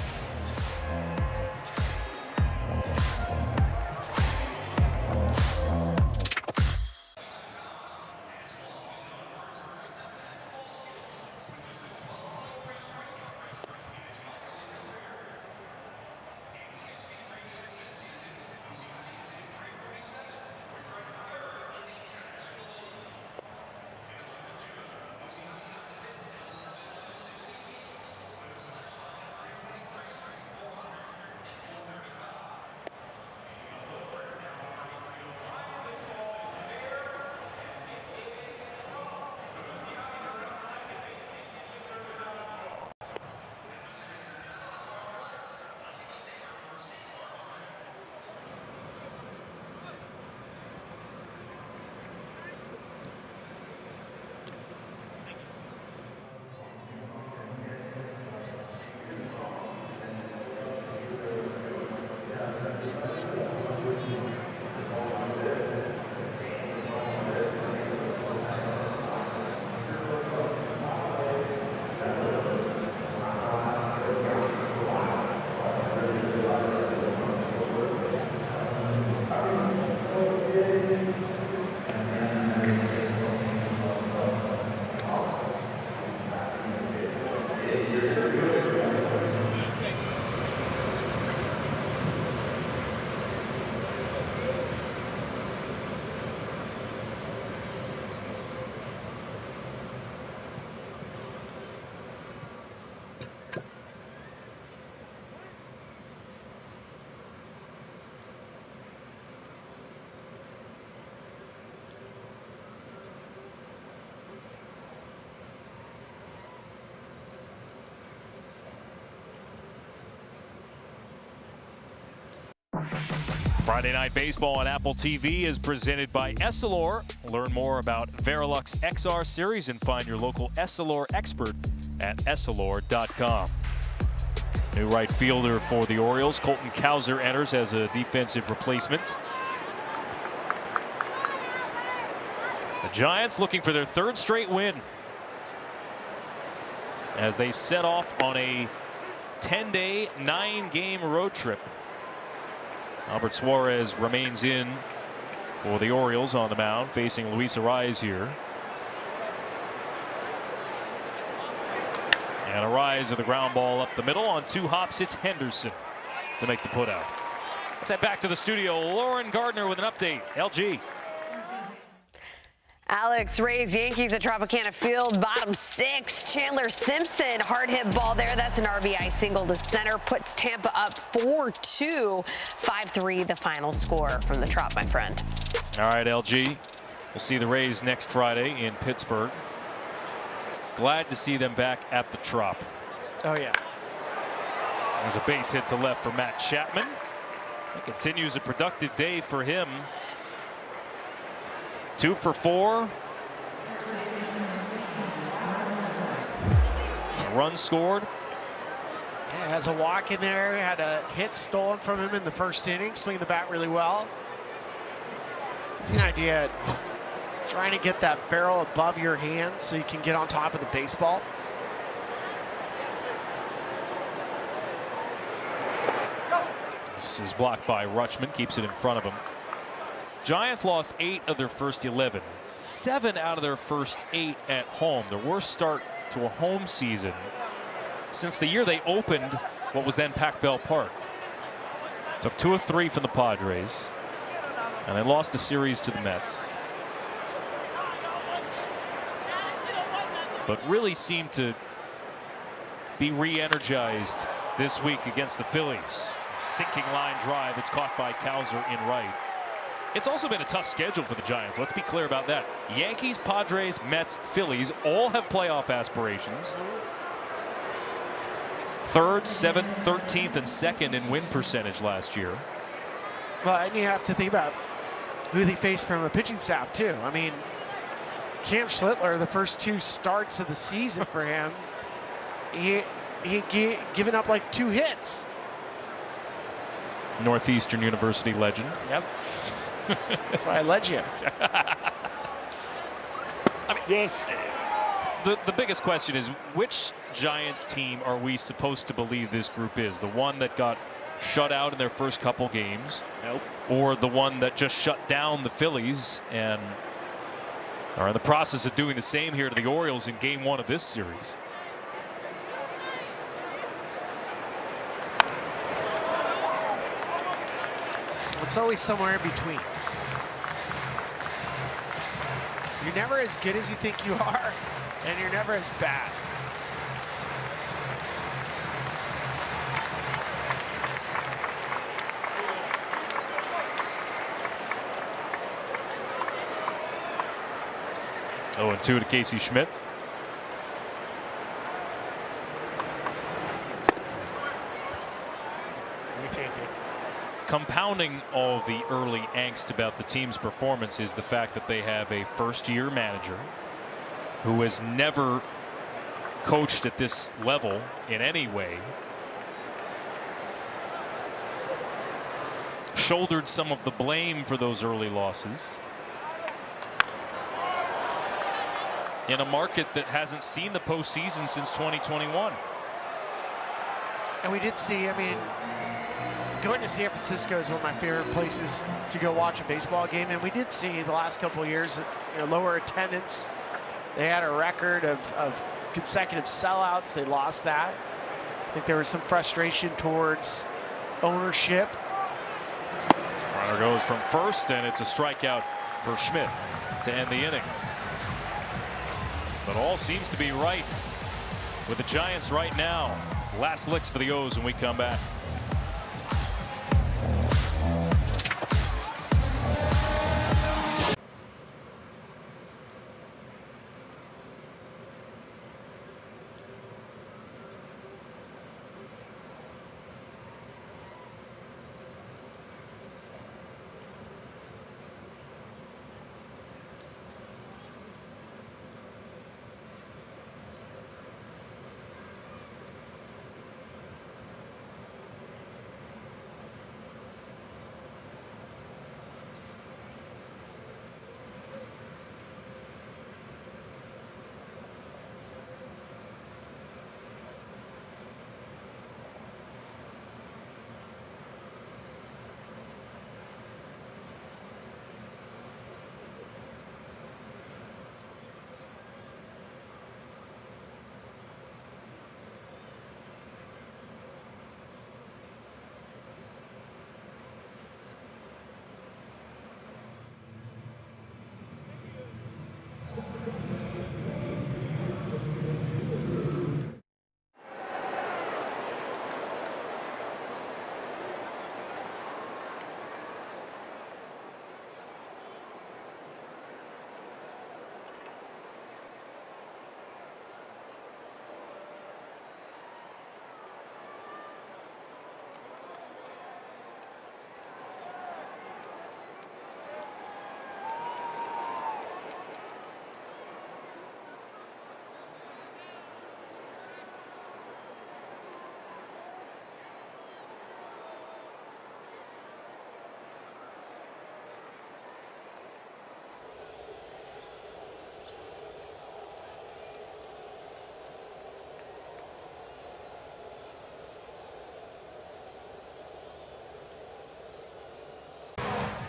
S1: Friday Night Baseball on Apple TV is presented by Essilor. Learn more about Verilux XR series and find your local Essilor expert at Essilor.com. New right fielder for the Orioles, Colton Cowser, enters as a defensive replacement. The Giants looking for their 3rd straight win as they set off on a 10-day, 9-game road trip. Albert Suarez remains in for the Orioles on the mound, facing Luis Arraez here. And Arraez with a ground ball up the middle. On 2 hops, it's Henderson to make the putout. Let's head back to the studio. Lauren Gardner with an update. LG.
S8: Alex, Rays, Yankees at Tropicana Field, bottom 6. Chandler Simpson, hard hit ball there. That's an RBI single to center, puts Tampa up 4-2. 5-3 the final score from the Trop, my friend.
S1: All right, LG. We'll see the Rays next Friday in Pittsburgh. Glad to see them back at the Trop.
S4: Oh, yeah.
S1: There's a base hit to left for Matt Chapman. It continues a productive day for him. 2 for 4. A run scored.
S4: Yeah, has a walk in there. Had a hit stolen from him in the first inning. Swinging the bat really well. It's an idea trying to get that barrel above your hand so you can get on top of the baseball.
S1: This is blocked by Rutschman. Keeps it in front of him. Giants lost 8 of their first 11. 7 out of their first 8 at home. Their worst start to a home season since the year they opened what was then Pac-Bell Park. Took 2 of 3 from the Padres. And they lost the series to the Mets. But really seemed to be re-energized this week against the Phillies. Sinking line drive that's caught by Cowser in right. It's also been a tough schedule for the Giants. Let's be clear about that. Yankees, Padres, Mets, Phillies all have playoff aspirations. 3rd, 7th, 13th, and 2nd in win percentage last year.
S4: Well, and you have to think about who they face from a pitching staff, too. I mean, Cam Schlittler, the first 2 starts of the season for him, he given up like 2 hits.
S1: Northeastern University legend.
S4: Yep. That's why I led you.
S1: I mean, yes. The biggest question is, which Giants team are we supposed to believe this group is? The one that got shut out in their first couple games?
S4: Nope.
S1: Or the one that just shut down the Phillies and are in the process of doing the same here to the Orioles in game 1 of this series?
S4: It's always somewhere in between. You're never as good as you think you are, and you're never as bad.
S1: Oh, and 2 to Casey Schmidt. Compounding all the early angst about the team's performance is the fact that they have a first-year manager who has never coached at this level in any way. Shouldered some of the blame for those early losses in a market that hasn't seen the postseason since 2021.
S4: And we did see, I mean, going to San Francisco is one of my favorite places to go watch a baseball game, and we did see the last couple of years, you know, lower attendance. They had a record of consecutive sellouts. They lost that. I think there was some frustration towards ownership.
S1: Runner goes from first, and it's a strikeout for Schmidt to end the inning. But all seems to be right with the Giants right now. Last licks for the O's when we come back.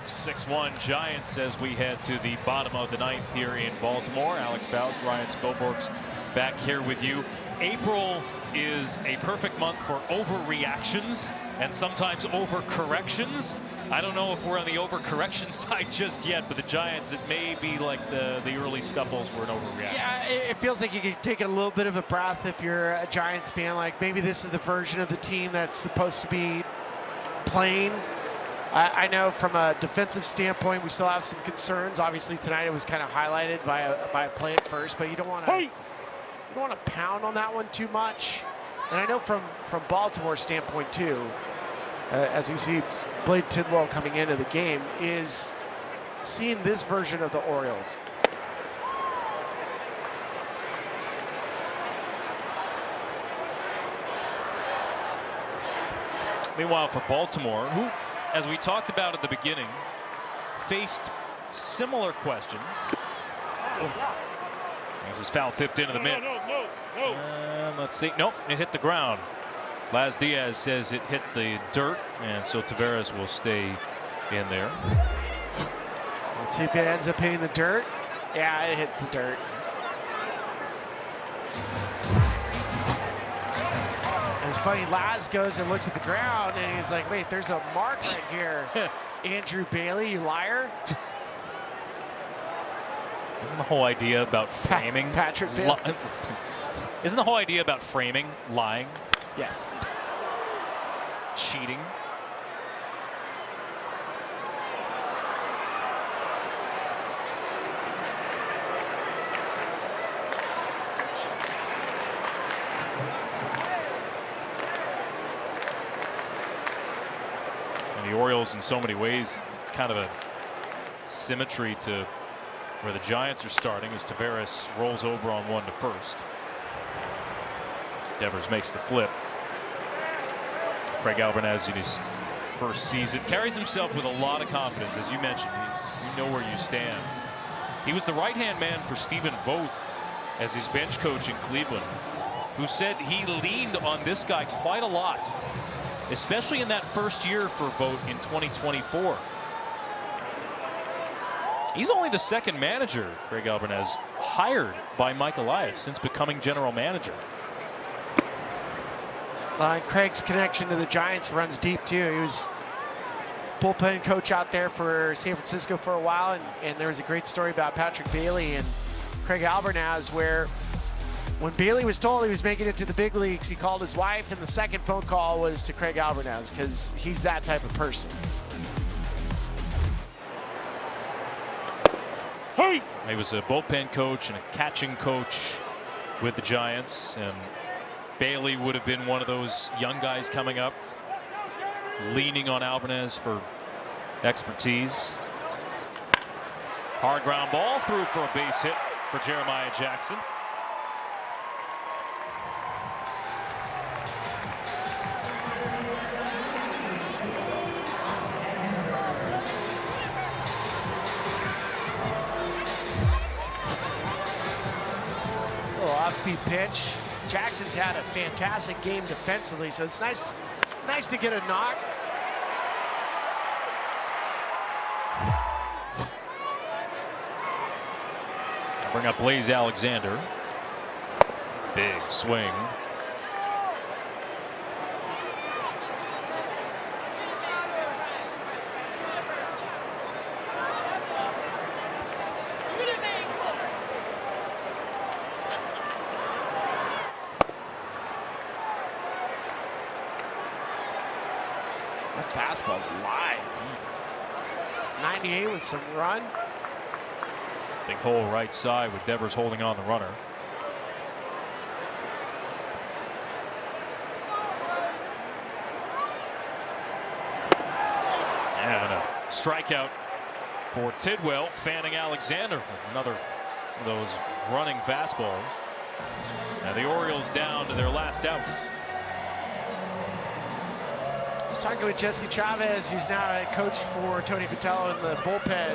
S1: 6-1 Giants as we head to the bottom of the ninth here in Baltimore. Alex Faust, Ryan Spilborgs back here with you. April is a perfect month for overreactions and sometimes overcorrections. I don't know if we're on the overcorrection side just yet, but the Giants, it may be like the early scuffles were an overreaction.
S4: Yeah, it feels like you can take a little bit of a breath if you're a Giants fan. Like maybe this is the version of the team that's supposed to be playing. I know from a defensive standpoint, we still have some concerns. Obviously tonight it was kind of highlighted by a play at first, but you don't want to pound on that one too much. And I know from Baltimore standpoint too, as we see Blade Tidwell coming into the game, is seeing this version of the Orioles.
S1: Meanwhile, for Baltimore, who, as we talked about at the beginning, faced similar questions. This is foul tipped into the mid. Let's see. Nope, it hit the ground. Laz Diaz says it hit the dirt, and so Taveras will stay in there.
S4: Let's see if it ends up hitting the dirt. Yeah, it hit the dirt. It's funny, Laz goes and looks at the ground, and he's like, wait, there's a mark right here. Andrew Bailey, you liar.
S1: Isn't the whole idea about framing?
S4: Patrick Bailey.
S1: Isn't the whole idea about framing lying?
S4: Yes.
S1: Cheating? And the Orioles, in so many ways, it's kind of a symmetry to where the Giants are starting as Taveras rolls over on one to first. Devers makes the flip. Craig Albarnaz in his first season carries himself with a lot of confidence. As you mentioned, you know where you stand. He was the right-hand man for Stephen Vogt as his bench coach in Cleveland, who said he leaned on this guy quite a lot, especially in that first year for Vogt in 2024. He's only the second manager, Craig Albarnaz, hired by Mike Elias since becoming general manager.
S4: Craig's connection to the Giants runs deep too. He was bullpen coach out there for San Francisco for a while, and there was a great story about Patrick Bailey and Craig Albarnaz where when Bailey was told he was making it to the big leagues, he called his wife, and the second phone call was to Craig Albarnaz because he's that type of person.
S9: Hey!
S1: He was a bullpen coach and a catching coach with the Giants, and Bailey would have been one of those young guys coming up, leaning on Albarnaz for expertise. Hard ground ball through for a base hit for Jeremiah Jackson.
S4: Off-speed pitch. Jackson's had a fantastic game defensively, so it's nice to get a knock.
S1: Bring up Blaze Alexander. Big swing.
S4: The fastball's live. 98 with some run.
S1: Big hole right side with Devers holding on the runner. And a strikeout for Tidwell, fanning Alexander with another of those running fastballs. Now the Orioles down to their last out.
S4: I was talking with Jesse Chavez, who's now a coach for Tony Vitello in the bullpen,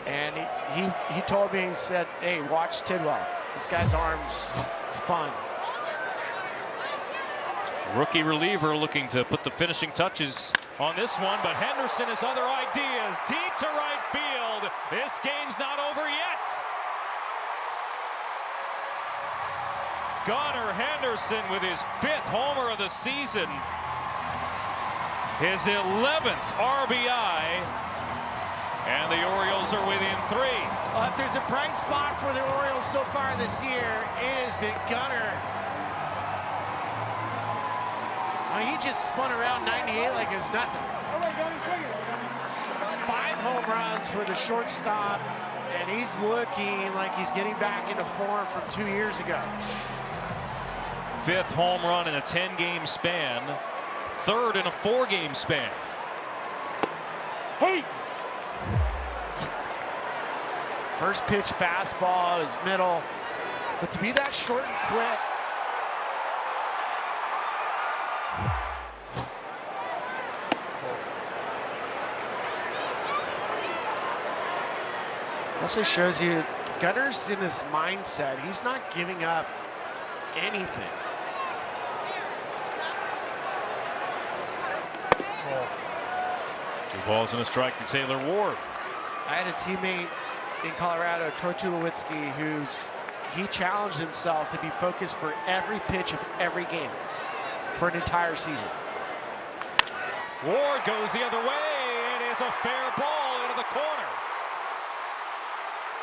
S4: and he told me, he said, hey, watch Tidwell. This guy's arm's fun.
S1: Rookie reliever looking to put the finishing touches on this one, but Henderson has other ideas. Deep to right field. This game's not over yet. Gunnar Henderson with his 5th homer of the season. His 11th RBI. And the Orioles are within 3.
S4: Well, if there's a bright spot for the Orioles so far this year, it has been Gunnar. He just spun around 98 like it's nothing. 5 home runs for the shortstop, and he's looking like he's getting back into form from 2 years ago.
S1: 5th home run in a 10-game span, 3rd in a 4-game span.
S9: Hey!
S4: First pitch fastball is middle, but to be that short and quick. Also shows you Gunnar's in this mindset. He's not giving up anything.
S1: 2 balls and a strike to Taylor Ward.
S4: I had a teammate in Colorado, Troy Tulowitzki, he challenged himself to be focused for every pitch of every game for an entire season.
S1: Ward goes the other way. It is a fair ball into the corner.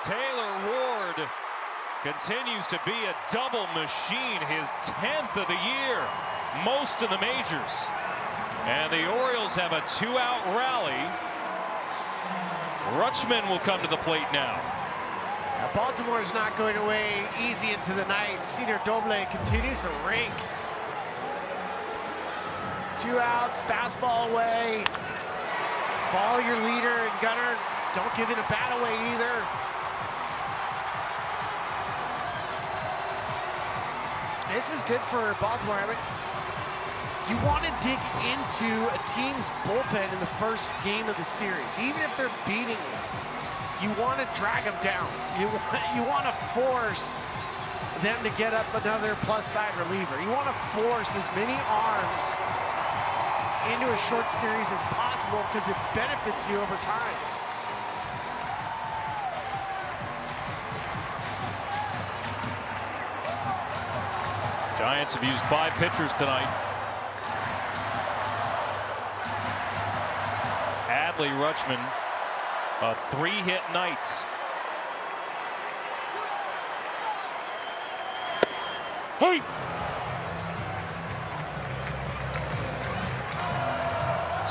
S1: Taylor Ward continues to be a double machine, his 10th of the year, most in the majors. And the Orioles have a 2-out rally. Rutschman will come to the plate now.
S4: Baltimore is not going away easy into the night. Cedar Doble continues to rink. 2 outs, fastball away. Follow your leader, and Gunnar, don't give it a bat away either. This is good for Baltimore. I mean, you want to dig into a team's bullpen in the first game of the series. Even if they're beating you want to drag them down. You want to force them to get up another plus side reliever. You want to force as many arms into a short series as possible because it benefits you over time.
S1: Giants have used 5 pitchers tonight. Adley Rutschman, a 3-hit night.
S9: Hey!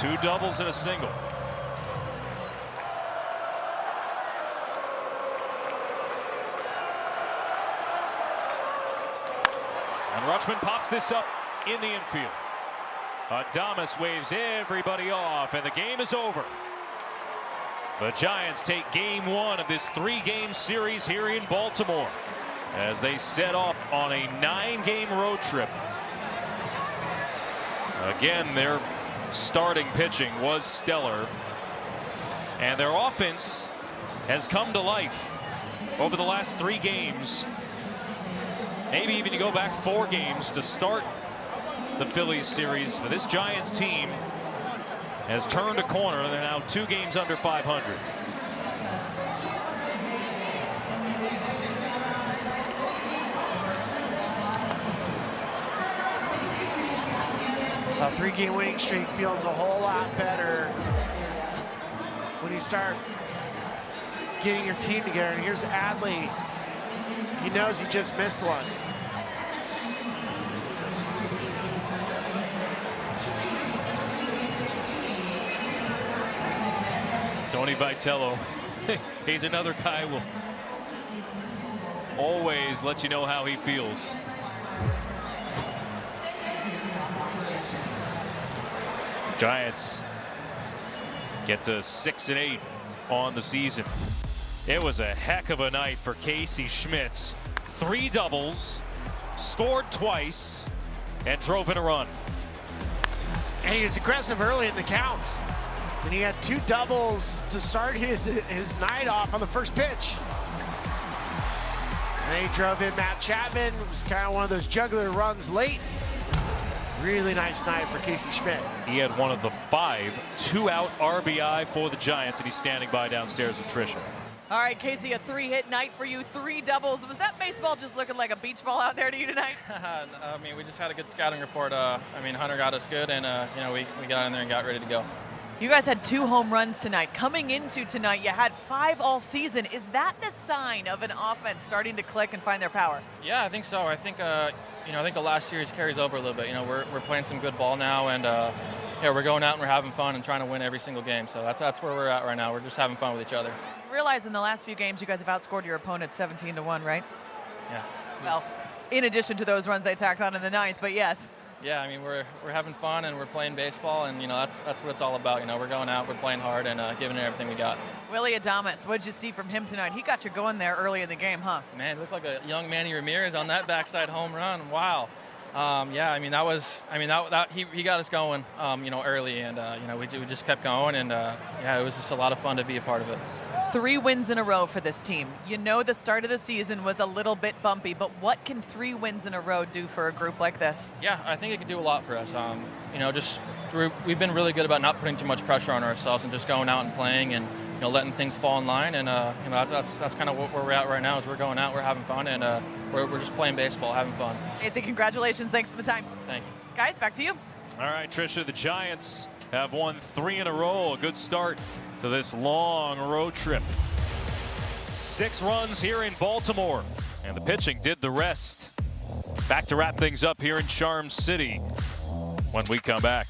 S1: Two doubles and a single. And Rutschman pops this up in the infield. Adames waves everybody off, and the game is over. The Giants take game 1 of this 3-game series here in Baltimore as they set off on a 9-game road trip. Again, their starting pitching was stellar, and their offense has come to life over the last 3 games. Maybe even you go back 4 games to start the Phillies series, but this Giants team has turned a corner. They're now 2 games under 500.
S4: A 3-game winning streak feels a whole lot better when you start getting your team together. And here's Adley. He knows he just missed one.
S1: Tony Vitello, he's another guy who will always let you know how he feels. Giants get to 6-8 on the season. It was a heck of a night for Casey Schmidt. 3 doubles, scored twice, and drove in a run.
S4: And he was aggressive early in the counts. And he had 2 doubles to start his night off on the first pitch. And they drove in Matt Chapman. It was kind of one of those juggler runs late. Really nice night for Casey Schmidt.
S1: He had one of the 5 2-out RBI for the Giants, and he's standing by downstairs with Tricia.
S2: All right, Casey, a 3-hit night for you, 3 doubles. Was that baseball just looking like a beach ball out there to you tonight?
S10: I mean, we just had a good scouting report. I mean, Hunter got us good, and you know, we got in there and got ready to go.
S2: You guys had 2 home runs tonight. Coming into tonight, you had 5 all season. Is that the sign of an offense starting to click and find their power?
S10: Yeah, I think so. I think you know, I think the last series carries over a little bit. You know, we're playing some good ball now, and yeah, we're going out and we're having fun and trying to win every single game. So that's where we're at right now. We're just having fun with each other.
S2: Realize in the last few games you guys have outscored your opponent 17-1, right?
S10: Yeah.
S2: Well, in addition to those runs they tacked on in the 9th, but yes.
S10: Yeah, I mean, we're having fun and we're playing baseball, and you know, that's what it's all about. You know, we're going out, we're playing hard, and giving it everything we got.
S2: Willie Adames, what did you see from him tonight? He got you going there early in the game, huh?
S10: Man, he looked like a young Manny Ramirez on that backside home run. Wow. Yeah, I mean, he got us going, you know, early, and you know, we just kept going, and yeah, it was just a lot of fun to be a part of it.
S2: 3 wins in a row for this team. You know the start of the season was a little bit bumpy, but what can 3 wins in a row do for a group like this?
S10: Yeah, I think it can do a lot for us. You know, we've been really good about not putting too much pressure on ourselves and just going out and playing and, you know, letting things fall in line. And you know, that's kind of where we're at right now. Is we're going out, we're having fun, and we're just playing baseball, having fun.
S2: Casey, congratulations. Thanks for the time.
S10: Thank you.
S2: Guys, back to you.
S1: All right, Tricia, the Giants have won 3 in a row. A good start to this long road trip. 6 runs here in Baltimore, and the pitching did the rest. Back to wrap things up here in Charm City when we come back.